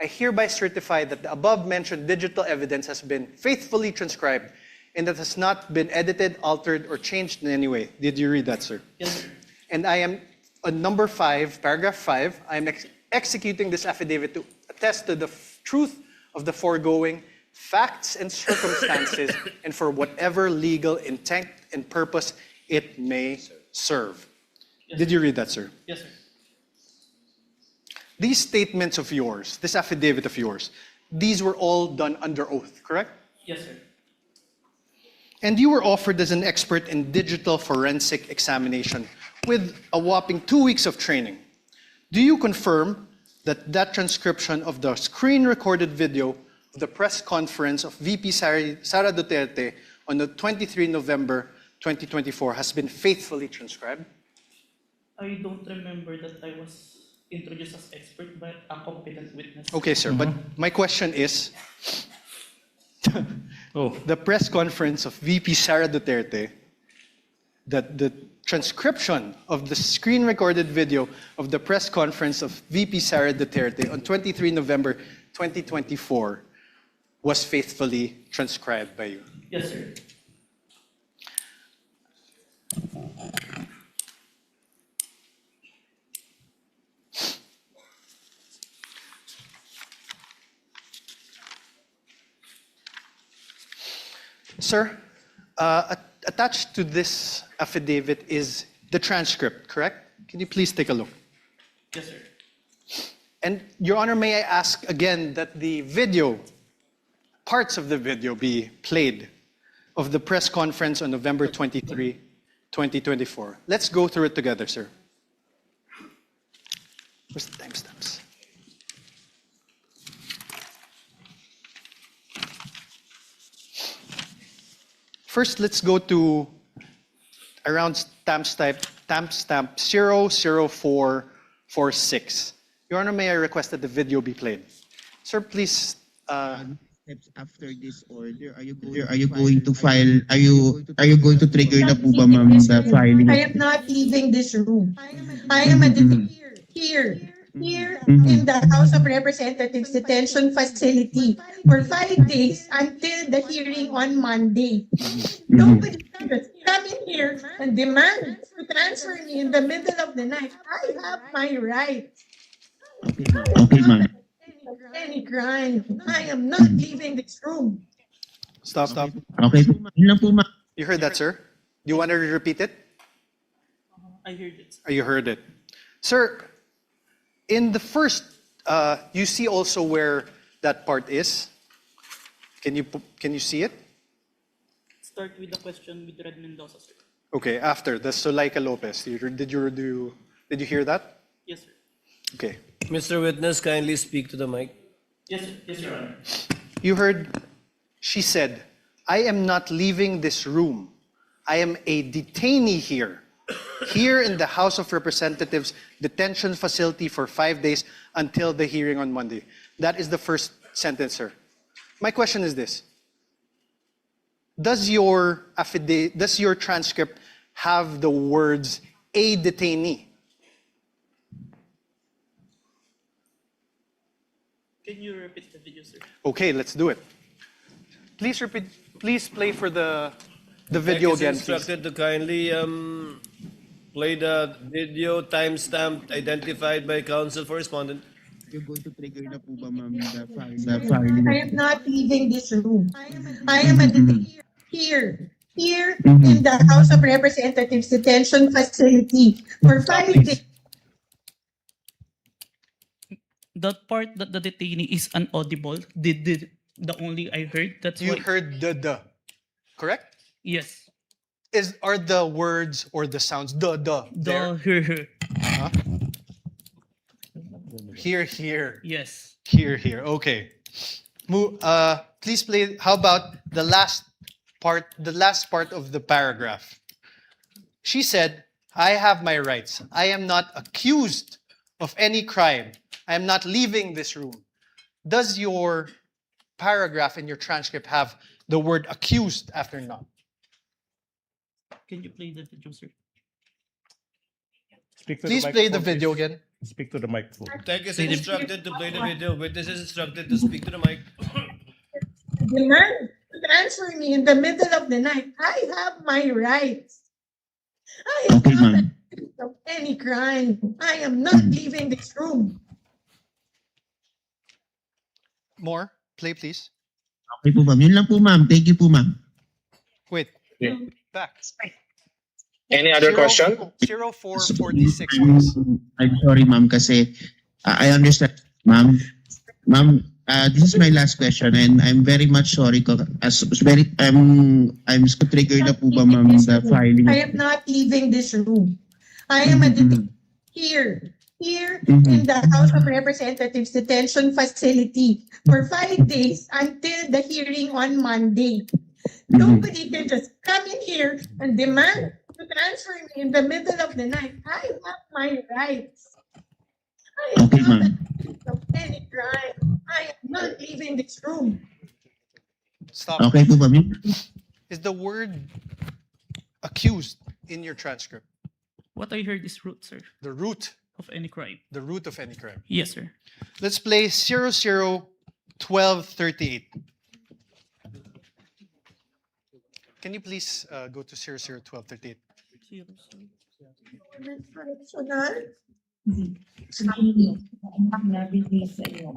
I hereby certify that the above-mentioned digital evidence has been faithfully transcribed and that has not been edited, altered, or changed in any way. Did you read that, sir? Yes, sir. And I am, on number 5, paragraph 5, I am executing this affidavit to attest to the truth of the foregoing facts and circumstances and for whatever legal intent and purpose it may serve. Yes, Did you read that, sir? Yes, sir. These statements of yours, this affidavit of yours, these were all done under oath, correct? Yes, sir. And you were offered as an expert in digital forensic examination with a whopping 2 weeks of training. Do you confirm that that transcription of the screen-recorded video of the press conference of VP Sara Duterte on the 23 November 2024 has been faithfully transcribed? I don't remember that I was introduced as expert, but a competent witness. Okay, sir, but my question is, the press conference of VP Sara Duterte, that the transcription of the screen-recorded video of the press conference of VP Sara Duterte on 23 November 2024 was faithfully transcribed by you? Yes, sir. Sir, attached to this affidavit is the transcript, correct? Can you please take a look? Yes, sir. And Your Honor, may I ask again that the video, parts of the video be played of the press conference on November 23, 2024. Let's go through it together, sir. Where's the timestamps? First, let's go to around timestamp 00446. Your Honor, may I request that the video be played? Sir, please. Steps after this order, are you going to file? Are you going to trigger na po ba, ma'am, the filing? I am not leaving this room. I am here in the House of Representatives detention facility for 5 days until the hearing on Monday. Nobody can come in here and demand to transfer me in the middle of the night. I have my right. Okay, ma'am. Any crime. I am not leaving this room. Stop. Okay, yun lang po, ma'am. You heard that, sir? Do you want to repeat it? I heard it. You heard it. Sir, in the first, you see also where that part is? Can you see it? Start with the question with Red Mendoza, sir. Okay, after the Zuleika Lopez. Did you hear that? Yes, sir. Okay. Mr. Witness, kindly speak to the mic. Yes, sir. Yes, Your Honor. You heard, she said, I am not leaving this room. I am a detainee here in the House of Representatives detention facility for 5 days until the hearing on Monday. That is the first sentence, sir. My question is this. Does your transcript have the words a detainee? Can you repeat the video, sir? Okay, let's do it. Please repeat. Please play for the video again, please. Instructed to kindly play the video timestamp identified by counsel for respondent. You're going to trigger na po ba, ma'am, the filing? I am not leaving this room. I am here in the House of Representatives detention facility for 5 days. That part that the detainee is inaudible. The only I heard. That's You why. heard the, correct? Yes. Are the words or the sounds there? Here. Huh? Here. Yes. Here. Okay. Please play. How about the last part of the paragraph? She said, I have my rights. I am not accused of any crime. I am not leaving this room. Does your paragraph in your transcript have the word accused after not? Can you play the video, sir? Please play the video again. Speak to the microphone. Tech is instructed to play the video. Witness is instructed to speak to the mic. Demand to transfer me in the middle of the night. I have my rights. I am not accused of any crime. I am not leaving this room. More. Play, please. Okay po, ma'am. Yun lang po, ma'am. Thank you po, ma'am. Wait. Yeah. Back. Any other question? 0446, please. I'm sorry, ma'am, kasi I understand, ma'am. Ma'am, this is my last question, and I'm very much sorry. I'm so triggered na po ba, ma'am, the filing. I am not leaving this room. I am here in the House of Representatives detention facility for 5 days until the hearing on Monday. Nobody can just come in here and demand to transfer me in the middle of the night. I have my rights. I am not accused of any crime. I am not leaving this room. Stop. Okay po, ma'am. Is the word accused in your transcript? What I heard is root, sir, The root. of any crime. The root of any crime. Yes, sir. Let's play 001238. Can you please go to 001238? Correctional? Sinabi nila sa iyo.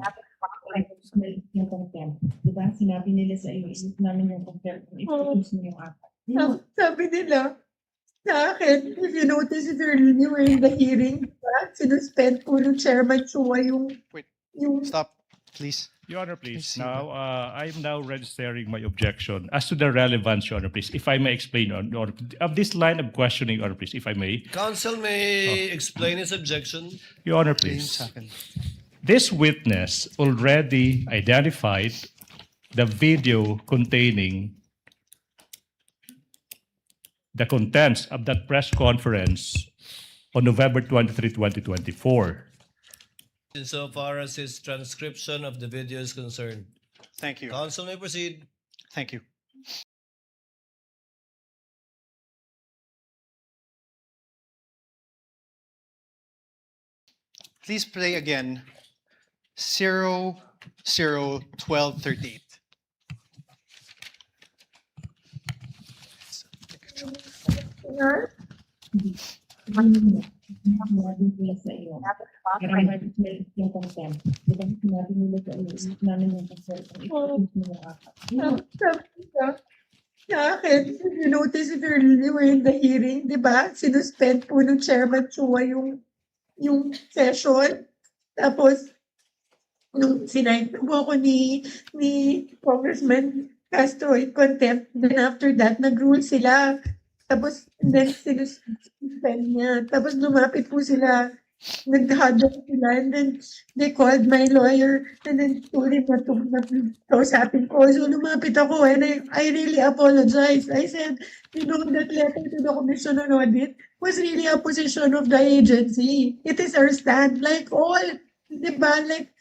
Yung contempt. Diba? Sinabi nila sa iyo, isip namin yung contempt. I-produce mo yung apat. Sabi nila sa akin, if you notice, if you're reviewing the hearing, sinuspend po ng Chairman Chua yung... Wait. yung Stop, please. Your Honor, please. Please, Now, I'm now registering my objection. As to the relevance, Your Honor, please, if I may explain, Your Honor, of this line of questioning, Your Honor, please, if I may. Counsel may explain his objection. Your Honor, Please. please. This witness already identified the video containing the contents of that press conference on November 23, 2024. Insofar as his transcription of the video is concerned. Thank you. Counsel may proceed. Thank you. Please play again 001238. Sinabi nila sa iyo. Yung contempt. Diba? Sinabi nila sa iyo, isip namin yung contempt. I-produce mo yung apat. sabi nila sa akin, if you notice, if you're reviewing the hearing, di ba? Sinuspend po ng Chairman Chua yung session. Tapos, nung sinayin po ako ni Congressman Castro in contempt, then after that, nag-rule sila. Tapos, then sinuspend niya. Tapos, lumapit po sila. Nag-huddle sila. And then, they called my lawyer. And then, told him na kausapin ko. So, lumapit ako. And I really apologize. I said, you know, that letter to the Commission on Audit was really a position of the agency. It is our stand. Like all, di ba? Like,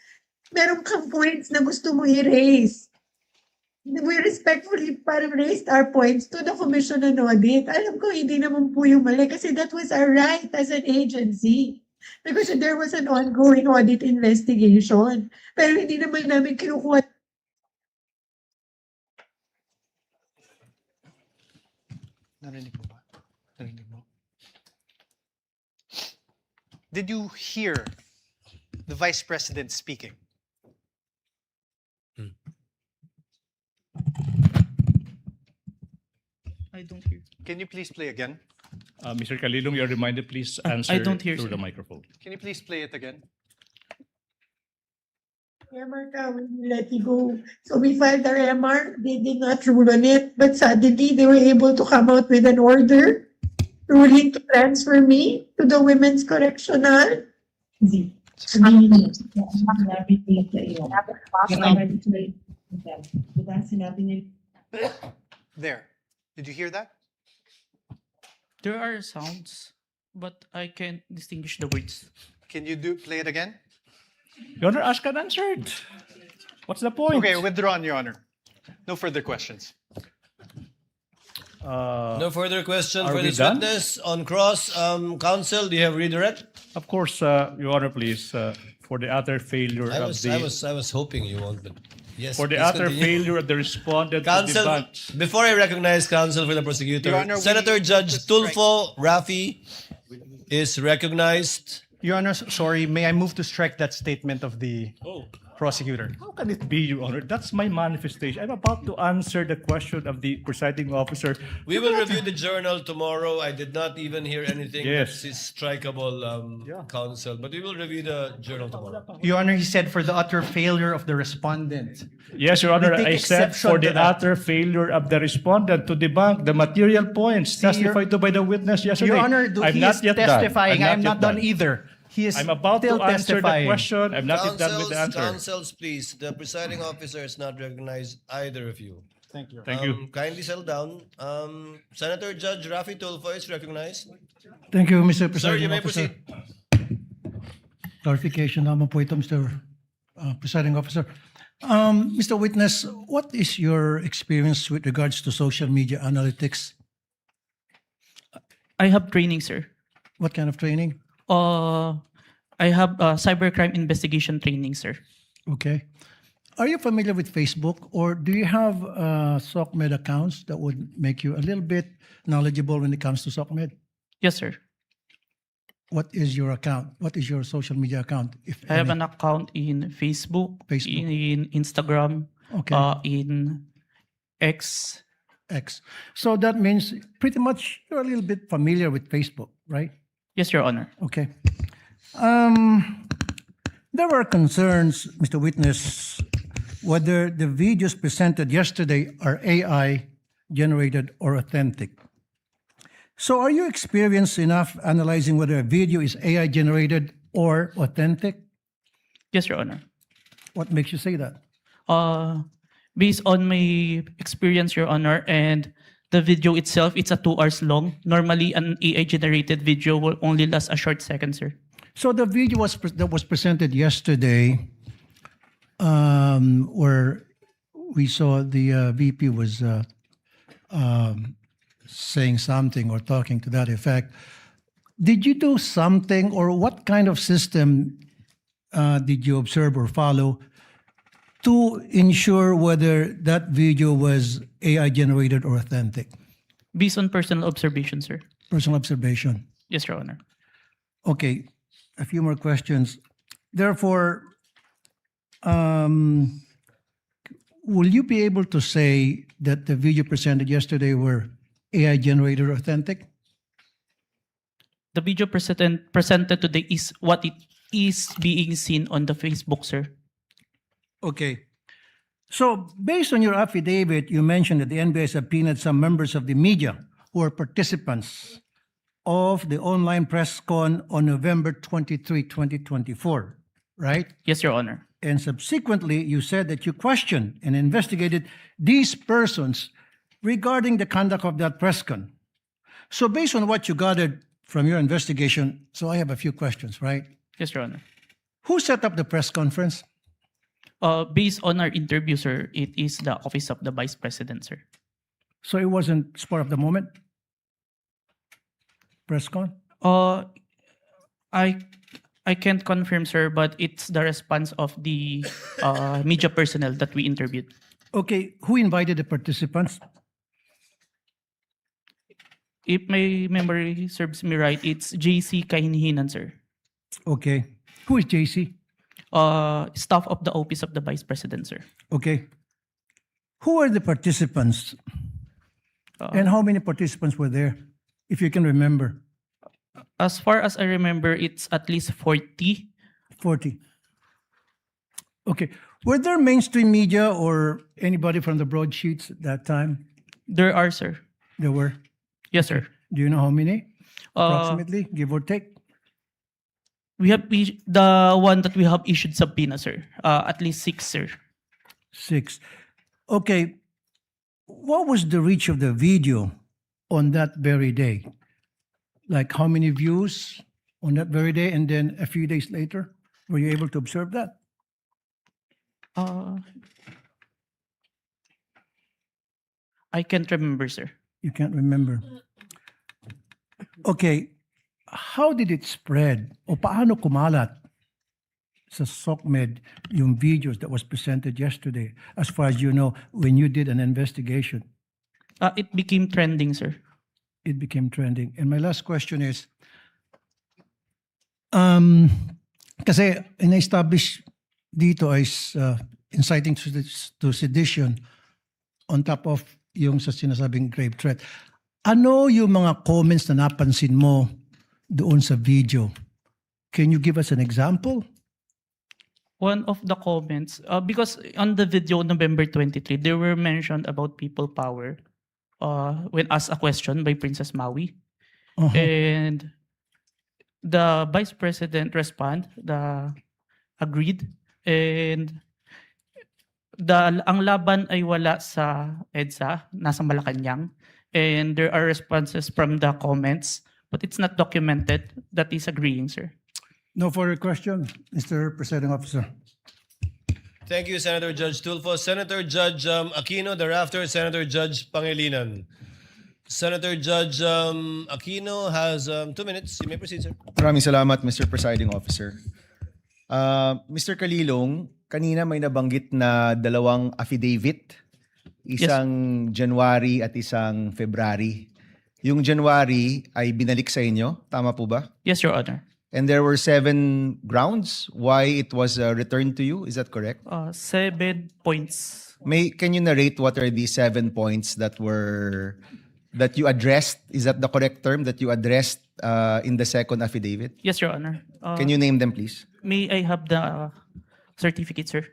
meron kang points na gusto mo i-raise. We respectfully parang raised our points to the Commission on Audit. Alam ko, hindi naman po yung mali kasi that was our right as an agency. Because there was an ongoing audit investigation. Pero hindi naman namin kinukuha. Narinig mo ba? Narinig mo? Did you hear the Vice President speaking? I don't hear. Can you please play again? Mr. Calilum, you're reminded, please answer I don't hear, through sir. the microphone. Can you please play it again? MR ka, when we let you go. So we filed our MR, they did not rule on it, but suddenly they were able to come out with an order ruling to transfer me to the Women's Correctional. Sinabi nila sa iyo. Diba? Sinabi nila. There. Did you hear that? There are sounds, but I can't distinguish the words. Can you play it again? Your Honor, asked and answered. What's the point? Okay, withdrawn, Your Honor. No further questions. No further question are for we this done? witness. On cross, counsel, do you have redirect? Of course, Your Honor, please, for the utter failure I of was hoping you won't, but yes. for the please utter continue. failure of the respondent to Counsel, debate. before I recognize counsel for the prosecutor, Your Honor, Senator Judge Tulfo Rafi is recognized. Your Honor, sorry, may I move to strike that statement of the Prosecutor. How can it be, Your Honor? That's my manifestation. I'm about to answer the question of the presiding officer. We will review the journal tomorrow. I did not even hear anything Yes. that is strikeable, counsel, but we will review the journal tomorrow. Your Honor, he said for the utter failure of the respondent. Yes, Your Honor, We take I said exception for to the that. utter failure of the respondent to debunk the material points testified to by the witness yesterday. Your Honor, I'm he not is yet done. testifying. I am yet not done either. He is I'm about still to answer the testifying. question. I'm not yet done with the answer. Counsels, please. The presiding officer has not recognized either of you. Thank you. Thank you. Kindly settle down. Senator Judge Rafi Tulfo is recognized. Thank you, Mr. Presiding Sir, you may Officer. proceed. Clarification naman po ito, Mr. Presiding Officer. Mr. Witness, what is your experience with regards to social media analytics? I have training, sir. What kind of training? I have cybercrime investigation training, sir. Okay. Are you familiar with Facebook, or do you have SOCMED accounts that would make you a little bit knowledgeable when it comes to SOCMED? Yes, sir. What is your account? What is your social media account? If I have any? an account in Facebook, Facebook. in Instagram, Okay. in X. X. So that means pretty much you're a little bit familiar with Facebook, right? Yes, Your Honor. Okay. There were concerns, Mr. Witness, whether the videos presented yesterday are AI generated or authentic. So are you experienced enough analyzing whether a video is AI generated or authentic? Yes, Your Honor. What makes you say that? Based on my experience, Your Honor, and the video itself, it's a 2 hours long. Normally, an AI-generated video will only last a short second, sir. So the video that was presented yesterday, where we saw the VP was saying something or talking to that effect. Did you do something, or what kind of system did you observe or follow to ensure whether that video was AI generated or authentic? Based on personal observation, sir. Personal observation. Yes, Your Honor. Okay, a few more questions. Therefore, will you be able to say that the video presented yesterday were AI generated or authentic? The video presented today is what it is being seen on the Facebook, sir. Okay. So, based on your affidavit, you mentioned that the NBI subpoenaed some members of the media who are participants of the online press con on November 23, 2024, right? Yes, Your Honor. And subsequently, you said that you questioned and investigated these persons regarding the conduct of that press con. So, based on what you gathered from your investigation, so I have a few questions, right? Yes, Your Honor. Who set up the press conference? Based on our interview, sir, it is the Office of the Vice President, sir. So it wasn't spur of the moment? Press con? I can't confirm, sir, but it's the response of the media personnel that we interviewed. Okay, who invited the participants? If my memory serves me right, it's JC Kahinhinan, sir. Okay. Who is JC? Staff of the Office of the Vice President, sir. Okay. Who are the participants? And how many participants were there, if you can remember? As far as I remember, it's at least 40. 40. Okay. Were there mainstream media or anybody from the broadsheets at that time? There are, sir. There were? Yes, sir. Do you know how many? Approximately, give or take? We have the one that we have issued subpoena, sir. At least 6, sir. 6. Okay. What was the reach of the video on that very day? Like how many views on that very day, and then a few days later? Were you able to observe that? I can't remember, sir. You can't remember. Okay. How did it spread? O paano kumalat sa SOCMED yung videos that was presented yesterday, as far as you know, when you did an investigation? It became trending, sir. It became trending. And my last question is, kasi in-establish dito is inciting to sedition on top of yung sa sinasabing grave threat. Ano yung mga comments na napansin mo doon sa video? Can you give us an example? One of the comments, because on the video November 23, there were mentioned about people power when asked a question by Princess Maui. And the Vice President agreed, and ang laban ay wala sa EDSA, nasa Malacanang, and there are responses from the comments, but it's not documented. That is agreeing, sir. No further question, Mr. Presiding Officer. Thank you, Senator Judge Tulfo. Senator Judge Aquino, thereafter Senator Judge Pangilinan. Senator Judge Aquino has 2 minutes. You may proceed, sir. Maraming salamat, Mr. Presiding Officer. Mr. Calilong, kanina may nabanggit na 2 affidavit, isang January at isang February. Yung January ay binalik sa inyo, tama po ba? Yes, Your Honor. And there were 7 grounds why it was returned to you, is that correct? 7 points. Can you narrate what are the 7 points that you addressed? Is that the correct term that you addressed in the second affidavit? Yes, Your Honor. Can you name them, please? May I have the certificate, sir?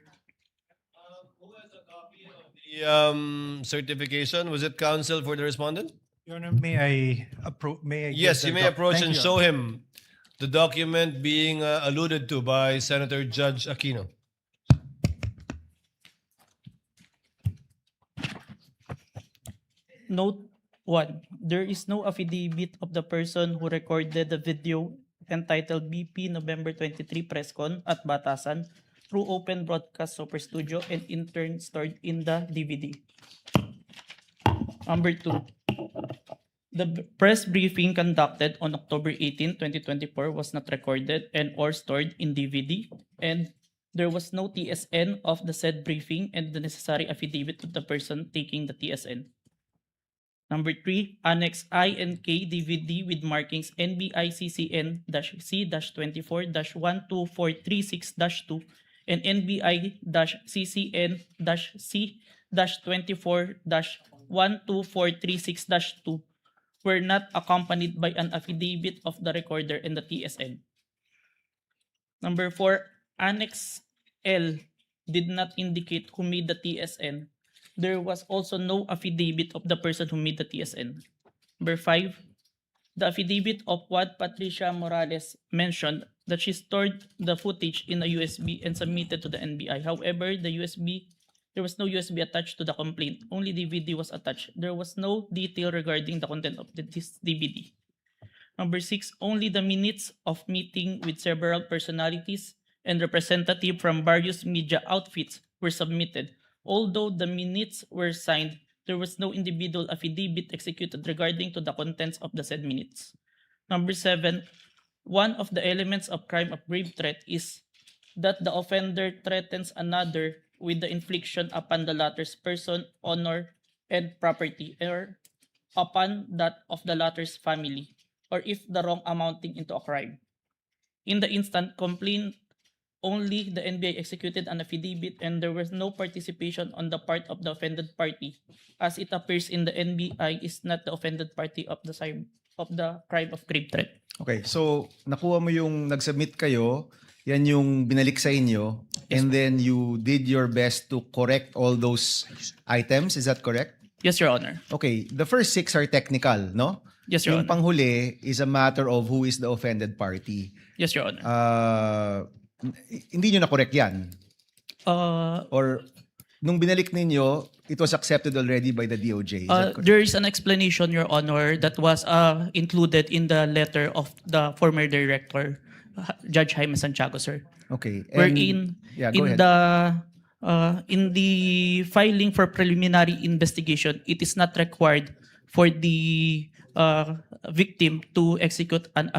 Who has a copy of the certification? Was it counsel for the respondent? Your Honor, may I Yes, you may approach Thank and you. show him the document being alluded to by Senator Judge Aquino. Note 1. There is no affidavit of the person who recorded the video entitled BP November 23 Press Con at Batasan through open broadcast Super Studio and in turn stored in the DVD. Number 2. The press briefing conducted on October 18, 2024 was not recorded and or stored in DVD, and there was no TSN of the said briefing and the necessary affidavit of the person taking the TSN. Number 3, Annex I and K DVD with markings NBI CCN-C-24-12436-2 and NBI-CCN-C-24-12436-2 were not accompanied by an affidavit of the recorder and the TSN. Number 4, Annex L did not indicate who made the TSN. There was also no affidavit of the person who made the TSN. Number 5, the affidavit of Juan Patricia Morales mentioned that she stored the footage in a USB and submitted to the NBI. However, there was no USB attached to the complaint. Only DVD was attached. There was no detail regarding the content of this DVD. Number 6, only the minutes of meeting with several personalities and representatives from various media outfits were submitted. Although the minutes were signed, there was no individual affidavit executed regarding to the contents of the said minutes. Number 7, one of the elements of crime of grave threat is that the offender threatens another with the infliction upon the latter's person, honor, and property, or upon that of the latter's family, or if the wrong amounting into a crime. In the instant complaint, only the NBI executed an affidavit and there was no participation on the part of the offended party, as it appears in the NBI is not the offended party of the crime of grave threat. Okay, so nakuha mo yung nag-submit kayo, yan yung binalik sa inyo, and then you did your best to correct all those items, is that correct? Yes, Your Honor. Okay, the first 6 are technical, no? Yes, Your Yung Honor. panghuli is a matter of who is the offended party. Yes, Your Honor. Hindi nyo na-correct yan? Or nung binalik ninyo, it was accepted already by the DOJ? Is that correct? There is an explanation, Your Honor, that was included in the letter of the former director, Judge Jaime Santiago, sir. Okay. Wherein go ahead. in the filing for preliminary investigation, it is not required for the victim to execute an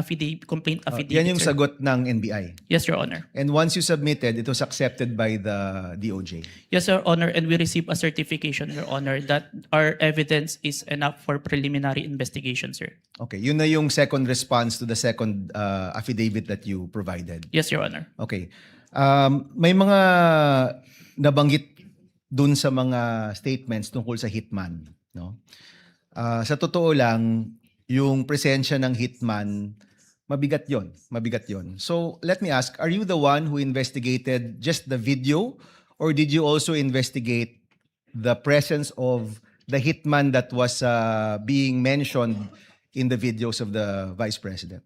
complaint affidavit. Yan yung sir. sagot ng NBI. Yes, Your Honor. And once you submitted, it was accepted by the DOJ. Yes, Your Honor, and we received a certification, Your Honor, that our evidence is enough for preliminary investigation, sir. Okay, yun na yung second response to the second affidavit that you provided. Yes, Your Honor. Okay. May mga nabanggit dun sa mga statements tungkol sa hitman, no? Sa totoo lang, yung presensya ng hitman, mabigat yon, mabigat yon. So let me ask, are you the one who investigated just the video, or did you also investigate the presence of the hitman that was being mentioned in the videos of the Vice President?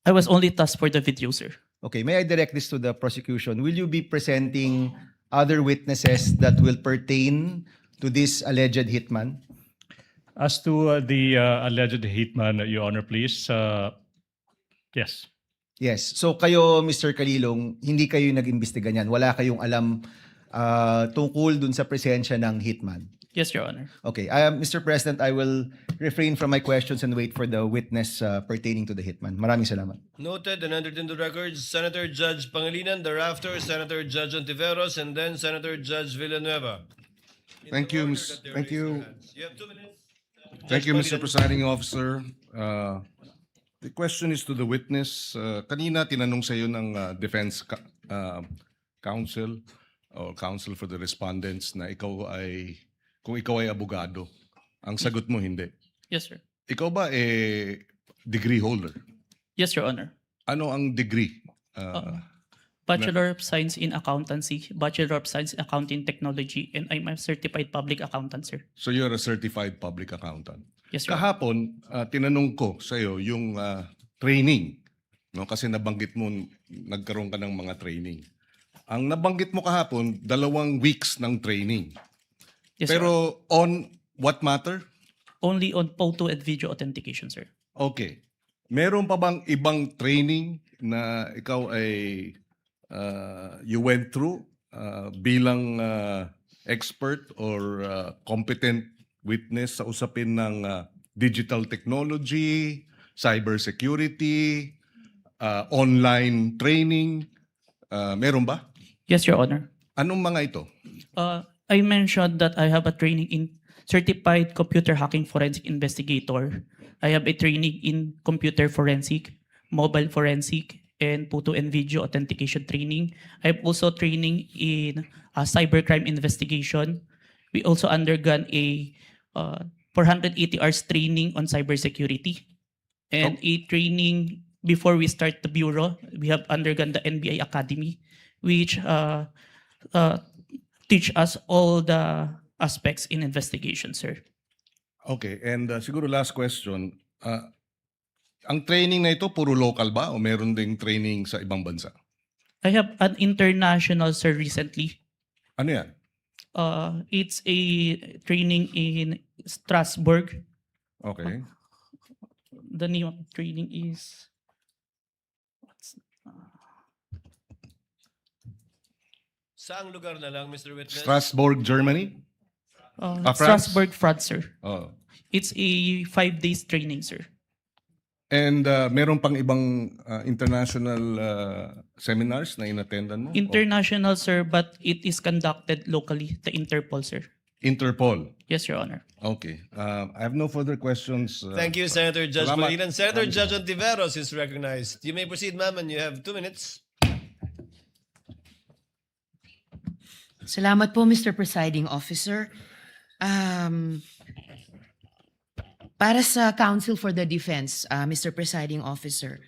I was only tasked for the video, sir. Okay, may I direct this to the prosecution? Will you be presenting other witnesses that will pertain to this alleged hitman? As to the alleged hitman, Your Honor, please. Yes. Yes. So kayo, Mr. Calilong, hindi kayo nag-imbestiga niyan. Wala kayong alam tungkol dun sa presensya ng hitman. Yes, Your Honor. Okay. Mr. President, I will refrain from my questions and wait for the witness pertaining to the hitman. Maraming salamat. Noted and entered into records, Senator Judge Pangilinan, thereafter Senator Judge Ontiveros, and then Senator Judge Villanueva. Thank you, Thank you. You have 2 minutes. Thank you, Mr. Presiding Officer. The question is to the witness. Kanina tinanong sa iyo ng defense counsel or counsel for the respondents na kung ikaw ay abogado. Ang sagot mo hindi. Yes, sir. Ikaw ba degree holder? Yes, Your Honor. Ano ang degree? Bachelor of Science in Accountancy, Bachelor of Science in Accounting Technology, and I'm a certified public accountant, sir. So you're a certified public accountant. Yes, sir. Kahapon, tinanong ko sa iyo yung training. No? Kasi nabanggit mo, nagkaroon ka ng mga training. Ang nabanggit mo kahapon, 2 weeks ng training. Yes, Pero on what matter? Only on photo and video authentication, sir. Okay. Meron pa bang ibang training na ikaw ay you went through bilang expert or competent witness sa usapin ng digital technology, cybersecurity, online training? Meron ba? Yes, Your Honor. Anong mga ito? I mentioned that I have a training in Certified Computer Hacking Forensic Investigator. I have a training in Computer Forensic, Mobile Forensic, and Photo and Video Authentication training. I have also training in cybercrime investigation. We also undergone a 480 hours training on cybersecurity. And a training before we start the bureau, we have undergone the NBI Academy, which teach us all the aspects in investigation, sir. Okay, and siguro last question. Ang training na ito, puro local ba o meron ding training sa ibang bansa? I have an international, sir, recently. Ano yan? It's a training in Strasbourg. Okay. The name of the training is... Saang lugar na lang, Mr. Witness? Strasbourg, Germany? France? Strasbourg, France, sir. Oh. It's a 5 days training, sir. And meron pang ibang international seminars na inattendan mo? International, sir, but it is conducted locally, the Interpol, sir. Interpol? Yes, Your Honor. Okay. I have no further questions. Thank you, Senator Judge Salamat. Pangilinan. Senator Judge Ontiveros is recognized. You may proceed, ma'am, and you have 2 minutes. Salamat po, Mr. Presiding Officer. Para sa Counsel for the Defense, Mr. Presiding Officer,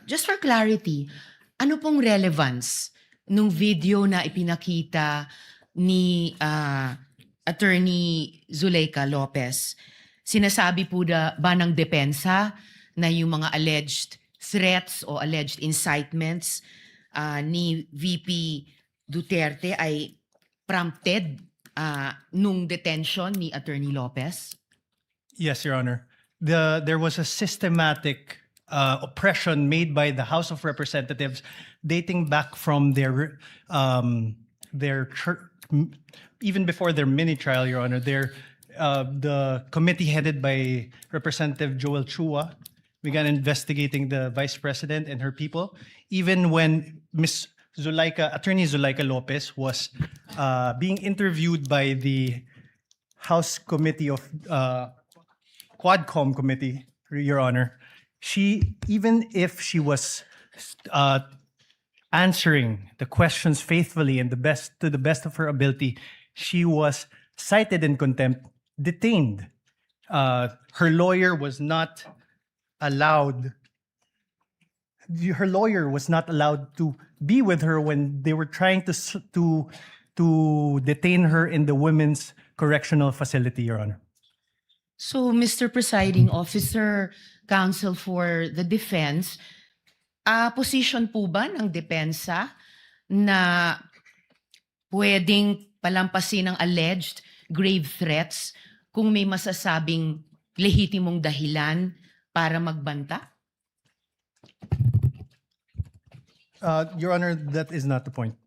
just for clarity, ano pong relevance nung video na ipinakita ni Attorney Zuleika Lopez? Sinasabi po ba ng depensa na yung mga alleged threats o alleged incitements ni VP Duterte ay prompted nung detention ni Attorney Lopez? Yes, Your Honor. There was a systematic oppression made by the House of Representatives dating back from their even before their mini trial, Your Honor. The committee headed by Representative Joel Chua began investigating the Vice President and her people, even when Attorney Zuleika Lopez was being interviewed by the House Committee of Quadcom Committee, Your Honor. Even if she was answering the questions faithfully and to the best of her ability, she was cited in contempt, detained. Her lawyer was not allowed. Her lawyer was not allowed to be with her when they were trying to detain her in the women's correctional facility, Your Honor. So, Mr. Presiding Officer, Counsel for the Defense, position po ba ng depensa na pwedeng palampasin ang alleged grave threats kung may masasabing lehitimong dahilan para magbanta? Your Honor, that is not the point.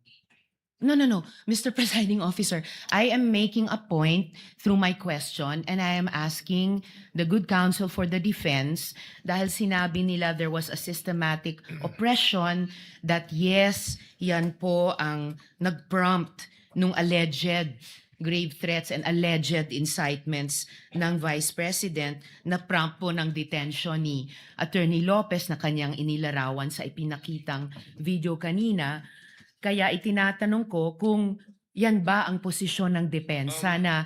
No. Mr. Presiding Officer, I am making a point through my question and I am asking the good counsel for the defense dahil sinabi nila there was a systematic oppression that yes, yan po ang nag-prompt nung alleged grave threats and alleged incitements ng Vice President na prompt po ng detention ni Attorney Lopez na kanyang inilarawan sa ipinakitang video kanina. Kaya itinatanong ko kung yan ba ang posisyon ng depensa na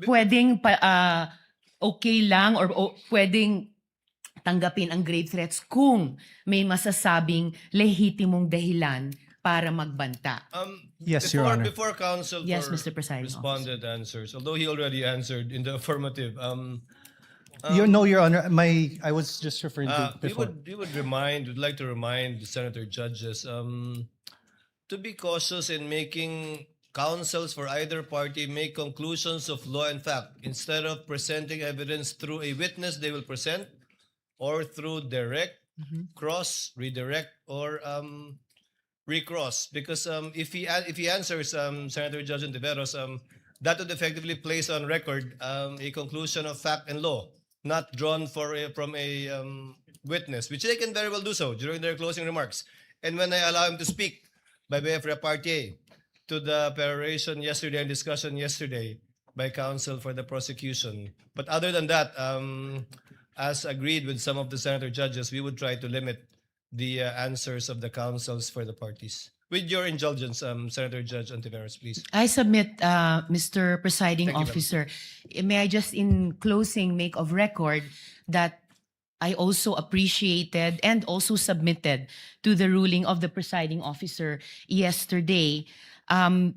pwedeng okay lang or pwedeng tanggapin ang grave threats kung may masasabing lehitimong dahilan para magbanta. Yes, Your Honor. Before counsel Yes, for Mr. Presiding responded answers, although he already answered in the affirmative. No, Your Honor. I was just referring to before. Would like to remind the senator judges to be cautious in making counsels for either party make conclusions of law and fact. Instead of presenting evidence through a witness, they will present or through direct, cross, redirect, or recross. Because if he answers Senator Judge Ontiveros, that would effectively place on record a conclusion of fact and law, not drawn from a witness, which they can very well do so during their closing remarks. And when I allow him to speak by way of repartee to the peroration yesterday and discussion yesterday by counsel for the prosecution. But other than that, as agreed with some of the senator judges, we would try to limit the answers of the counsels for the parties. With your indulgence, Senator Judge Ontiveros, please. I submit, Mr. Presiding Officer, may I just in closing make of record that I also appreciated and also submitted to the ruling of the presiding officer yesterday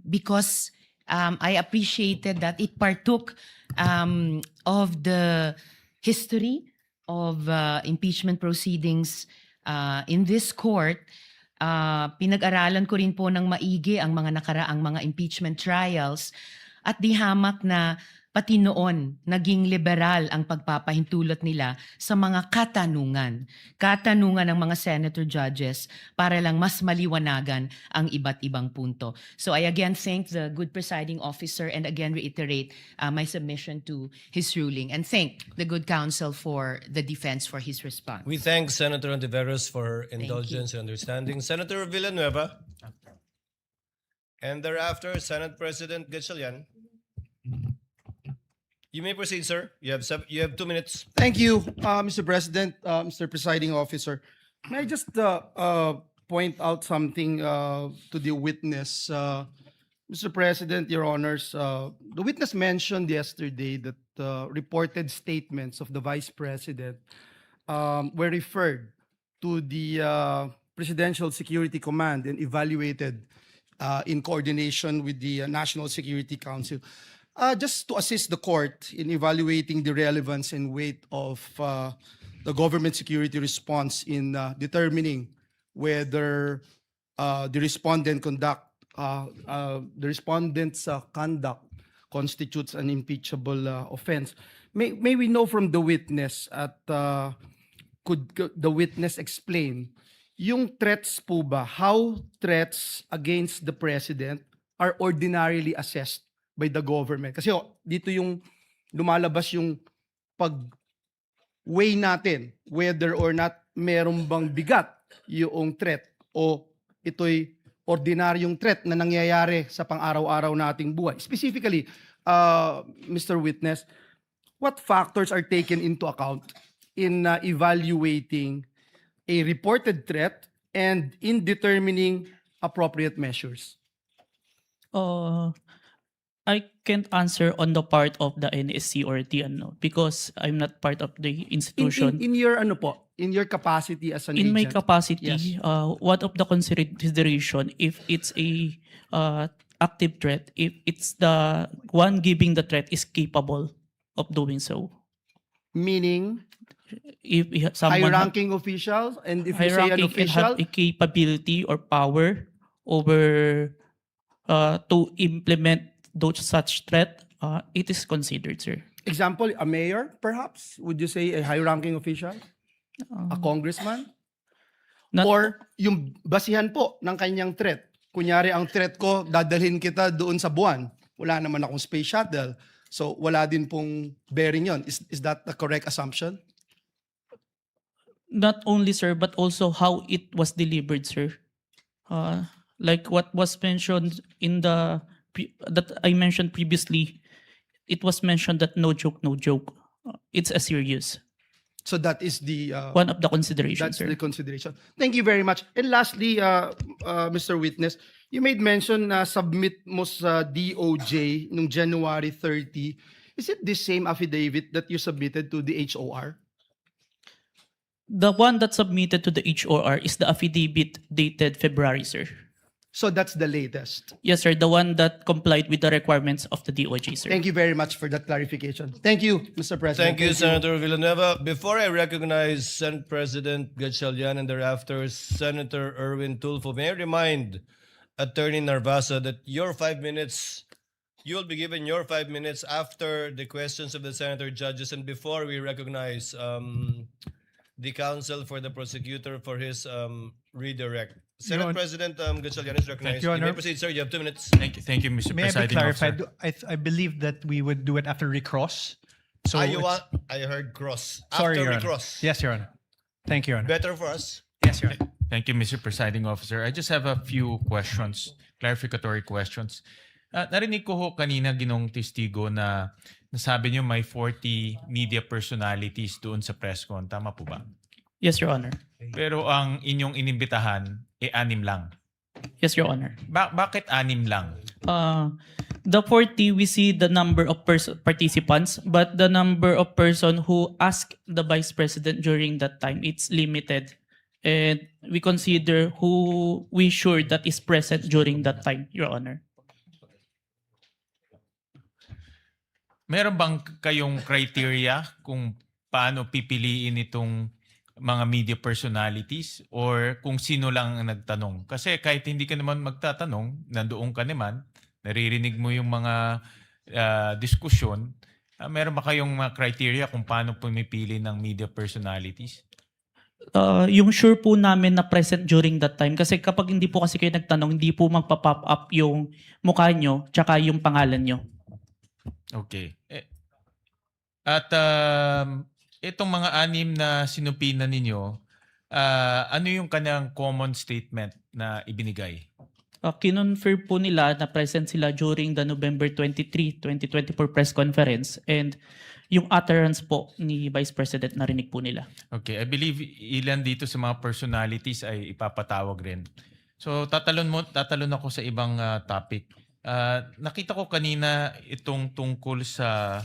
because I appreciated that it partook of the history of impeachment proceedings in this court. Pinag-aralan ko rin po ng maigi ang mga nakaraang mga impeachment trials at di hamak na pati noon naging liberal ang pagpapahintulot nila sa mga katanungan ng mga senator judges para lang mas maliwanagan ang iba't ibang punto. So I again thank the good presiding officer and again reiterate my submission to his ruling and thank the good counsel for the defense for his response. We thank Senator Ontiveros for indulgence and understanding. Senator Villanueva. And thereafter, Senate President Gatchalian. You may proceed, sir. You have 2 minutes. Thank you, Mr. President, Mr. Presiding Officer. May I just point out something to the witness? Mr. President, Your Honors, the witness mentioned yesterday that reported statements of the Vice President were referred to the Presidential Security Command and evaluated in coordination with the National Security Council. Just to assist the court in evaluating the relevance and weight of the government security response in determining whether the respondent's conduct constitutes an impeachable offense. May we know from the witness could the witness explain yung threats po ba, how threats against the president are ordinarily assessed by the government? Kasi dito yung lumalabas yung pag-weigh natin whether or not meron bang bigat yung threat o ito'y ordinaryong threat na nangyayari sa pang-araw-araw nating buhay. Specifically, Mr. Witness, what factors are taken into account in evaluating a reported threat and in determining appropriate measures? I can't answer on the part of the NSC or the because I'm not part of the institution. In your ano po, in your capacity as an In my agent? capacity, Yes. one of the consideration if it's a active threat, if it's the one giving the threat is capable of doing so. Meaning, If someone high-ranking officials, and if you say an hierarchy can have official, a capability or power over to implement those such threat, it is considered, sir. example, a mayor, perhaps? Would you say a high-ranking official? A congressman? Not- Or yung basihan po ng kanyang threat. Kunyari, ang threat ko, dadalhin kita doon sa buwan. Wala naman akong space shuttle. So, wala din pong bearing yon. Is that the correct assumption? Not only, sir, but also how it was delivered, sir. Like what was mentioned in that I mentioned previously, it was mentioned that no joke, no joke. It's a serious. So that is the One of the considerations, that's sir. the consideration. Thank you very much. And lastly, Mr. Witness, you made mention na submit mo sa DOJ nung January 30. Is it the same affidavit that you submitted to the HOR? The one that submitted to the HOR is the affidavit dated February, sir. So that's the latest. Yes, sir. The one that complied with the requirements of the DOJ, sir. Thank you very much for that clarification. Thank you, Mr. President. Thank you, Senator Villanueva. Before I recognize Senate President Gatchalian and thereafter Senator Erwin Tulfo, may I remind Attorney Narvasa that your 5 minutes, you will be given your 5 minutes after the questions of the senator judges and before we recognize the counsel for the prosecutor for his redirect. Senate President Gatchalian is recognized. Your You may Honor. proceed, sir. You have 2 minutes. Thank you, Mr. May I be Presiding clarified? Officer. I believe that we would do it after recross. So You it's- want, I heard cross. Sorry, After Your we Honor. cross. Yes, Your Honor. Thank you, Your Honor. Better for us. Yes, Your Honor. Thank you, Mr. Presiding Officer. I just have a few questions, clarificatory questions. Narinig ko ho kanina ginong testigo na nasabi niyo may 40 media personalities doon sa press con. Tama po ba? Yes, Your Honor. Pero ang inyong inimbitahan, 6 lang. Yes, Your Honor. Bakit 6 lang? The 40, we see the number of participants, but the number of person who asked the Vice President during that time, it's limited. And we consider who we sure that is present during that time, Your Honor. Meron bang kayong criteria kung paano pipiliin itong mga media personalities or kung sino lang ang nagtanong? Kasi kahit hindi ka naman magtatanong, nandoon ka naman, naririnig mo yung mga diskusyon, meron ba kayong mga criteria kung paano pumipili ng media personalities? Yung sure po namin na present during that time, kasi kapag hindi po kasi kayo nagtanong, hindi po magpa-pop up yung mukha nyo tsaka yung pangalan nyo. Okay. At itong mga 6 na sinupinan ninyo, ano yung kanyang common statement na ibinigay? Kinonfirm po nila na present sila during the November 23, 2024 press conference, and yung utterance po ni Vice President narinig po nila. Okay, I believe ilan dito sa mga personalities ay ipapatawag rin. So tatalon ako sa ibang topic. Nakita ko kanina itong tungkol sa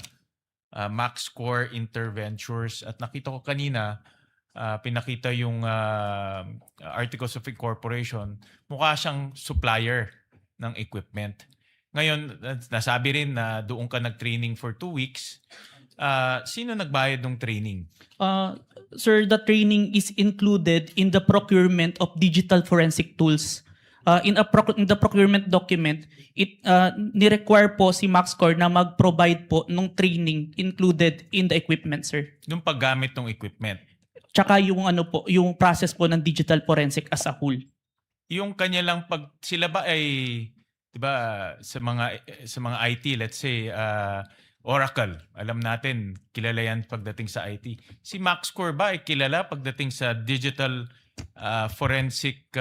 max score interventures at nakita ko kanina pinakita yung Articles of Incorporation, mukha siyang supplier ng equipment. Ngayon, nasabi rin na doon ka nag-training for 2 weeks. Sino nagbayad ng training? Sir, the training is included in the procurement of digital forensic tools. In the procurement document, it ni-require po si MaxCore na mag-provide po ng training included in the equipment, sir. Yung paggamit ng equipment. Tsaka yung yung process po ng digital forensic as a whole. Yung kanya lang sila ba ay 'di ba sa mga IT, let's say Oracle, alam natin kilala yan pagdating sa IT. Si MaxCore ba ay kilala pagdating sa digital forensic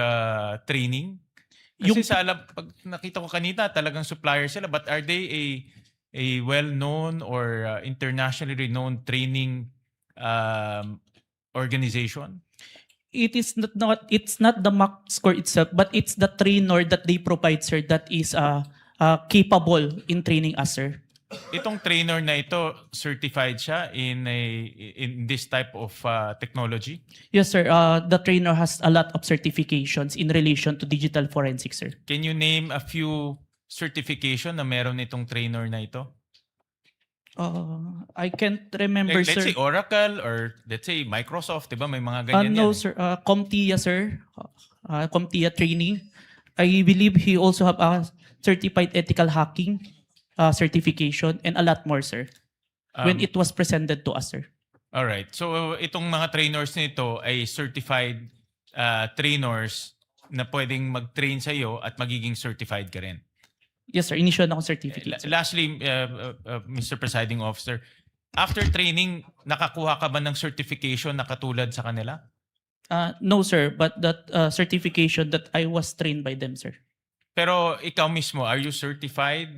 training? Kasi pag nakita ko kanina talagang supplier sila, but are they a well-known or internationally renowned training organization? It's not the mock score itself, but it's the trainer that they provide, sir, that is capable in training us, sir. Itong trainer na ito, certified siya in this type of technology? Yes, sir. The trainer has a lot of certifications in relation to digital forensics, sir. Can you name a few certification na meron itong trainer na ito? I can't remember, Let's sir. say Oracle or let's say Microsoft, 'di ba? May mga ganyan No, yan. sir. CompTIA, sir. CompTIA training. I believe he also have a certified ethical hacking certification and a lot more, sir. When it was presented to us, sir. All right. So itong mga trainers nito ay certified trainers na pwedeng mag-train sa iyo at magiging certified ka rin. Yes, sir. Initial na akong certificate, sir. Lastly, Mr. Presiding Officer, after training, nakakuha ka ba ng certification na katulad sa kanila? No, sir. But that certification that I was trained by them, sir. Pero ikaw mismo, are you certified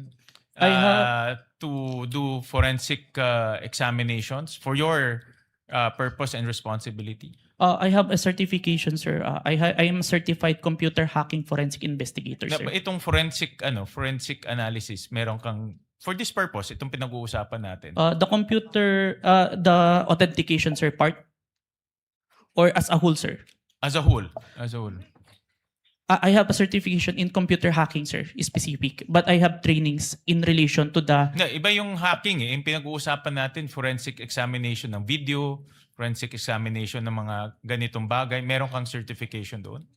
to do forensic examinations for your purpose and responsibility? I have a certification, sir. I am a certified computer hacking forensic investigator, sir. Itong forensic analysis, meron kang for this purpose, itong pinag-uusapan natin. The computer, the authentication, sir, part? Or as a whole, sir? As a whole. I have a certification in computer hacking, sir, specific. But I have trainings in relation to the... Iba yung hacking eh. Yung pinag-uusapan natin, forensic examination ng video, forensic examination ng mga ganitong bagay. Meron kang certification doon?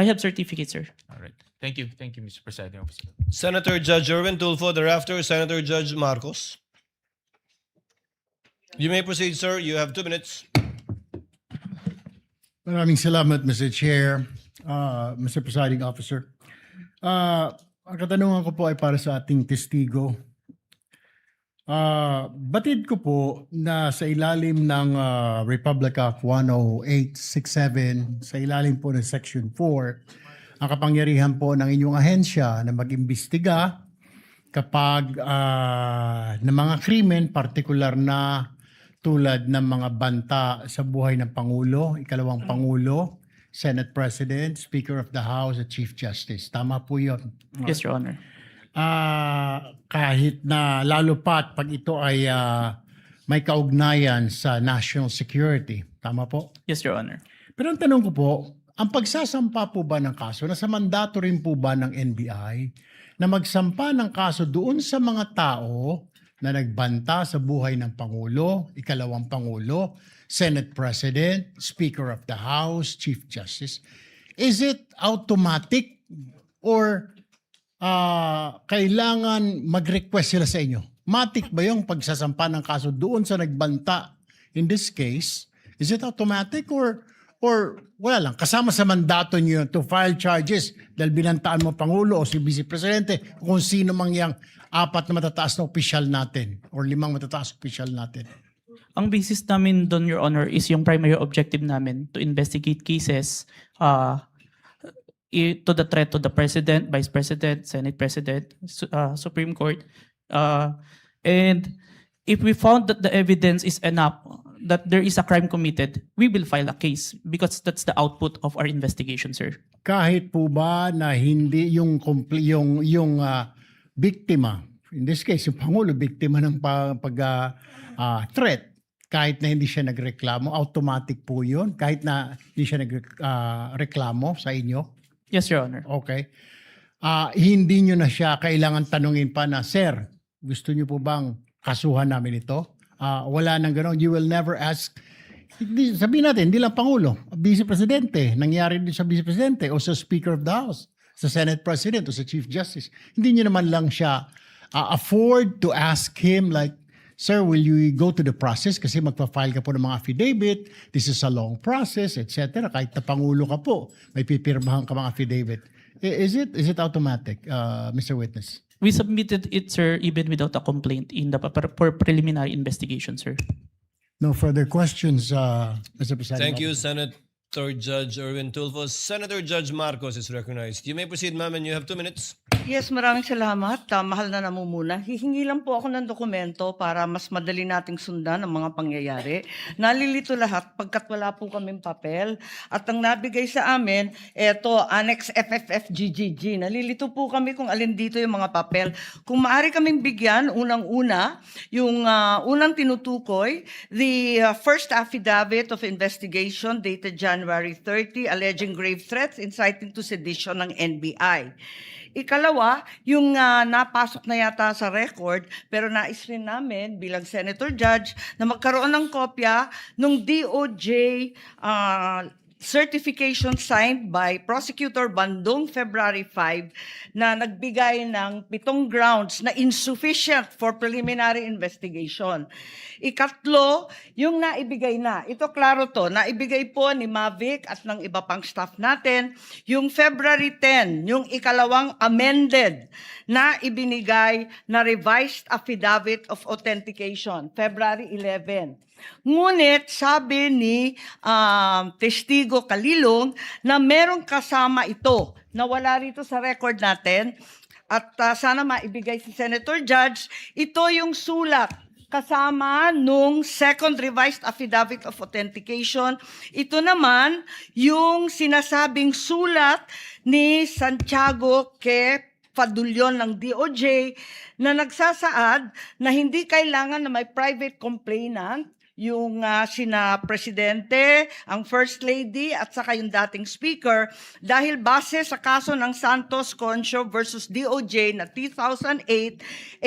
I have certificate, sir. All right. Thank you, Mr. Presiding Officer. Senator Judge Erwin Tulfo, thereafter Senator Judge Marcos. You may proceed, sir. You have 2 minutes. Maraming salamat, Mr. Chair, Mr. Presiding Officer. Ang katanungan ko po ay para sa ating testigo. Batid ko po na sa ilalim ng Republic Act 10867, sa ilalim po ng Section 4, ang kapangyarihan po ng inyong ahensya na mag-imbestiga kapag ng mga krimen, partikular na tulad ng mga banta sa buhay ng Pangulo, ikalawang Pangulo, Senate President, Speaker of the House at Chief Justice. Tama po yun. Yes, Your Honor. Kahit na lalo pat pag ito ay may kaugnayan sa national security. Tama po? Yes, Your Honor. Pero ang tanong ko po, ang pagsasampa po ba ng kaso, nasa mandato rin po ba ng NBI na magsampa ng kaso doon sa mga tao na nagbanta sa buhay ng Pangulo, ikalawang Pangulo, Senate President, Speaker of the House, Chief Justice? Is it automatic or kailangan mag-request sila sa inyo? Matic ba yung pagsasampa ng kaso doon sa nagbanta? In this case, is it automatic or wala lang, kasama sa mandato niyo to file charges dahil binantaan mo Pangulo o si Vice Presidente kung sino mang yang 4 na matataas na opisyal natin or 5 matataas opisyal natin? Ang basis namin doon, Your Honor, is yung primary objective namin to investigate cases to the threat to the President, Vice President, Senate President, Supreme Court. And if we found that the evidence is enough that there is a crime committed, we will file a case because that's the output of our investigation, sir. Kahit po ba na hindi yung biktima, in this case yung Pangulo, biktima ng threat, kahit na hindi siya nagreklamo, automatic po yun? Kahit na hindi siya nagreklamo sa inyo? Yes, Your Honor. Okay. Hindi nyo na siya kailangan tanungin pa na, Sir, gusto nyo po bang kasuhan namin ito? Wala nang gano'n. You will never ask. Sabihin natin, hindi lang Pangulo, Vice Presidente. Nangyari din sa Vice Presidente o sa Speaker of the House, sa Senate President o sa Chief Justice. Hindi nyo naman lang siya afford to ask him like, Sir, will you go to the process? Kasi magpa-file ka po ng mga affidavit. This is a long process, etc. Kahit na Pangulo ka po, may pipirmahan ka mga affidavit. Is it automatic, Mr. Witness? We submitted it, sir, even without a complaint in the preliminary investigation, sir. No further questions, Mr. President. Thank you, Senator Judge Erwin Tulfo. Senator Judge Marcos is recognized. You may proceed, ma'am, and you have 2 minutes. Yes, maraming salamat. Mahal na namumuna. Hihingi lang po ako ng dokumento para mas madali nating sundan ang mga pangyayari. Nalilito lahat pagkat wala po kaming papel. At ang nabigay sa amin, eto, Annex FFFGGG. Nalilito po kami kung alin dito yung mga papel. Kung maaari kaming bigyan, unang-una, yung unang tinutukoy, the first affidavit of investigation dated January 30, alleging grave threats inciting to sedition ng NBI. Ikalawa, yung napasok na yata sa record, pero nais rin namin bilang Senator Judge na magkaroon ng kopya ng DOJ certification signed by Prosecutor Bandung February 5 na nagbigay ng 7 grounds na insufficient for preliminary investigation. Ikatlo, yung naibigay na. Ito klaro to, naibigay po ni Mavic at ng iba pang staff natin. Yung February 10, yung ikalawang amended na ibinigay na revised affidavit of authentication, February 11. Ngunit sabi ni testigo Kalilong na merong kasama ito na wala rito sa record natin at sana maibigay si Senator Judge. Ito yung sulat kasama nung second revised affidavit of authentication. Ito naman yung sinasabing sulat ni Santiago K. Padulyon ng DOJ na nagsasaad na hindi kailangan na may private complainant yung sina Presidente, ang First Lady at saka yung dating Speaker dahil base sa kaso ng Santos Concho versus DOJ na 2008,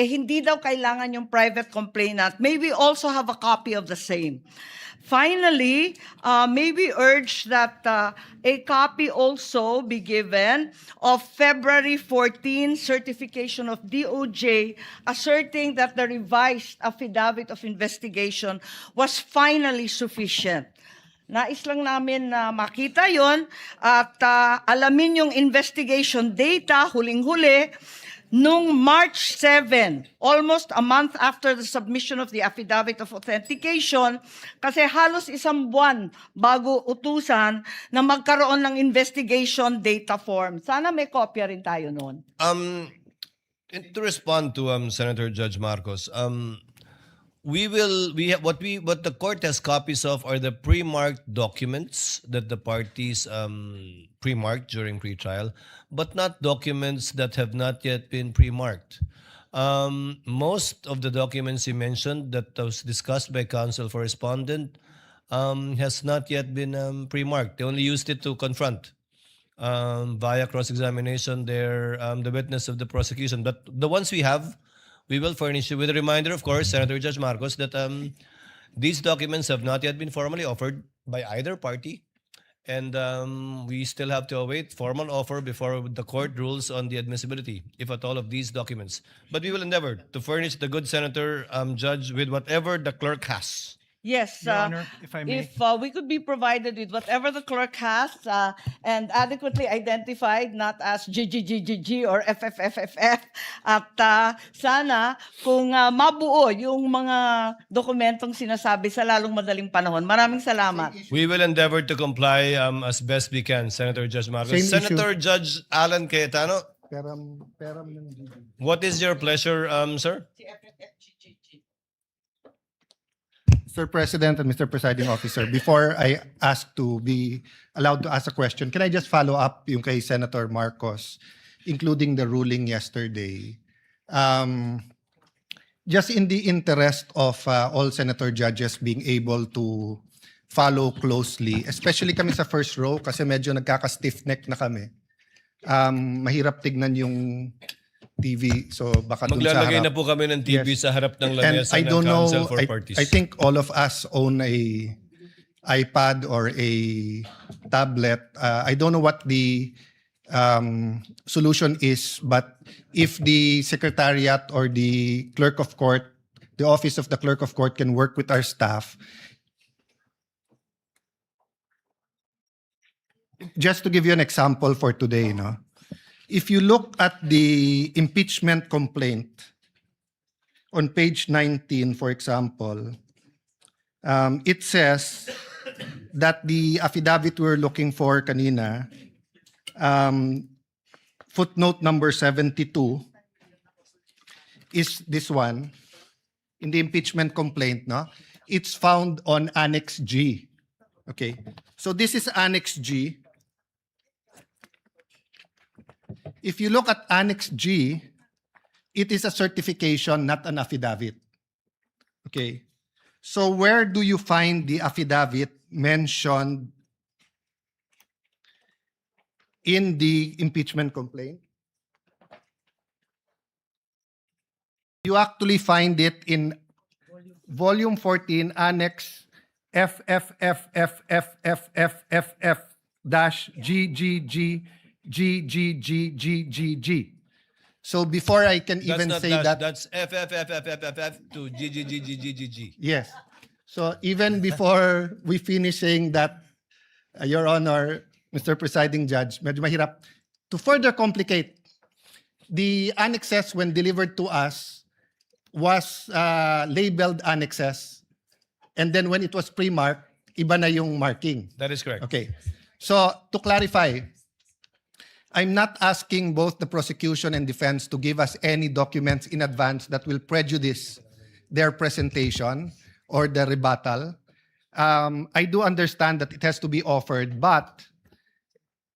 hindi daw kailangan yung private complainant. May we also have a copy of the same. Finally, may we urge that a copy also be given of February 14 certification of DOJ asserting that the revised affidavit of investigation was finally sufficient. Nais lang namin na makita yon at alamin yung investigation data, huling-huli, nung March 7, almost a month after the submission of the affidavit of authentication, kasi halos isang buwan bago utusan na magkaroon ng investigation data form. Sana may kopya rin tayo noon. To respond to Senator Judge Marcos, what the court has copies of are the pre-marked documents that the parties pre-marked during pre-trial, but not documents that have not yet been pre-marked. Most of the documents you mentioned that was discussed by counsel for respondent has not yet been pre-marked. They only used it to confront via cross-examination the witness of the prosecution. But the ones we have, we will furnish you with a reminder, of course, Senator Judge Marcos, that these documents have not yet been formally offered by either party. And we still have to await formal offer before the court rules on the admissibility, if at all, of these documents. But we will endeavor to furnish the good Senator Judge with whatever the clerk has. Yes, Your Honor, if I may. if we could be provided with whatever the clerk has and adequately identified, not as GGGGG or FFFFF, at sana kung mabuo yung mga dokumentong sinasabi sa lalong madaling panahon. Maraming salamat. We will endeavor to comply as best we can, Senator Judge Marcos. Same issue. Senator Judge Alan Cayetano, Peram ng GG. what is your pleasure, sir? Mr. President and Mr. Presiding Officer, before I ask to be allowed to ask a question, can I just follow up yung kay Senator Marcos, including the ruling yesterday? Just in the interest of all Senator judges being able to follow closely, especially kami sa first row kasi medyo nagkaka-stiff neck na kami. Mahirap tignan yung TV, so baka dun sa Maglalagay harap. na po kami ng TV sa harap ng And lamesa I ng don't know, Council for Parties. I think all of us own a iPad or a tablet. I don't know what the solution is, but if the Secretariat or the Clerk of Court, the Office of the Clerk of Court can work with our staff. Just to give you an example for today, no? If you look at the impeachment complaint on page 19, for example, it says that the affidavit we're looking for kanina footnote number 72 is this one in the impeachment complaint, no? It's found on Annex G. Okay. So this is Annex G. If you look at Annex G, it is a certification, not an affidavit. Okay. So where do you find the affidavit mentioned in the impeachment complaint? You actually find it in Volume 14, Annex FFFFFFF-GGGGGGGG. So before I can even say that, That's FFFFFF to GGGGGG. yes. So even before we finish saying that, Your Honor, Mr. Presiding Judge, medyo mahirap. To further complicate, the annexes when delivered to us was labeled annexes. And then when it was pre-marked, iba na yung marking. That is correct. Okay. So to clarify, I'm not asking both the prosecution and defense to give us any documents in advance that will prejudice their presentation or the rebuttal. I do understand that it has to be offered, but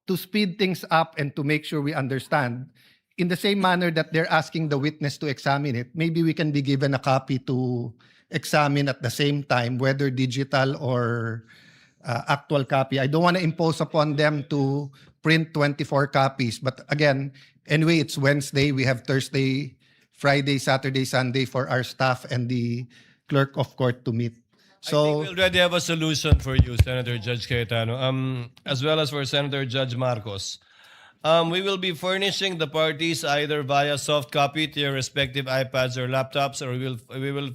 to speed things up and to make sure we understand, in the same manner that they're asking the witness to examine it, maybe we can be given a copy to examine at the same time, whether digital or actual copy. I don't want to impose upon them to print 24 copies. But again, anyway, it's Wednesday. We have Thursday, Friday, Saturday, Sunday for our staff and the clerk of court to meet. I think we already have a solution for you, Senator Judge Cayetano, as well as for Senator Judge Marcos. We will be furnishing the parties either via soft copy to your respective iPads or laptops, or we will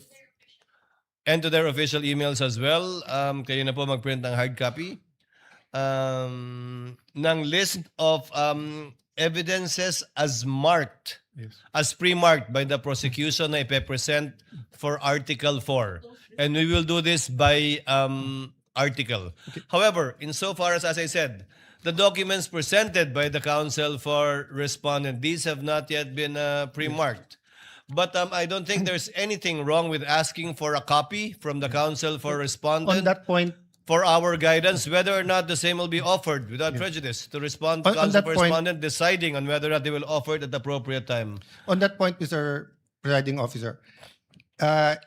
enter their official emails as well. Kayo na po mag-print ng hard copy ng list of evidences as marked, as pre-marked by the prosecution na ipe-present for Article 4. And we will do this by article. Okay. However, insofar as I said, the documents presented by the counsel for respondent, these have not yet been pre-marked. But I don't think there's anything wrong with asking for a copy from the counsel for respondent. On that point, for our guidance, whether or not the same will be offered without prejudice to respond to counsel for respondent, deciding on whether or not they will offer it at the appropriate time. On that point, Mr. Presiding Officer,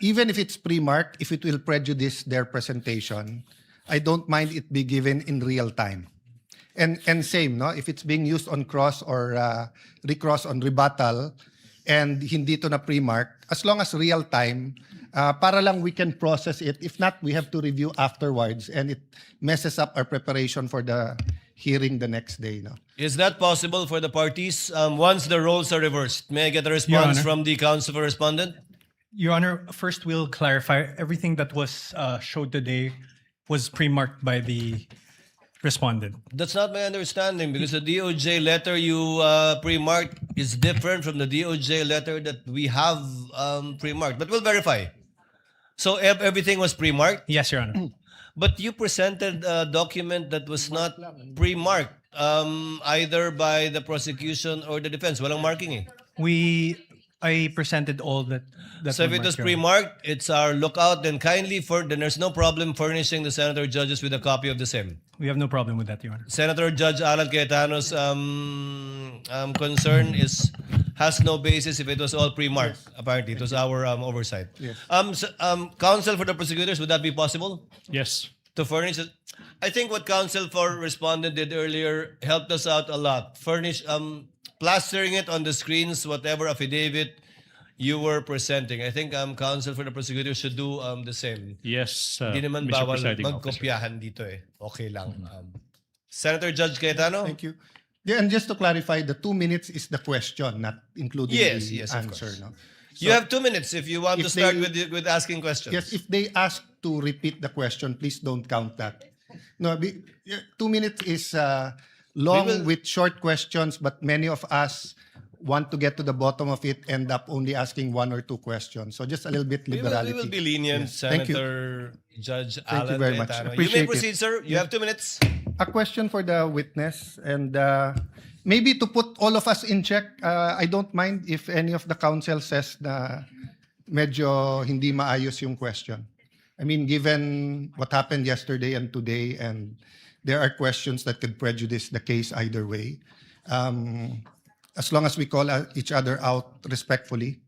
even if it's pre-marked, if it will prejudice their presentation, I don't mind it be given in real time. And same, no? If it's being used on cross or recross on rebuttal and hindi to na pre-mark, as long as real time, para lang we can process it. If not, we have to review afterwards and it messes up our preparation for the hearing the next day. No? Is that possible for the parties once the roles are reversed? May I get a response from the counsel for respondent? Your Honor, first we'll clarify everything that was showed today was pre-marked by the respondent. That's not my understanding, because the DOJ letter you pre-marked is different from the DOJ letter that we have pre-marked. But we'll verify. So everything was pre-marked? Yes, Your Honor. But you presented a document that was not pre-marked either by the prosecution or the defense. Walang marking eh. I presented all that. So if it was pre-marked, it's our lookout. Then kindly, then there's no problem furnishing the senator judges with a copy of the same. We have no problem with that, Your Honor. Senator Judge Alan Cayetano's concern has no basis if it was all pre-marked. Yes. Apparently, it was our oversight. Yes. Counsel for the prosecutors, would that be possible? Yes. To furnish it? I think what counsel for respondent did earlier helped us out a lot. Plastering it on the screens, whatever affidavit you were presenting. I think counsel for the prosecutor should do the same. Yes, Hindi naman Mr. bawal Presiding Officer. magkopyahan dito eh. Okay lang. Senator Judge Cayetano? Thank you. Yeah, and just to clarify, the 2 minutes is the question, not including Yes, the yes, of answer. course. No? You have 2 minutes if you want to if start they- with asking questions. Yes, if they ask to repeat the question, please don't count that. No, 2 minutes is long with short questions, but many of us want to get to the bottom of it, end up only asking 1 or 2 questions. So just a little bit liberality. We will be lenient, Yes. Thank you. Senator Judge Thank you Alan very much. Cayetano. You may Appreciate it. proceed, sir. You have 2 minutes. A question for the witness, and maybe to put all of us in check, I don't mind if any of the counsel says na medyo hindi maayos yung question. I mean, given what happened yesterday and today, and there are questions that could prejudice the case either way. As long as we call each other out respectfully,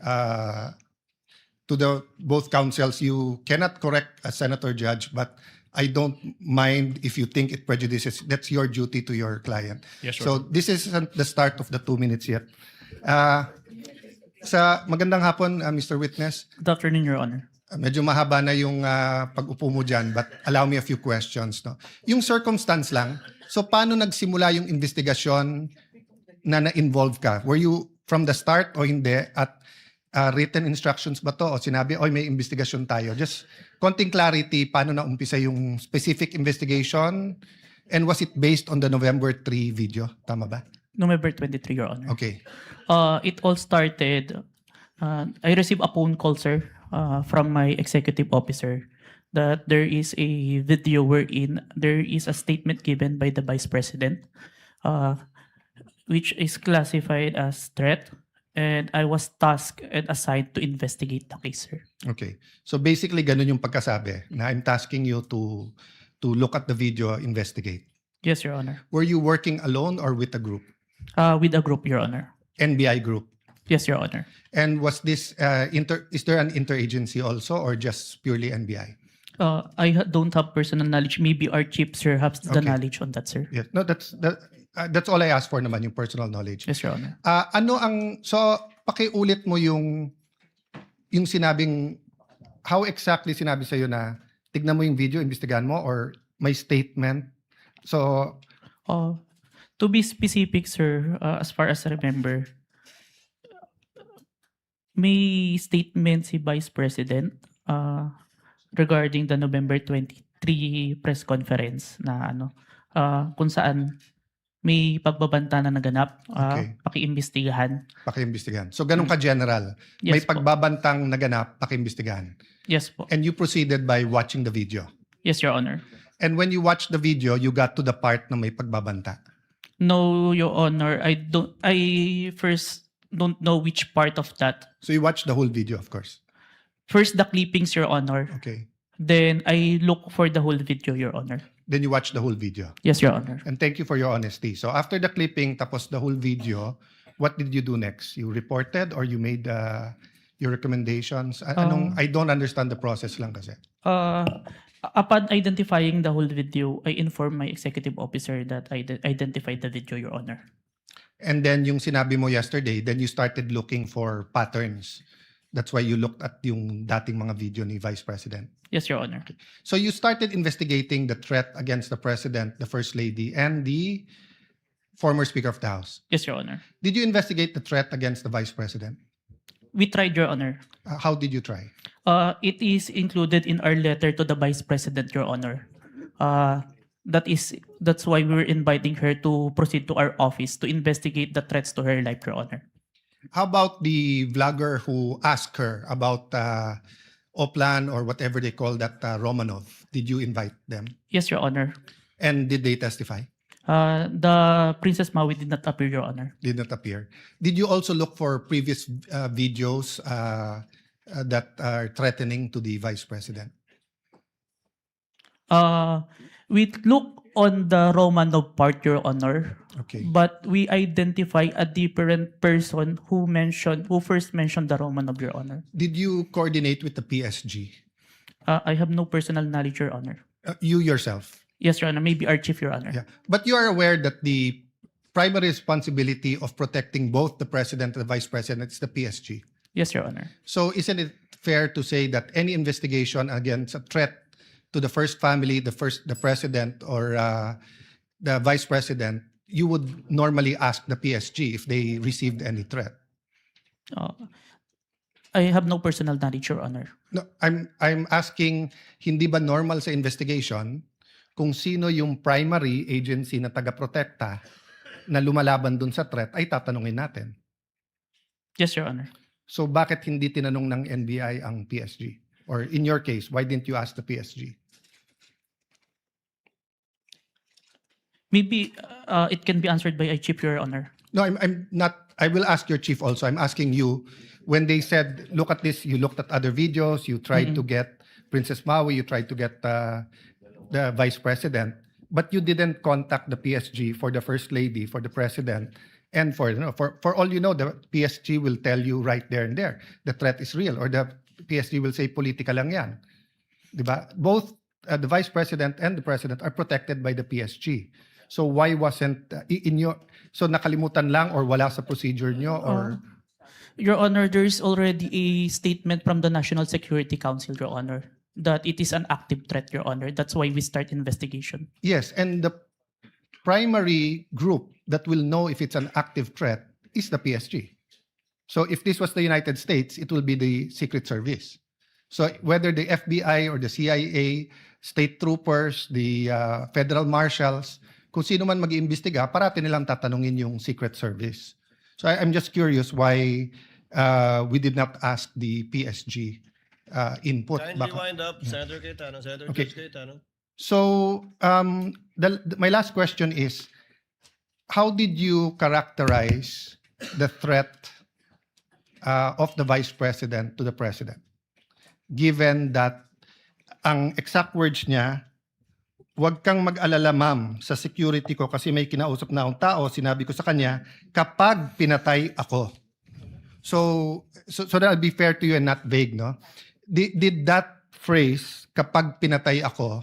to the both counsels, you cannot correct a senator judge, but I don't mind if you think it prejudices. That's your duty to your client. Yes, sure. So this isn't the start of the 2 minutes yet. Sa magandang hapon, Mr. Witness. Good afternoon, Your Honor. Medyo mahaba na yung pag-upo mo dyan, but allow me a few questions. No? Yung circumstance lang, so paano nagsimula yung investigasyon na na-involve ka? Were you from the start o hindi? At written instructions ba to? O sinabi, oy, may investigasyon tayo? Just konting clarity, paano na-umpisa yung specific investigation? And was it based on the November 3 video? Tama ba? November 23, Your Honor. Okay. It all started, I received a phone call, sir, from my executive officer that there is a video wherein there is a statement given by the Vice President, which is classified as threat, and I was tasked and assigned to investigate the case, sir. Okay. So basically, ganun yung pagkasabi na I'm tasking you to look at the video, investigate. Yes, Your Honor. Were you working alone or with a group? With a group, Your Honor. NBI group? Yes, Your Honor. And was this, is there an interagency also or just purely NBI? Don't have personal knowledge. Maybe our chief, sir, has the knowledge on that, sir. Yes. No, that's all I asked for naman, yung personal knowledge. Yes, Your Honor. So pakiulit mo yung sinabing, how exactly sinabi sa'yo na tignan mo yung video, imbestigahan mo, or may statement? So, to be specific, sir, as far as I remember, may statement si Vice President regarding the November 23 press conference na kung saan may pagbabanta na naganap, pakiimbestigahan. Pakiimbestigahan. So ganun ka-general. Yes May pagbabantang naganap, pakiimbestigahan. Yes po. And you proceeded by watching the video. Yes, Your Honor. And when you watched the video, you got to the part na may pagbabanta. No, Your Honor. I first don't know which part of that. So you watched the whole video, of course. First, the clippings, Your Honor. Okay. Then I look for the whole video, Your Honor. Then you watched the whole video. Yes, Your Honor. And thank you for your honesty. So after the clipping, tapos the whole video, what did you do next? You reported or you made your recommendations? I don't understand the process lang kasi. Upon identifying the whole video, I informed my executive officer that I identified the video, Your Honor. And then yung sinabi mo yesterday, then you started looking for patterns. That's why you looked at yung dating mga video ni Vice President. Yes, Your Honor. So you started investigating the threat against the President, the First Lady, and the former Speaker of the House. Yes, Your Honor. Did you investigate the threat against the Vice President? We tried, Your Honor. How did you try? It is included in our letter to the Vice President, Your Honor. That's why we were inviting her to proceed to our office to investigate the threats to her life, Your Honor. How about the vlogger who asked her about Oplan or whatever they call that Romanov? Did you invite them? Yes, Your Honor. And did they testify? The Princess Maui did not appear, Your Honor. Did not appear. Did you also look for previous videos that are threatening to the Vice President? We look on the Romanov part, Your Honor. Okay. But we identify a different person who first mentioned the Romanov, Your Honor. Did you coordinate with the PSG? I have no personal knowledge, Your Honor. You yourself? Yes, Your Honor. Maybe our chief, Your Honor. Yeah. But you are aware that the primary responsibility of protecting both the President and the Vice President is the PSG? Yes, Your Honor. So isn't it fair to say that any investigation against a threat to the first family, the President or the Vice President, you would normally ask the PSG if they received any threat? I have no personal knowledge, Your Honor. No, I'm asking, hindi ba normal sa investigation kung sino yung primary agency na taga-protekta na lumalaban dun sa threat ay tatanungin natin? Yes, Your Honor. So bakit hindi tinanong ng NBI ang PSG? Or in your case, why didn't you ask the PSG? Maybe it can be answered by a chief, Your Honor. No, I'm not. I will ask your chief also. I'm asking you, when they said, look at this, you looked at other videos, you tried to get Princess Maui, you tried to get the vice president, but you didn't contact the PSG for the first lady, for the president, and for, you know, for all you know, the PSG will tell you right there and there, the threat is real, or the PSG will say, politika lang yan. Diba? Both the vice president and the president are protected by the PSG. So why wasn't in your, so nakalimutan lang or wala sa procedure nyo, or? Your Honor, there is already a statement from the National Security Council, Your Honor, that it is an active threat, Your Honor. That's why we start investigation. Yes, and the primary group that will know if it's an active threat is the PSG. So if this was the United States, it will be the Secret Service. So whether the FBI or the CIA, state troopers, the federal marshals, kung sino man mag-iimbestiga, parati nilang tatanungin yung Secret Service. So I'm just curious why we did not ask the PSG input. Kindly wind up, Senator Cayetano, Senator Okay. Judge Cayetano. So my last question is, how did you characterize the threat of the Vice President to the President? Given that ang exact words niya, huwag kang mag-alala ma'am sa security ko kasi may kinausap na akong tao, sinabi ko sa kanya, kapag pinatay ako. So that I'll be fair to you and not vague, no? Did that phrase, kapag pinatay ako,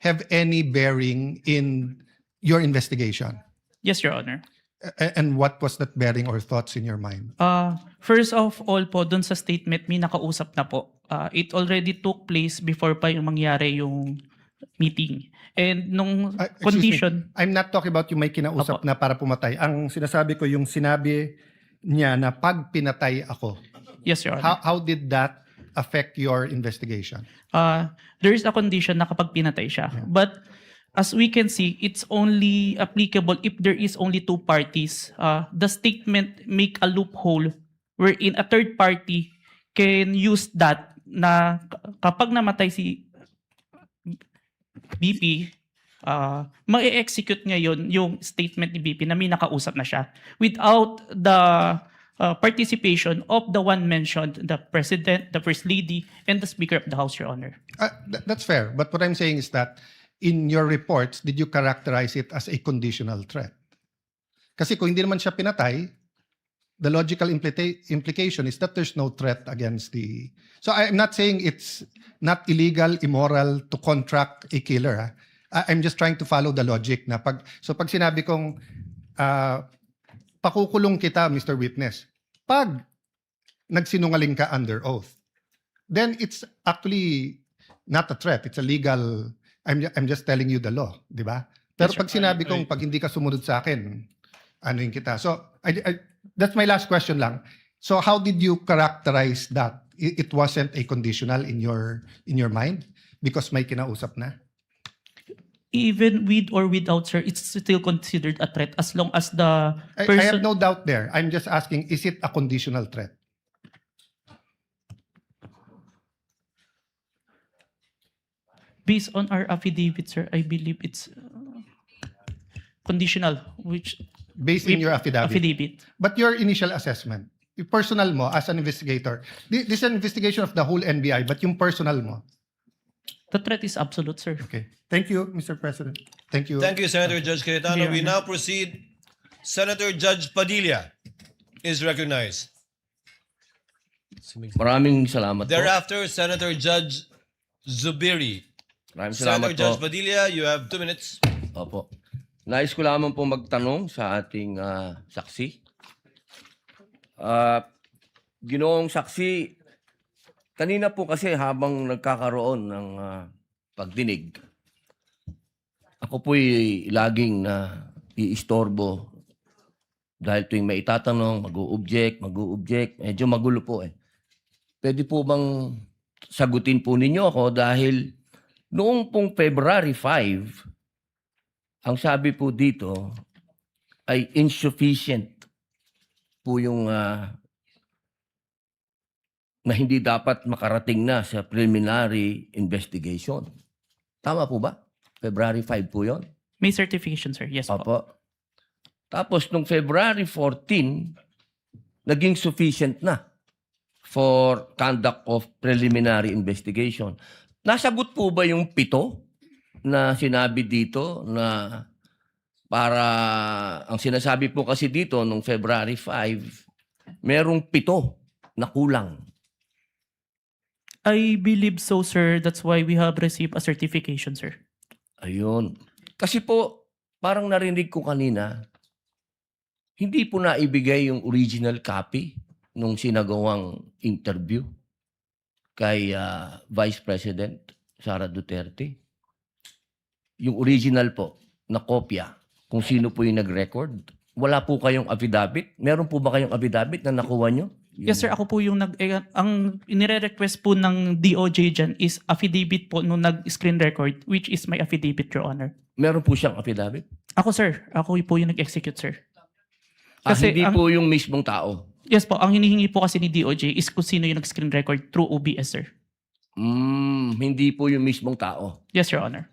have any bearing in your investigation? Yes, Your Honor. And what was that bearing or thoughts in your mind? First of all po, dun sa statement, may nakausap na po. It already took place before pa yung mangyari yung meeting. And nung Excuse me, condition... I'm not talking about yung may kinausap na para pumatay. Ang sinasabi ko yung sinabi niya na pag pinatay ako. Yes, Your Honor. How did that affect your investigation? There is a condition na kapag pinatay siya. But as we can see, it's only applicable if there is only two parties. The statement make a loophole wherein a third party can use that na kapag namatay si BP, ma-execute ngayon yung statement ni BP na may nakausap na siya without the participation of the one mentioned, the President, the First Lady, and the Speaker of the House, Your Honor. That's fair. But what I'm saying is that in your reports, did you characterize it as a conditional threat? Kasi kung hindi naman siya pinatay, the logical implication is that there's no threat against the... So I'm not saying it's not illegal, immoral to contract a killer. I'm just trying to follow the logic na pag sinabi kong pakukulong kita, Mr. Witness, pag nagsinungaling ka under oath, then it's actually not a threat. It's a legal... I'm just telling you the law, di ba? Pero pag sinabi kong pag hindi ka sumunod sa akin, ano yung kita. So that's my last question lang. So how did you characterize that? It wasn't a conditional in your mind because may kinausap na? Even with or without, sir, it's still considered a threat as long as the I person... have no doubt there. I'm just asking, is it a conditional threat? Based on our affidavit, sir, I believe it's conditional, which... Based in your affidavit. But your initial assessment, yung personal mo as an investigator, this is an investigation of the whole NBI, but yung personal mo. The threat is absolute, sir. Okay. Thank you, Mr. President. Thank you. Thank you, Senator Judge Cayetano. Your We Honor. now proceed. Senator Judge Padilla is recognized. Maraming salamat po. Thereafter, Senator Judge Zubiri. Maraming salamat Senator Judge po. Padilla, you have 2 minutes. Opo. Nais ko lamang po magtanong sa ating saksi. Ginoong saksi, kanina po kasi habang nagkakaroon ng pagdinig, ako po'y laging iistorbo dahil tuwing may itatanong, mag-u-object, medyo magulo po eh. Pwede po bang sagutin po ninyo ako dahil noong pong February 5, ang sabi po dito ay insufficient po yung na hindi dapat makarating na sa preliminary investigation. Tama po ba? February 5 po yon. May certification, sir. Yes po. Opo. Tapos, nung February 14, naging sufficient na for conduct of preliminary investigation. Nasagot po ba yung 7 na sinabi dito na para, ang sinasabi po kasi dito nung February 5, merong 7 na kulang. I believe so, sir. That's why we have received a certification, sir. Ayun. Kasi po, parang narinig ko kanina, hindi po naibigay yung original copy nung sinagawang interview kay Vice President Sara Duterte. Yung original po, na kopya, kung sino po yung nag-record. Wala po kayong affidavit? Meron po ba kayong affidavit na nakuha nyo? Yes, sir. Ako po yung ang inire-request po ng DOJ dyan is affidavit po nung nag-screen record, which is my affidavit, Your Honor. Meron po siyang affidavit? Ako, sir. Ako po yung nag-execute, sir. Hindi po yung mismong tao? Yes po. Ang hinihingi po kasi ni DOJ is kung sino yung nag-screen record through OBS, sir. Hindi po yung mismong tao? Yes, Your Honor.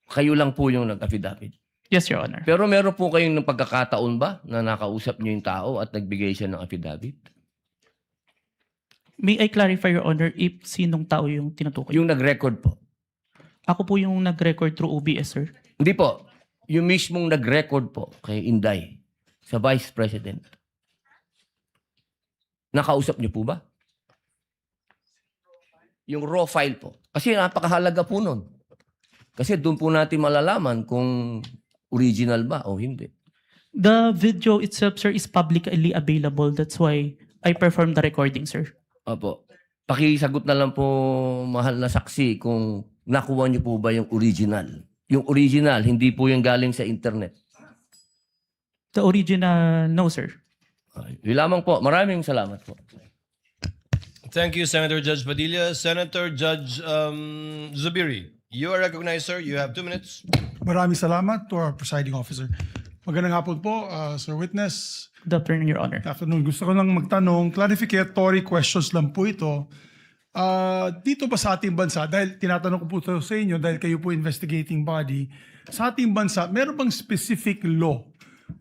Kayo lang po yung nag-affidavit? Yes, Your Honor. Pero meron po kayong pagkakataon ba na nakausap niyo yung tao at nagbigay siya ng affidavit? May I clarify, Your Honor, if sinong tao yung tinutukoy? Yung nag-record po? Ako po yung nag-record through OBS, sir. Hindi po. Yung mismong nag-record po kay Inday sa Vice President. Nakausap niyo po ba? Yung raw file po. Kasi napakahalaga po nun. Kasi doon po natin malalaman kung original ba o hindi. The video itself, sir, is publicly available. That's why I performed the recording, sir. Opo. Pakisagot na lang po, mahal na saksi, kung nakuha niyo po ba yung original. Yung original, hindi po yung galing sa internet. The original, no, sir. Yun lamang po. Maraming salamat po. Thank you, Senator Judge Padilla. Senator Judge Zubiri, you are recognized, sir. You have 2 minutes. Maraming salamat to our presiding officer. Magandang hapon po, Sir Witness. Good afternoon, Your Honor. Good afternoon. Gusto ko lang magtanong, clarificatory questions lang po ito. Dito ba sa ating bansa, dahil tinatanong ko po ito sa inyo, dahil kayo po investigating body, sa ating bansa, meron bang specific law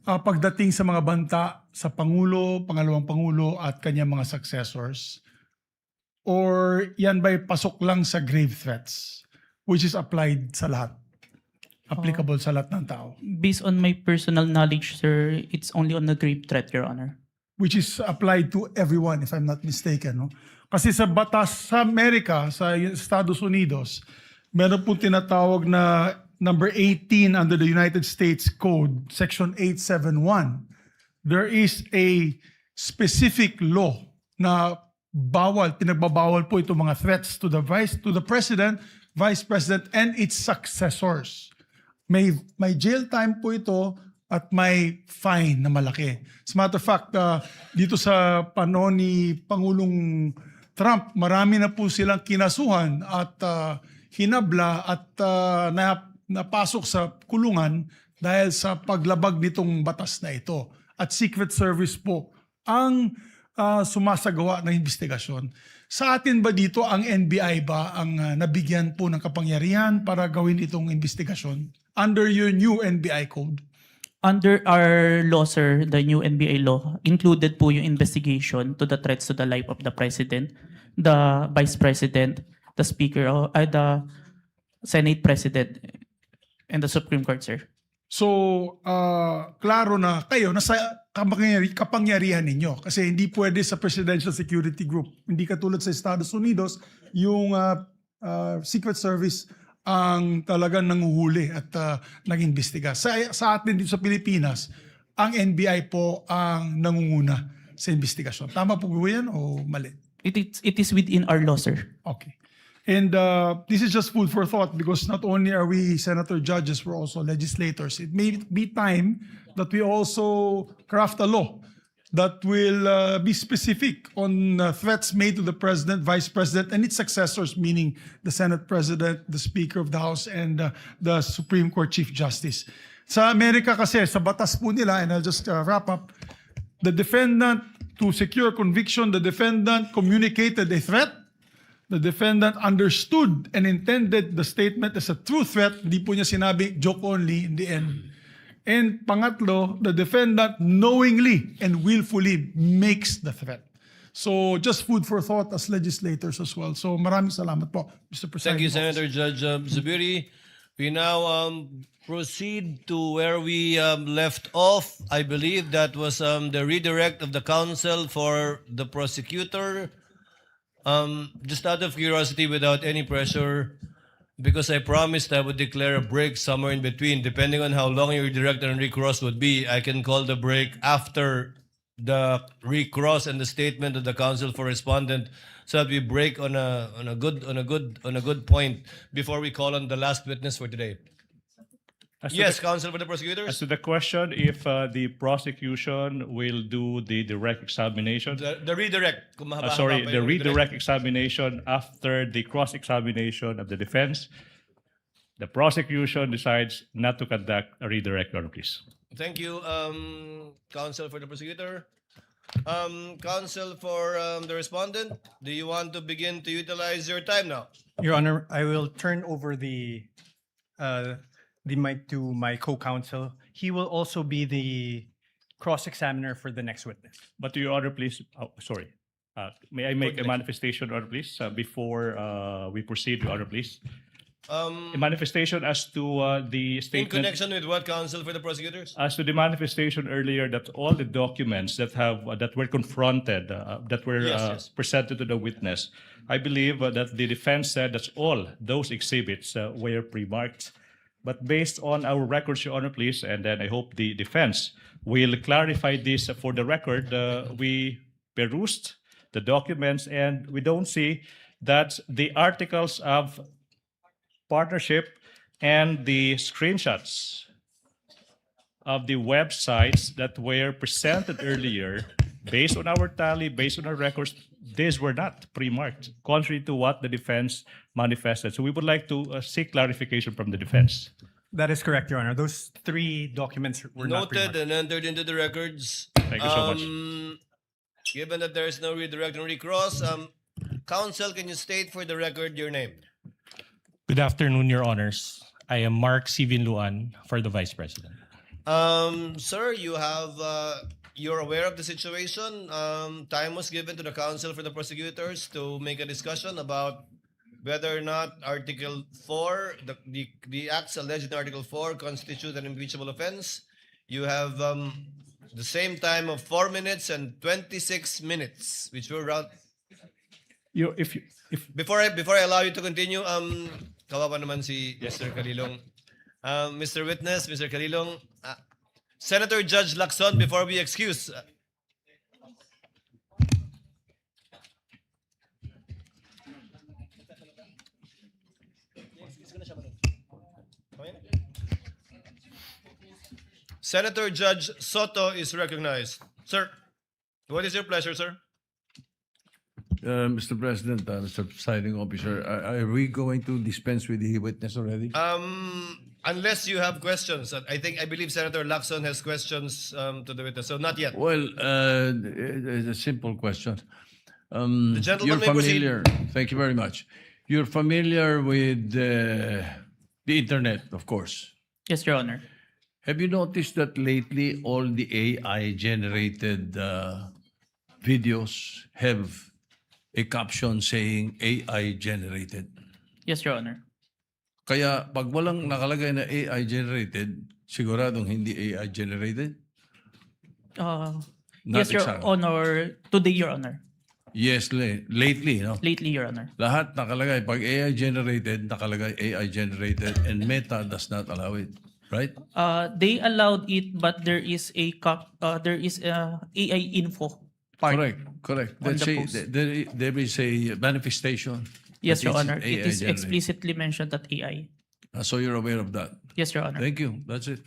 pagdating sa mga banta sa Pangulo, Pangalawang Pangulo at kanyang mga successors? Or yan ba'y pasok lang sa grave threats, which is applied sa lahat? Applicable sa lahat ng tao? Based on my personal knowledge, sir, it's only on the grave threat, Your Honor. Which is applied to everyone, if I'm not mistaken. No? Kasi sa batas sa Amerika, sa Estados Unidos, meron po tinatawag na number 18 under the United States Code, Section 871. There is a specific law na pinagbabawal po itong mga threats to the President, Vice President, and its successors. May jail time po ito at may fine na malaki. As a matter of fact, dito sa panahon ni Pangulong Trump, marami na po silang kinasuhan at hinabla at napasok sa kulungan dahil sa paglabag nitong batas na ito. At Secret Service po ang sumasagawa ng investigasyon. Sa atin ba dito, ang NBI ba ang nabigyan po ng kapangyarihan para gawin itong investigasyon under your new NBI code? Under our law, sir, the new NBI law, included po yung investigation to the threats to the life of the President, the Vice President, the Speaker, the Senate President, and the Supreme Court, sir. So, klaro na kayo, nasa kapangyarihan ninyo. Kasi hindi pwede sa Presidential Security Group. Hindi katulad sa Estados Unidos, yung Secret Service ang talagang nanguhuli at nag-imbestiga. Sa atin dito sa Pilipinas, ang NBI po ang nangunguna sa investigasyon. Tama po ba yan o mali? It is within our law, sir. Okay. And this is just food for thought because not only are we senator judges, we're also legislators. It may be time that we also craft a law that will be specific on threats made to the President, Vice President, and its successors, meaning the Senate President, the Speaker of the House, and the Supreme Court Chief Justice. Sa Amerika kasi, sa batas po nila, and I'll just wrap up, the defendant, to secure conviction, the defendant communicated a threat the defendant understood and intended the statement as a true threat. Hindi po niya sinabi joke only in the end. And pangatlo, the defendant knowingly and willfully makes the threat. So just food for thought as legislators as well. So maraming salamat po, Mr. President. Thank you, Senator Judge Zubiri. We now proceed to where we left off. I believe that was the redirect of the counsel for the prosecutor. Just out of curiosity, without any pressure, because I promised I would declare a break somewhere in between, depending on how long your direct and recross would be. I can call the break after the recross and the statement of the counsel for respondent, so that we break on a good point before we call on the last witness for today. Yes, counsel for the prosecutors. As to the question, if the prosecution will do the direct examination, The redirect. Kung mahaba-haba sorry, pa the yung redirect examination after the cross-examination of the defense, the prosecution decides not to conduct a redirect, Your Honor, please. Thank you, counsel for the prosecutor. Counsel for the respondent, do you want to begin to utilize your time now? Your Honor, I will turn over the mic to my co-counsel. He will also be the cross-examiner for the next witness. But Your Honor, please, may I make a manifestation, Your Honor, please, before we proceed, Your Honor, please? A manifestation as to the In statement. connection with what, counsel for the prosecutors? As to the manifestation earlier that all the documents that were confronted, that were Yes. presented to the witness, I believe that the defense said that all those exhibits were pre-marked. But based on our records, Your Honor, please, and then I hope the defense will clarify this for the record. We perused the documents and we don't see that the articles of partnership and the screenshots of the websites that were presented earlier, based on our tally, based on our records, these were not pre-marked, contrary to what the defense manifested. So we would like to seek clarification from the defense. That is correct, Your Honor. Those 3 documents were not Noted pre-marked. and entered into the records. Thank you so much. Given that there is no redirect and recross, counsel, can you state for the record your name? Good afternoon, Your Honors. I am Mark Sivinluan for the Vice President. Sir, you're aware of the situation. Time was given to the counsel for the prosecutors to make a discussion about whether or not Article 4, the acts alleged in Article 4 constitute an impeachable offense. You have the same time of 4 minutes and 26 minutes, which will round. Before I allow you to continue, kawawa naman si Mr. Calilong. Mr. Witness, Mr. Calilong, Senator Judge Lacson, before we excuse. Senator Judge Soto is recognized. Sir, what is your pleasure, sir? Mr. President, Mr. Presiding Officer, are we going to dispense with the witness already? Unless you have questions. I believe Senator Lacson has questions to the witness, so not yet. Well, it's a simple question. The gentleman You're may proceed. familiar. Thank you very much. You're familiar with the internet, of course. Yes, Your Honor. Have you noticed that lately all the AI-generated videos have a caption saying AI-generated? Yes, Your Honor. Kaya pag walang nakalagay na AI-generated, siguradong hindi AI-generated? Not Yes, Your exactly. Honor. Today, Your Honor. Yes, lately, no? Lately, Your Honor. Lahat nakalagay. Pag AI-generated, nakalagay AI-generated and Meta does not allow it. Right? They allowed it, but there is a AI info part. Correct. On Let's the say post. there is a manifestation. Yes, that Your it's Honor. It is AI-generated. explicitly mentioned that AI. So you're aware of that. Yes, Your Honor. Thank you. That's it.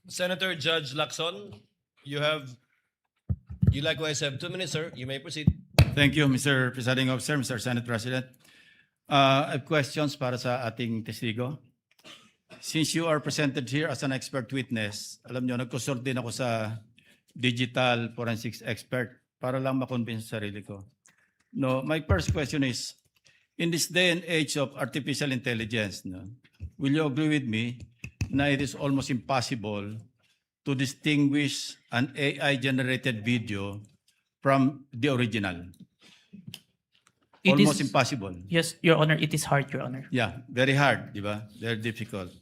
Senator Judge Lacson, you likewise have 2 minutes, sir. You may proceed. Thank you, Mr. Presiding Officer, Mr. Senate President. I have questions para sa ating testigo. Since you are presented here as an expert witness, alam nyo, nagkusort din ako sa digital forensics expert para lang makonvince sa sarili ko. No, my first question is, in this day and age of artificial intelligence, no, will you agree with me na it is almost impossible to distinguish an AI-generated video from the original? It Almost is- impossible. Yes, Your Honor, it is hard, Your Honor. Yeah, very hard, di ba? Very difficult.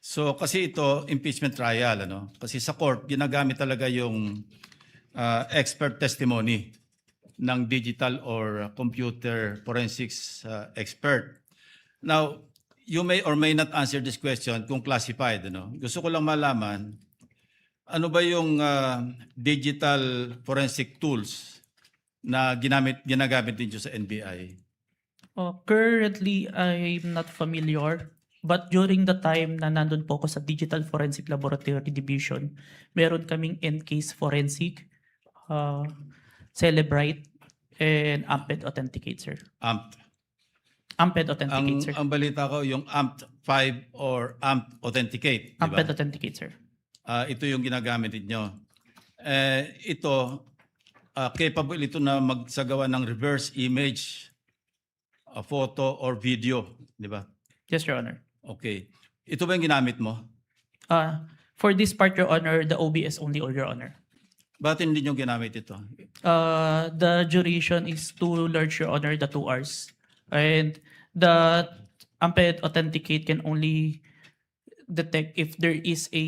So kasi ito, impeachment trial, ano? Kasi sa court, ginagamit talaga yung expert testimony ng digital or computer forensics expert. Now, you may or may not answer this question kung classified, ano? Gusto ko lang malaman, ano ba yung digital forensic tools na ginagamit din sa NBI? Currently, I'm not familiar. But during the time na nandun po ako sa Digital Forensic Laboratory Division, meron kaming NCase Forensic, Celebrite, and Amped Authenticate, sir. Amped Authenticate, sir. Ang balita ko, yung AMP5 or AMP Authenticate, di ba? Amped Authenticate, sir. Ito yung ginagamit ninyo. Ito, capable ito na magsagawa ng reverse image, a photo or video, di ba? Yes, Your Honor. Okay. Ito ba yung ginamit mo? For this part, Your Honor, the OBS only, Your Honor. Bakit hindi nyo ginamit ito? The duration is too large, Your Honor, the 2 hours. And the Amped Authenticate can only detect if there is a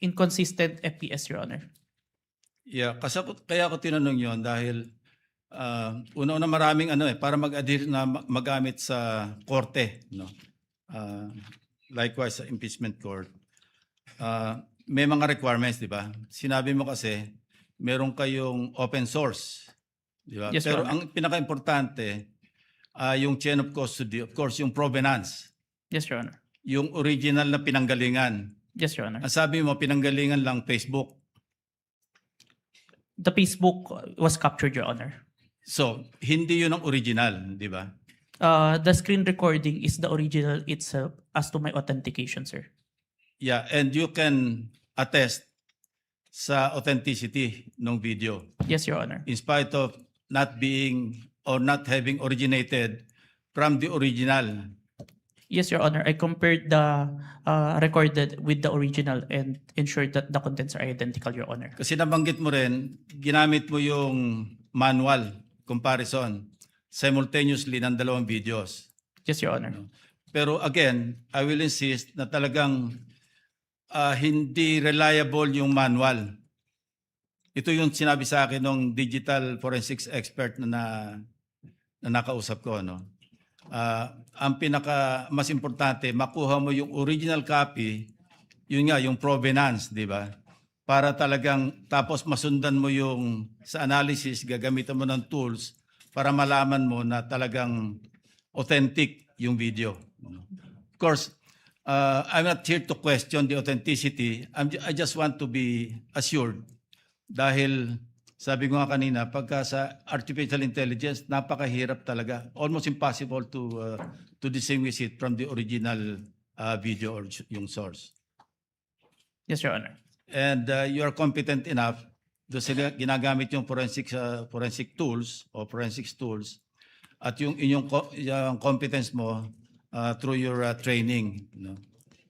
inconsistent FPS, Your Honor. Yeah, kaya ako tinanong yon dahil una-una maraming para mag-adhere na magamit sa korte, no? Likewise sa impeachment court. May mga requirements, di ba? Sinabi mo kasi meron kayong open source, di ba? Yes, Pero Your Honor. ang pinaka-importante yung chain of custody, of course, yung provenance. Yes, Your Honor. Yung original na pinanggalingan. Yes, Your Honor. Ang sabi mo, pinanggalingan lang Facebook. The Facebook was captured, Your Honor. So, hindi yun ang original, di ba? The screen recording is the original itself as to my authentication, sir. Yeah, and you can attest sa authenticity ng video. Yes, Your Honor. In spite of not being or not having originated from the original. Yes, Your Honor. I compared the recorded with the original and ensured that the contents are identical, Your Honor. Kasi nabanggit mo rin, ginamit mo yung manual comparison simultaneously ng dalawang videos. Yes, Your Honor. Pero again, I will insist na talagang hindi reliable yung manual. Ito yung sinabi sa akin ng digital forensics expert na nakausap ko. No? Ang pinaka mas importante, makuha mo yung original copy, yun nga, yung provenance, di ba? Para talagang, tapos masundan mo yung sa analysis, gagamitan mo ng tools para malaman mo na talagang authentic yung video. Of course, I'm not here to question the authenticity. I just want to be assured dahil sabi ko nga kanina, pagka sa artificial intelligence, napakahirap talaga. Almost impossible to distinguish it from the original video or yung source. Yes, Your Honor. And you are competent enough doon sila ginagamit yung forensic tools o forensics tools at yung inyong yung competence mo through your training, no?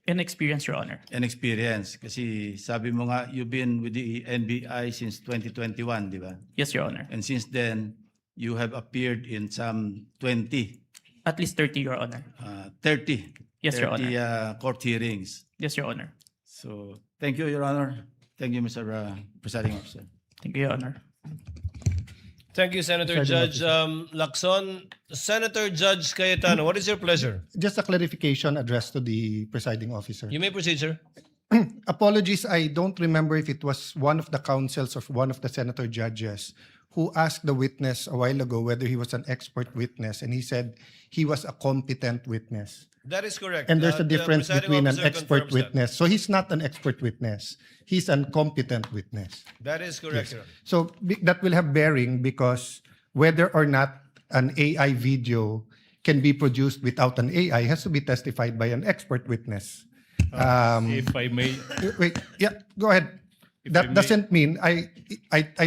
And experience, Your Honor. And experience. Kasi sabi mo nga, you've been with the NBI since 2021, di ba? Yes, Your Honor. And since then, you have appeared in some 20. At least 30, Your Honor. 30. Yes, Your 30 court hearings. Yes, Your Honor. So, thank you, Your Honor. Thank you, Mr. Presiding Officer. Thank you, Your Honor. Thank you, Senator Judge Lacson. Senator Judge Cayetano, what is your pleasure? Just a clarification addressed to the presiding officer. You may proceed, sir. Apologies, I don't remember if it was one of the counsels or one of the senator judges who asked the witness a while ago whether he was an expert witness, and he said he was a competent witness. That is correct. And there's a The difference presiding between an officer expert confirms that. witness. So he's not an expert witness. He's an competent witness. That is correct, Yes. sir. So that will have bearing because whether or not an AI video can be produced without an AI has to be testified by an expert witness. If I may, Wait, yeah, go ahead. That doesn't mean, I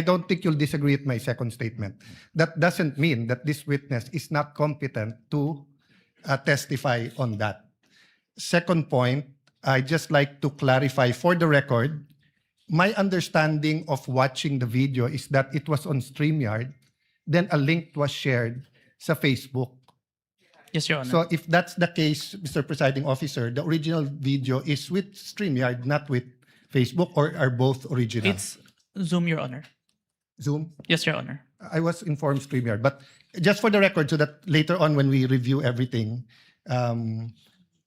don't think you'll disagree with my second statement. That doesn't mean that this witness is not competent to testify on that. Second point, I just like to clarify for the record, my understanding of watching the video is that it was on StreamYard, then a link was shared sa Facebook. Yes, Your Honor. So if that's the case, Mr. Presiding Officer, the original video is with StreamYard, not with Facebook, or are both original? It's Zoom, Your Honor. Zoom? Yes, Your Honor. I was informed StreamYard, but just for the record, so that later on when we review everything,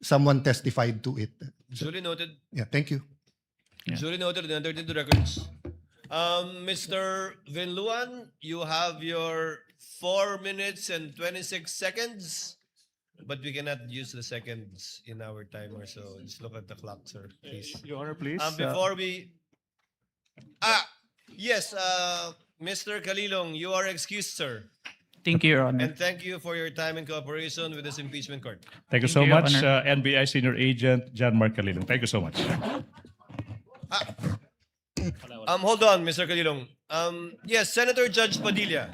someone testified to it. Duly noted. Yeah, thank you. Duly noted and entered into records. Mr. Vinluan, you have your 4 minutes and 26 seconds, but we cannot use the seconds in our timer, so just look at the clock, sir, please. Your Honor, please. Before we... yes, Mr. Calilong, you are excused, sir. Thank you, Your Honor. And thank you for your time and cooperation with this impeachment court. Thank you so much, NBI Senior Agent John Mark Calilong. Thank you so much. Hold on, Mr. Calilong. Yes, Senator Judge Padilla.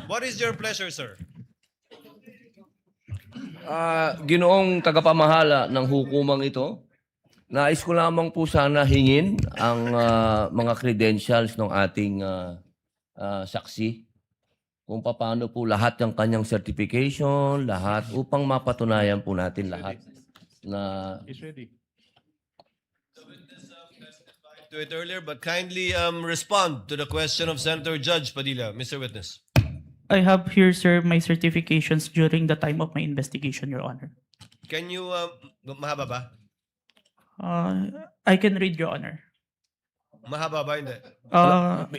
What is your pleasure, sir? Ginoong tagapamahala ng hukumang ito, nais ko lamang po sana hingin ang mga credentials ng ating saksi. Kung paano po lahat ng kanyang certification, lahat, upang mapatunayan po natin lahat na... It's ready. To it earlier, but kindly respond to the question of Senator Judge Padilla, Mr. Witness. I have here, sir, my certifications during the time of my investigation, Your Honor. Can you, mahaba ba? I can read, Your Honor. Mahaba ba? Hindi.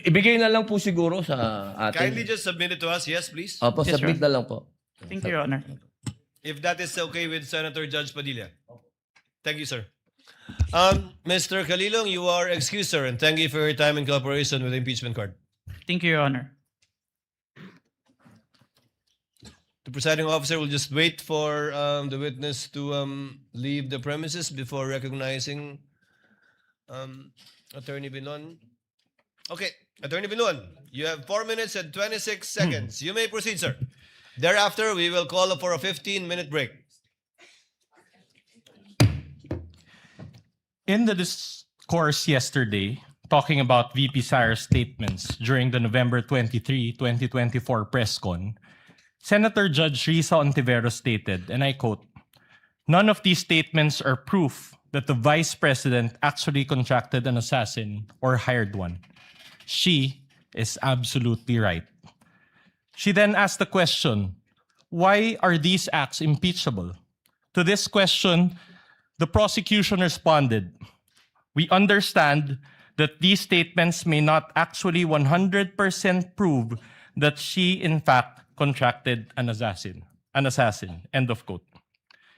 Ibigay na lang po siguro sa atin. Kindly just submit it to us, yes, please? Opo, Yes, submit Your na lang po. Thank you, Your Honor. If that is okay with Senator Judge Padilla. Thank you, sir. Mr. Calilong, you are excused, sir, and thank you for your time and cooperation with the impeachment court. Thank you, Your Honor. The presiding officer will just wait for the witness to leave the premises before recognizing Attorney Binlon. Okay, Attorney Binlon, you have 4 minutes and 26 seconds. You may proceed, sir. Thereafter, we will call for a 15-minute break. In the discourse yesterday, talking about VP Sara's statements during the November 23, 2024 press con, Senator Judge Risa Ontiveros stated, and I quote, "None of these statements are proof that the Vice President actually contracted an assassin or hired one. She is absolutely right." She then asked the question, why are these acts impeachable? To this question, the prosecution responded, "We understand that these statements may not actually 100% prove that she in fact contracted an assassin, end of quote.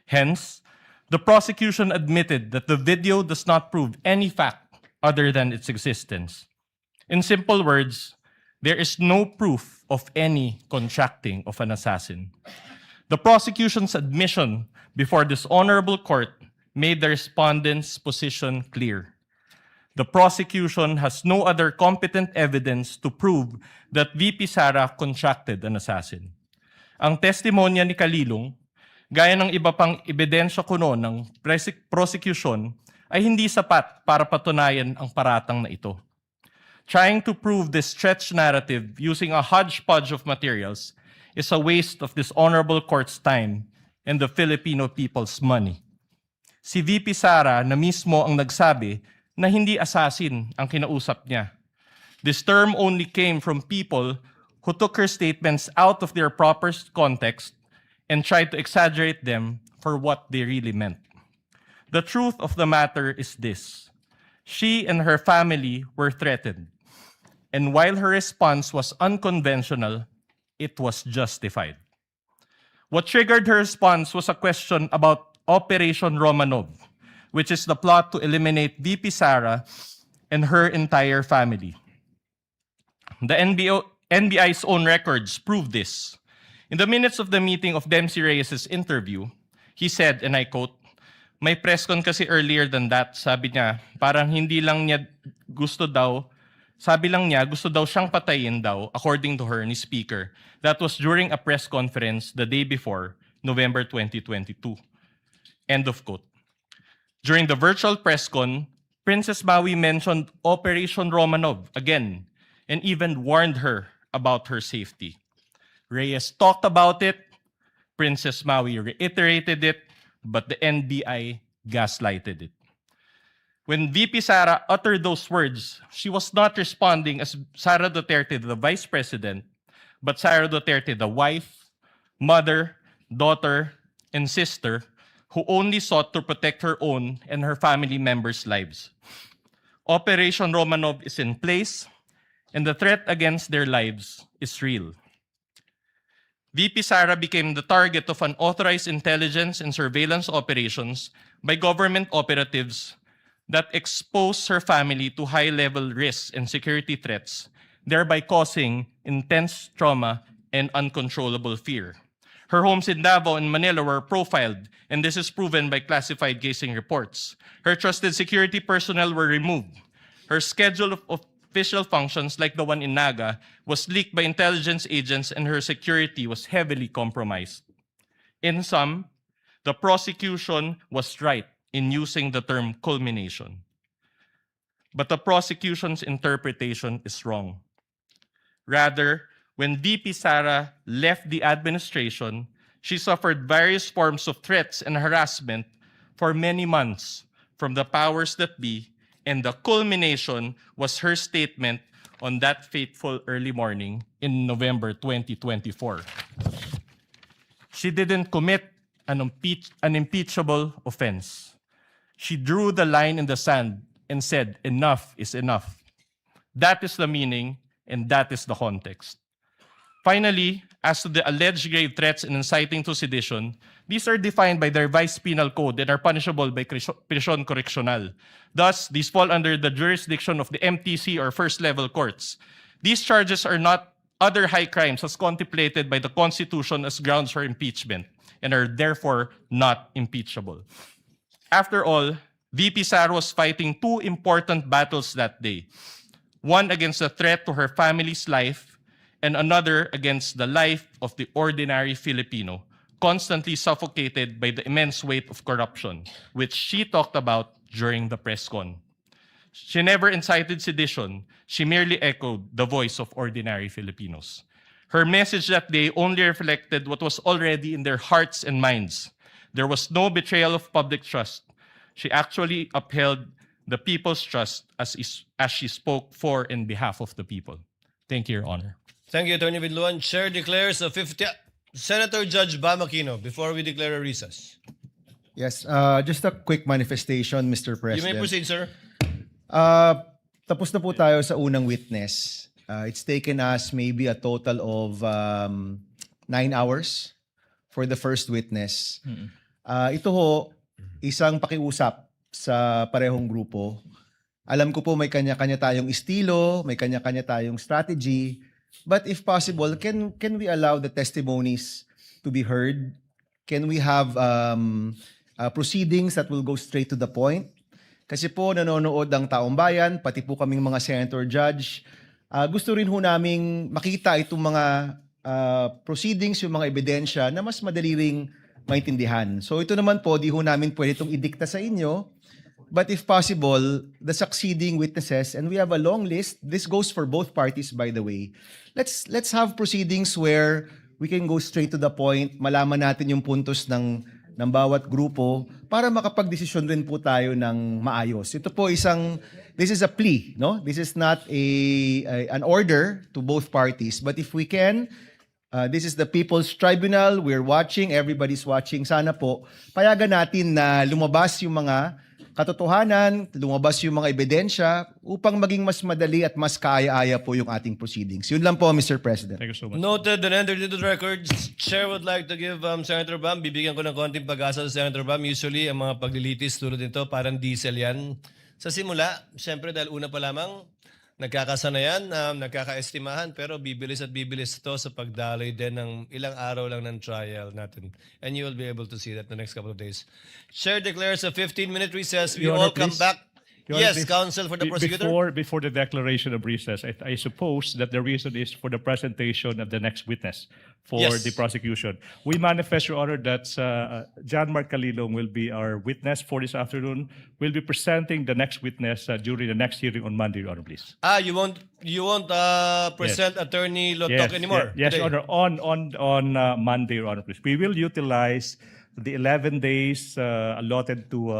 Hence, the prosecution admitted that the video does not prove any fact other than its existence. In simple words, there is no proof of any contracting of an assassin. The prosecution's admission before this honorable court made the respondent's position clear. The prosecution has no other competent evidence to prove that VP Sara contracted an assassin. Ang testimonya ni Calilong, gaya ng iba pang ebidensya kuno ng prosecution, ay hindi sapat para patunayan ang paratang na ito. Trying to prove this stretched narrative using a hodgepodge of materials is a waste of this honorable court's time and the Filipino people's money. Si VP Sara na mismo ang nagsabi na hindi assassin ang kinausap niya. This term only came from people who took her statements out of their proper context and tried to exaggerate them for what they really meant. The truth of the matter is this: she and her family were threatened, and while her response was unconventional, it was justified. What triggered her response was a question about Operation Romanov, which is the plot to eliminate VP Sara and her entire family. The NBI's own records prove this. In the minutes of the meeting of Dempsey Reyes' interview, he said, and I quote, May press con kasi earlier than that, sabi niya, parang hindi lang niya gusto daw, sabi lang niya, gusto daw siyang patayin daw, according to her, ni Speaker. That was during a press conference the day before, November 2022. End of quote. During the virtual press con, Princess Maui mentioned Operation Romanov again, and even warned her about her safety. Reyes talked about it, Princess Maui reiterated it, but the NBI gaslighted it. When VP Sara uttered those words, she was not responding as Sara Duterte, the Vice President, but Sara Duterte, the wife, mother, daughter, and sister, who only sought to protect her own and her family members' lives. Operation Romanov is in place, and the threat against their lives is real. VP Sara became the target of unauthorized intelligence and surveillance operations by government operatives that exposed her family to high-level risks and security threats, thereby causing intense trauma and uncontrollable fear. Her homes in Davao and Manila were profiled, and this is proven by classified casing reports. Her trusted security personnel were removed. Her schedule of official functions, like the one in Naga, was leaked by intelligence agents, and her security was heavily compromised. In sum, the prosecution was right in using the term culmination. But the prosecution's interpretation is wrong. Rather, when VP Sara left the administration, she suffered various forms of threats and harassment for many months from the powers that be, and the culmination was her statement on that fateful early morning in November 2024. She didn't commit an impeachable offense. She drew the line in the sand and said, enough is enough. That is the meaning, and that is the context. Finally, as to the alleged grave threats and inciting to sedition, these are defined by their Vice Penal Code and are punishable by prisión correccional. Thus, these fall under the jurisdiction of the MTC or first-level courts. These charges are not other high crimes as contemplated by the Constitution as grounds for impeachment and are therefore not impeachable. After all, VP Sara was fighting two important battles that day. One against the threat to her family's life, and another against the life of the ordinary Filipino, constantly suffocated by the immense weight of corruption, which she talked about during the press con. She never incited sedition. She merely echoed the voice of ordinary Filipinos. Her message that day only reflected what was already in their hearts and minds. There was no betrayal of public trust. She actually upheld the people's trust as she spoke for and behalf of the people. Thank you, Your Honor. Thank you, Attorney Vidluan. Chair declares a 50... Senator Judge Bam Aquino, before we declare a recess. Yes, just a quick manifestation, Mr. President. You may proceed, sir. Tapos na po tayo sa unang witness. It's taken us maybe a total of 9 hours for the first witness. Ito ho, isang pakiusap sa parehong grupo. Alam ko po may kanya-kanya tayong estilo, may kanya-kanya tayong strategy. But if possible, can we allow the testimonies to be heard? Can we have proceedings that will go straight to the point? Kasi po nanonood ang taong bayan, pati po kaming mga senator judge. Gusto rin ho naming makita itong mga proceedings, yung mga ebidensya na mas madali ring maintindihan. So ito naman po, di ho namin pwede itong idikta sa inyo. But if possible, the succeeding witnesses, and we have a long list, this goes for both parties, by the way. Let's have proceedings where we can go straight to the point, malaman natin yung puntos ng bawat grupo para makapag-desisyon rin po tayo ng maayos. Ito po this is a plea, no? This is not an order to both parties, but if we can, this is the People's Tribunal, we're watching, everybody's watching, sana po, payagan natin na lumabas yung mga katotohanan, lumabas yung mga ebidensya upang maging mas madali at mas kaaya-aya po yung ating proceedings. Yun lang po, Mr. President. Thank you so much. Noted and entered into the records. Chair would like to give Senator Bam, bibigyan ko ng konting pag-asa sa Senator Bam. Usually, ang mga paglilitis tulad nito, parang diesel yan. Sa simula, siyempre dahil una pa lamang, nagkakasanayan, nagkakaestimahan, pero bibilis at bibilis ito sa pagdaloy din ng ilang araw lang ng trial natin. And you will be able to see that in the next couple of days. Chair declares a 15-minute recess. We Your all Honor, come please. back. Your Honor, Yes, please. counsel for the prosecutor. Before the declaration of recess, I suppose that the reason is for the presentation of the next witness for Yes. the prosecution. We manifest, Your Honor, that John Mark Calilong will be our witness for this afternoon. We'll be presenting the next witness during the next hearing on Monday, Your Honor, please. You won't present Attorney Lotok anymore? Yes, today? Your Honor, on Monday, Your Honor, please. We will utilize the 11 days allotted to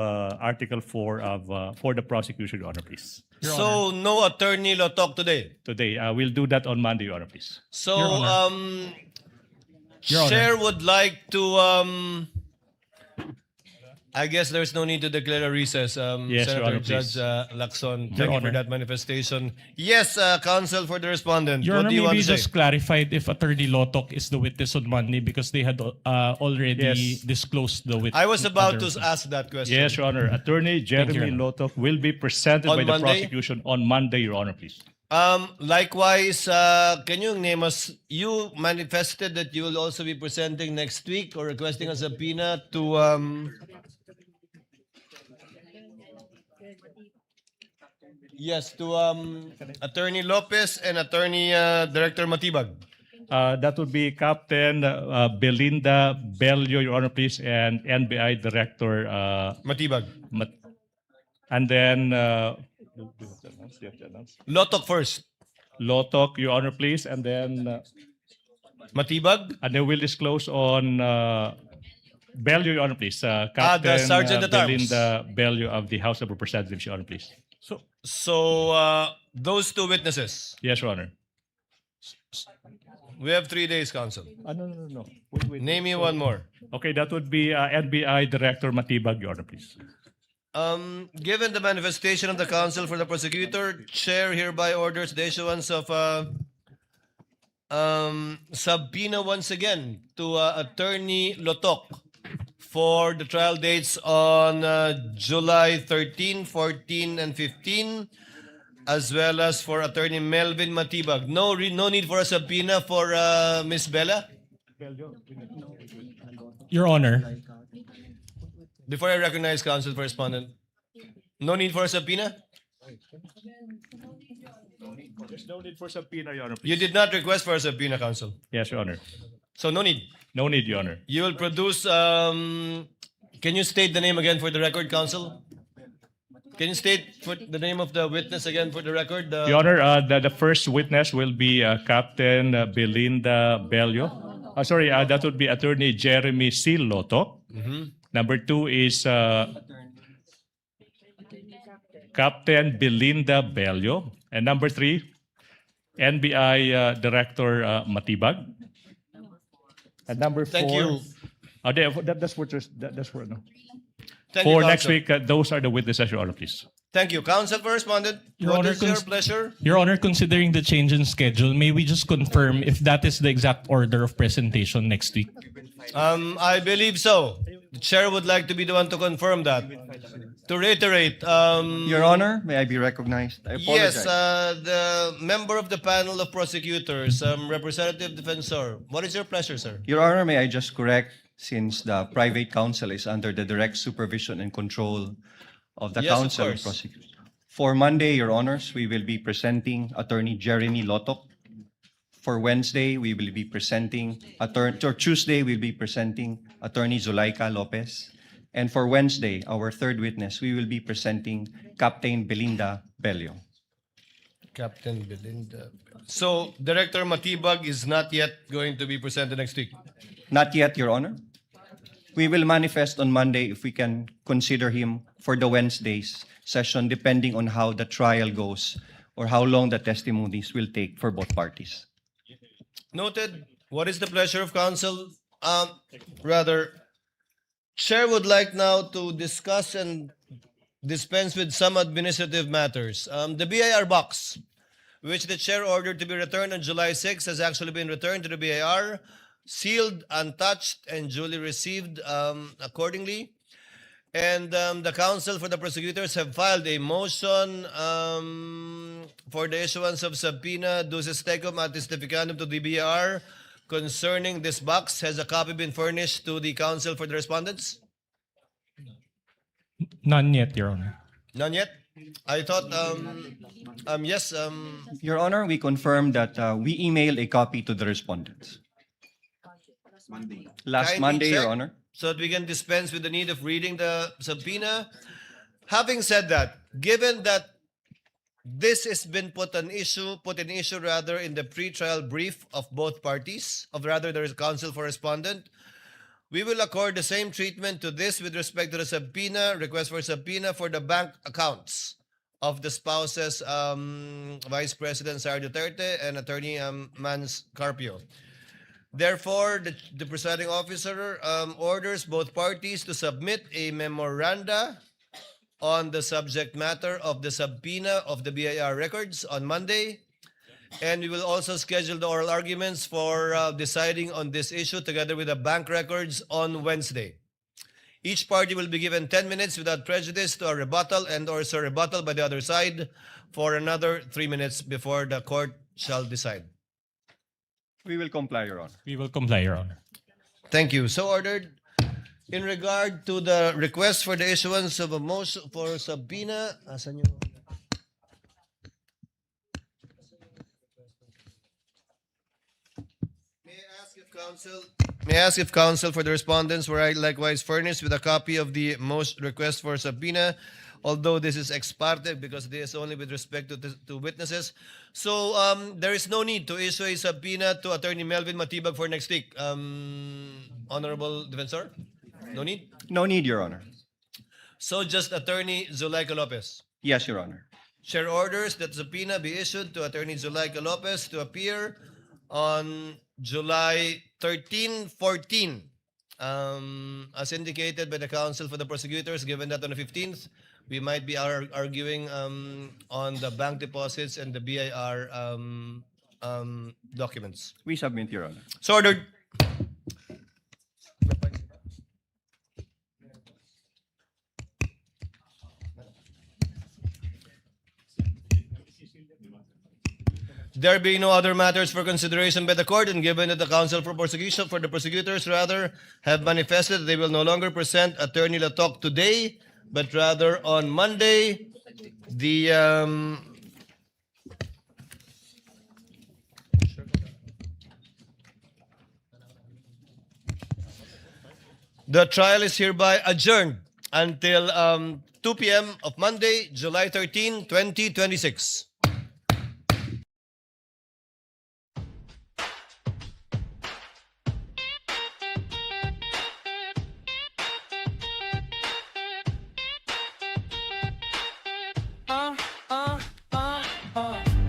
Article 4 for the prosecution, Your Honor, please. So, no Attorney Lotok today? Today, we'll do that on Monday, Your Honor, please. So, Your Honor. Chair would like to, I guess there's no need to declare a recess. Yes, Your Senator Honor, Judge please. Lacson, Your thank you for Honor. that manifestation. Yes, counsel for the respondent. Your what Honor, do you want maybe to say? just clarified if Attorney Lotok is the witness on Monday because they had already Yes. disclosed the witness. I was about to ask that question. Yes, Your Honor. Attorney Jeremy Your Honor. Lotok will be presented On by the Monday? prosecution on Monday, Your Honor, please. Likewise, can you name us, you manifested that you will also be presenting next week or requesting a subpoena to, yes, to Attorney Lopez and Attorney Director Matibag. That would be Captain Belinda Bello, Your Honor, please, and NBI Director Matibag. And then Lotok first. Lotok, Your Honor, please, and then Matibag. And then we'll disclose on Bello, Your Honor, please. Captain Sergeant at Arms. Belinda Bello of the House of Representatives, Your Honor, please. So those two witnesses. Yes, Your Honor. We have 3 days, counsel. No. Wait. Name me one more. Okay, that would be NBI Director Matibag, Your Honor, please. Given the manifestation of the counsel for the prosecutor, Chair hereby orders the issuance of subpoena once again to Attorney Lotok for the trial dates on July 13, 14, and 15, as well as for Attorney Melvin Matibag. No need for a subpoena for Ms. Bella? Your Honor. Before I recognize counsel for respondent, no need for a subpoena? There's no need for subpoena, Your Honor, please. You did not request for a subpoena, counsel. Yes, Your Honor. So no need. No need, Your Honor. You will produce, can you state the name again for the record, counsel? Can you state for the name of the witness again for the record? Your Honor, the first witness will be Captain Belinda Bello. Sorry, that would be Attorney Jeremy C. Lotok. Number 2 is Captain Belinda Bello. And number 3, NBI Director Matibag. And number 4. Thank you. That's for no. Thank For you, next counsel. week, those are the witnesses, Your Honor, please. Thank you. Counsel for respondent, Your what Honor, is your pleasure? Your Honor, considering the change in schedule, may we just confirm if that is the exact order of presentation next week? I believe so. The chair would like to be the one to confirm that. To reiterate, Your Honor, may I be recognized? I apologize. yes, the member of the panel of prosecutors, Representative Defensor, what is your pleasure, sir? Your Honor, may I just correct, since the private counsel is under the direct supervision and control of the Yes, of counsel course. prosecutors. For Monday, Your Honors, we will be presenting Attorney Jeremy Lotok. For Wednesday, we will be presenting Tuesday, we'll be presenting Attorney Zuleika Lopez. And for Wednesday, our third witness, we will be presenting Captain Belinda Bello. Captain Belinda. So, Director Matibag is not yet going to be presented next week? Not yet, Your Honor. We will manifest on Monday if we can consider him for the Wednesday's session, depending on how the trial goes or how long the testimonies will take for both parties. Noted. What is the pleasure of counsel? Chair would like now to discuss and dispense with some administrative matters. The BIR box, which the chair ordered to be returned on July 6, has actually been returned to the BIR, sealed, untouched, and duly received accordingly. And the counsel for the prosecutors have filed a motion for the issuance of subpoena duces tecum at testificandum to the BIR concerning this box. Has a copy been furnished to the counsel for the respondents? None yet, Your Honor. None yet? I thought, yes, Your Honor, we confirm that we emailed a copy to the respondents. Last kindly Monday, Your check Honor. so that we can dispense with the need of reading the subpoena. Having said that, given that this has been put in issue rather in the pre-trial brief of both parties, there is counsel for respondent, we will accord the same treatment to this with respect to the subpoena, request for subpoena for the bank accounts of the spouses, Vice President Sara Duterte and Attorney Mans Carpio. Therefore, the presiding officer orders both parties to submit a memoranda on the subject matter of the subpoena of the BIR records on Monday, and we will also schedule the oral arguments for deciding on this issue together with the bank records on Wednesday. Each party will be given 10 minutes without prejudice to a rebuttal and or a rebuttal by the other side for another 3 minutes before the court shall decide. We will comply, Your Honor. We will comply, Your Honor. Thank you. So ordered. In regard to the request for the issuance of a motion for subpoena, asan yung... May I ask if counsel for the respondents were likewise furnished with a copy of the most request for subpoena, although this is ex parte because this is only with respect to witnesses. So there is no need to issue a subpoena to Attorney Melvin Matibag for next week. Honorable Defensor? No need? No need, Your Honor. So just Attorney Zulaika Lopez? Yes, Your Honor. Chair orders that subpoena be issued to Attorney Zulaika Lopez to appear on July 13, 14, as indicated by the counsel for the prosecutors, given that on the 15th, we might be arguing on the bank deposits and the BIR documents. We submit, Your Honor. So ordered. There being no other matters for consideration by the court, and given that the counsel for the prosecutors have manifested that they will no longer present Attorney Latok today, but rather on Monday, the trial is hereby adjourned until 2 p.m. of Monday, July 13, 2026.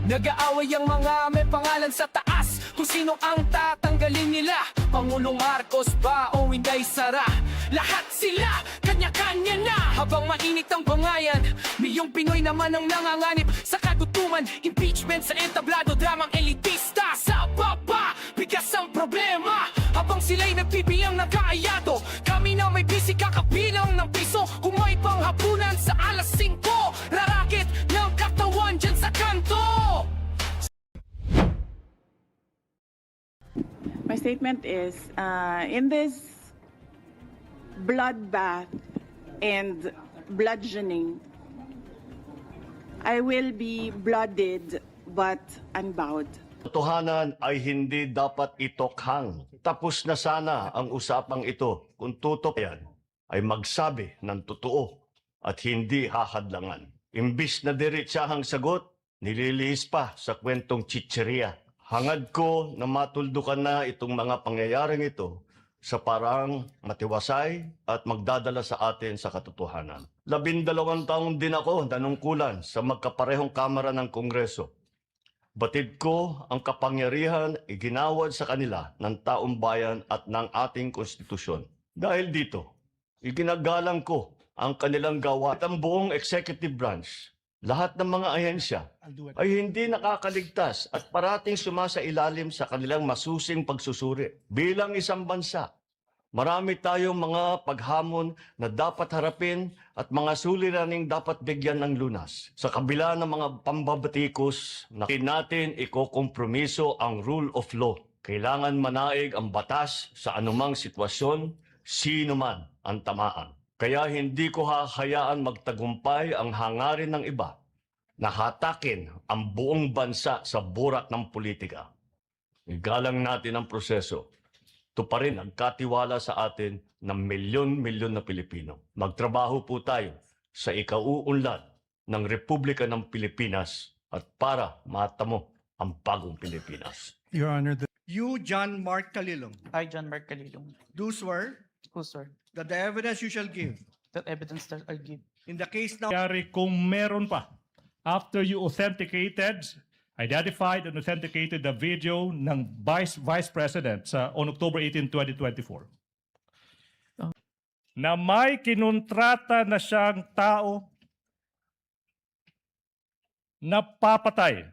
Nag-aaway ang mga may pangalan sa taas kung sino ang tatanggalin nila. Pangulong Marcos ba o Inday Sara? Lahat sila, kanya-kanya na. Habang mainit ang bangayan, miyong Pinoy naman ang nanganganib sa kagutuman. Impeachment sa entablado, dramang elitista. Sa baba, bigas ang problema. Habang sila'y nagpipiyang nagkaayado, kami na may busy kakabilang ng piso. Kung may panghapunan sa alas 5, rarakit ng katawan dyan sa kanto. My statement is, in this bloodbath and bludgeoning, I will be blooded but unbowed. Totohanan ay hindi dapat itokhang. Tapos na sana ang usapang ito kung tutok yan ay magsabi ng totoo at hindi hahadlangan. Imbis na diretsahang sagot, nililihis pa sa kwentong chicheria. Hangad ko na matuldukan na itong mga pangyayaring ito sa parang matiwasay at magdadala sa atin sa katotohanan. 12 taon din ako nanungkulan sa magkaparehong kamara ng Kongreso. Batid ko ang kapangyarihan iginawad sa kanila ng taong bayan at ng ating konstitusyon. Dahil dito, iginagalang ko ang kanilang gawa at ang buong executive branch. Lahat ng mga ahensya ay hindi nakakaligtas at parating sumasailalim sa kanilang masusing pagsusuri. Bilang isang bansa Marami tayong mga paghamon na dapat harapin at mga suliraning dapat bigyan ng lunas. Sa kabila ng mga pambabatikos, natin ikokompromiso ang rule of law. Kailangan manaig ang batas sa anumang sitwasyon, sino man ang tamaan. Kaya hindi ko hahayaan magtagumpay ang hangarin ng iba na hatakin ang buong bansa sa burak ng politika. Igalang natin ang proseso. Tuparin ang katiwala sa atin ng milyon-milyon na Pilipino. Magtrabaho po tayo sa ikauunlad ng Republika ng Pilipinas at para matamo ang bagong Pilipinas. Your Honor, You, John Mark Calilong, I, John Mark Calilong, do swear who swear that the evidence you shall give that evidence that I give in the case now Nangyari kung meron pa, after you authenticated, identified and authenticated the video ng Vice President on October 18, 2024. Na may kinontrata na siyang tao na papatay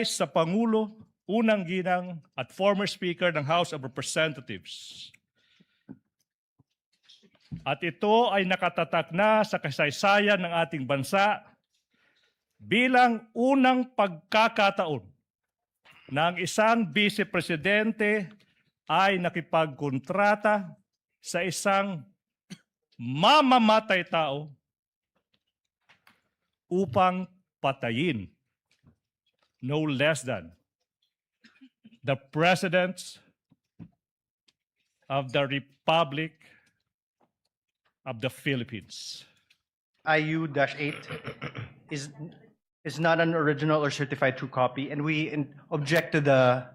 sa Pangulo, unang ginang at former Speaker ng House of Representatives. At ito ay nakatatak na sa kasaysayan ng ating bansa bilang unang pagkakataon na ang isang Vice Presidente ay nakipagkontrata sa isang mamamatay tao upang patayin no less than the President of the Republic of the Philippines. IU-8 is not an original or certified true copy, and we object to the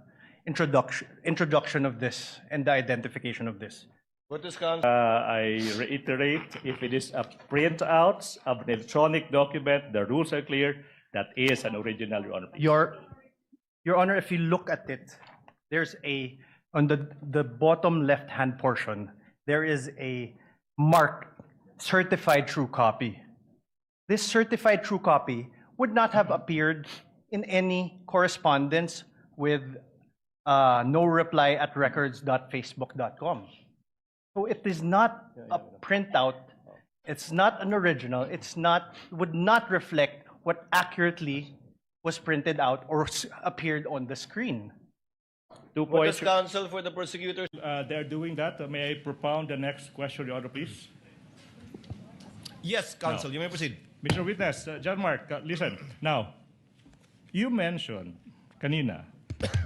introduction of this and the identification of this. What is counsel? I reiterate, if it is a printout of an electronic document, the rules are clear, that is an original, Your Honor. Your Honor, if you look at it, there's on the bottom left-hand portion, there is a marked certified true copy. This certified true copy would not have appeared in any correspondence with no-reply@records.facebook.com. So it is not a printout, it's not an original, would not reflect what accurately was printed out or appeared on the screen. 2 What points. is counsel for the prosecutors? They're doing that. May I propound the next question, Your Honor, please? Yes, counsel, you may proceed. Mr. Witness, John Mark, listen. Now, you mentioned kanina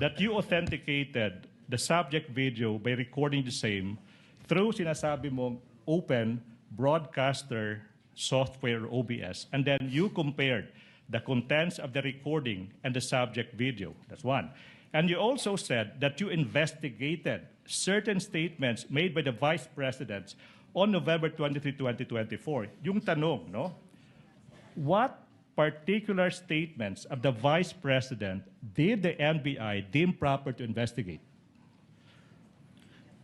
that you authenticated the subject video by recording the same through sinasabi mong open broadcaster software OBS, and then you compared the contents of the recording and the subject video. That's one. And you also said that you investigated certain statements made by the Vice President on November 23, 2024. Yung tanong, no? What particular statements of the Vice President did the NBI deem proper to investigate?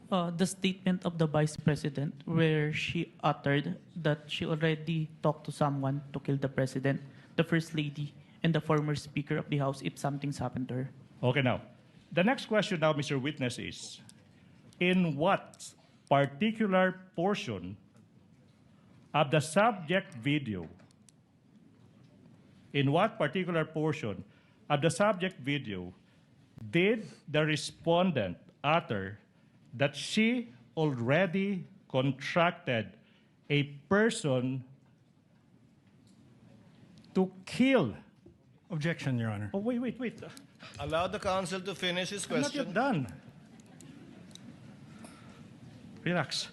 the statement of the Vice President where she uttered that she already talked to someone to kill the President, the First Lady, and the former Speaker of the House if something's happened to her. Okay, now, the next question now, Mr. Witness, is in what particular portion of the subject video, did the respondent utter that she already contracted a person to kill? Objection, Your Honor. Oh, wait. Allow the counsel to finish his I'm not question. yet done. Relax.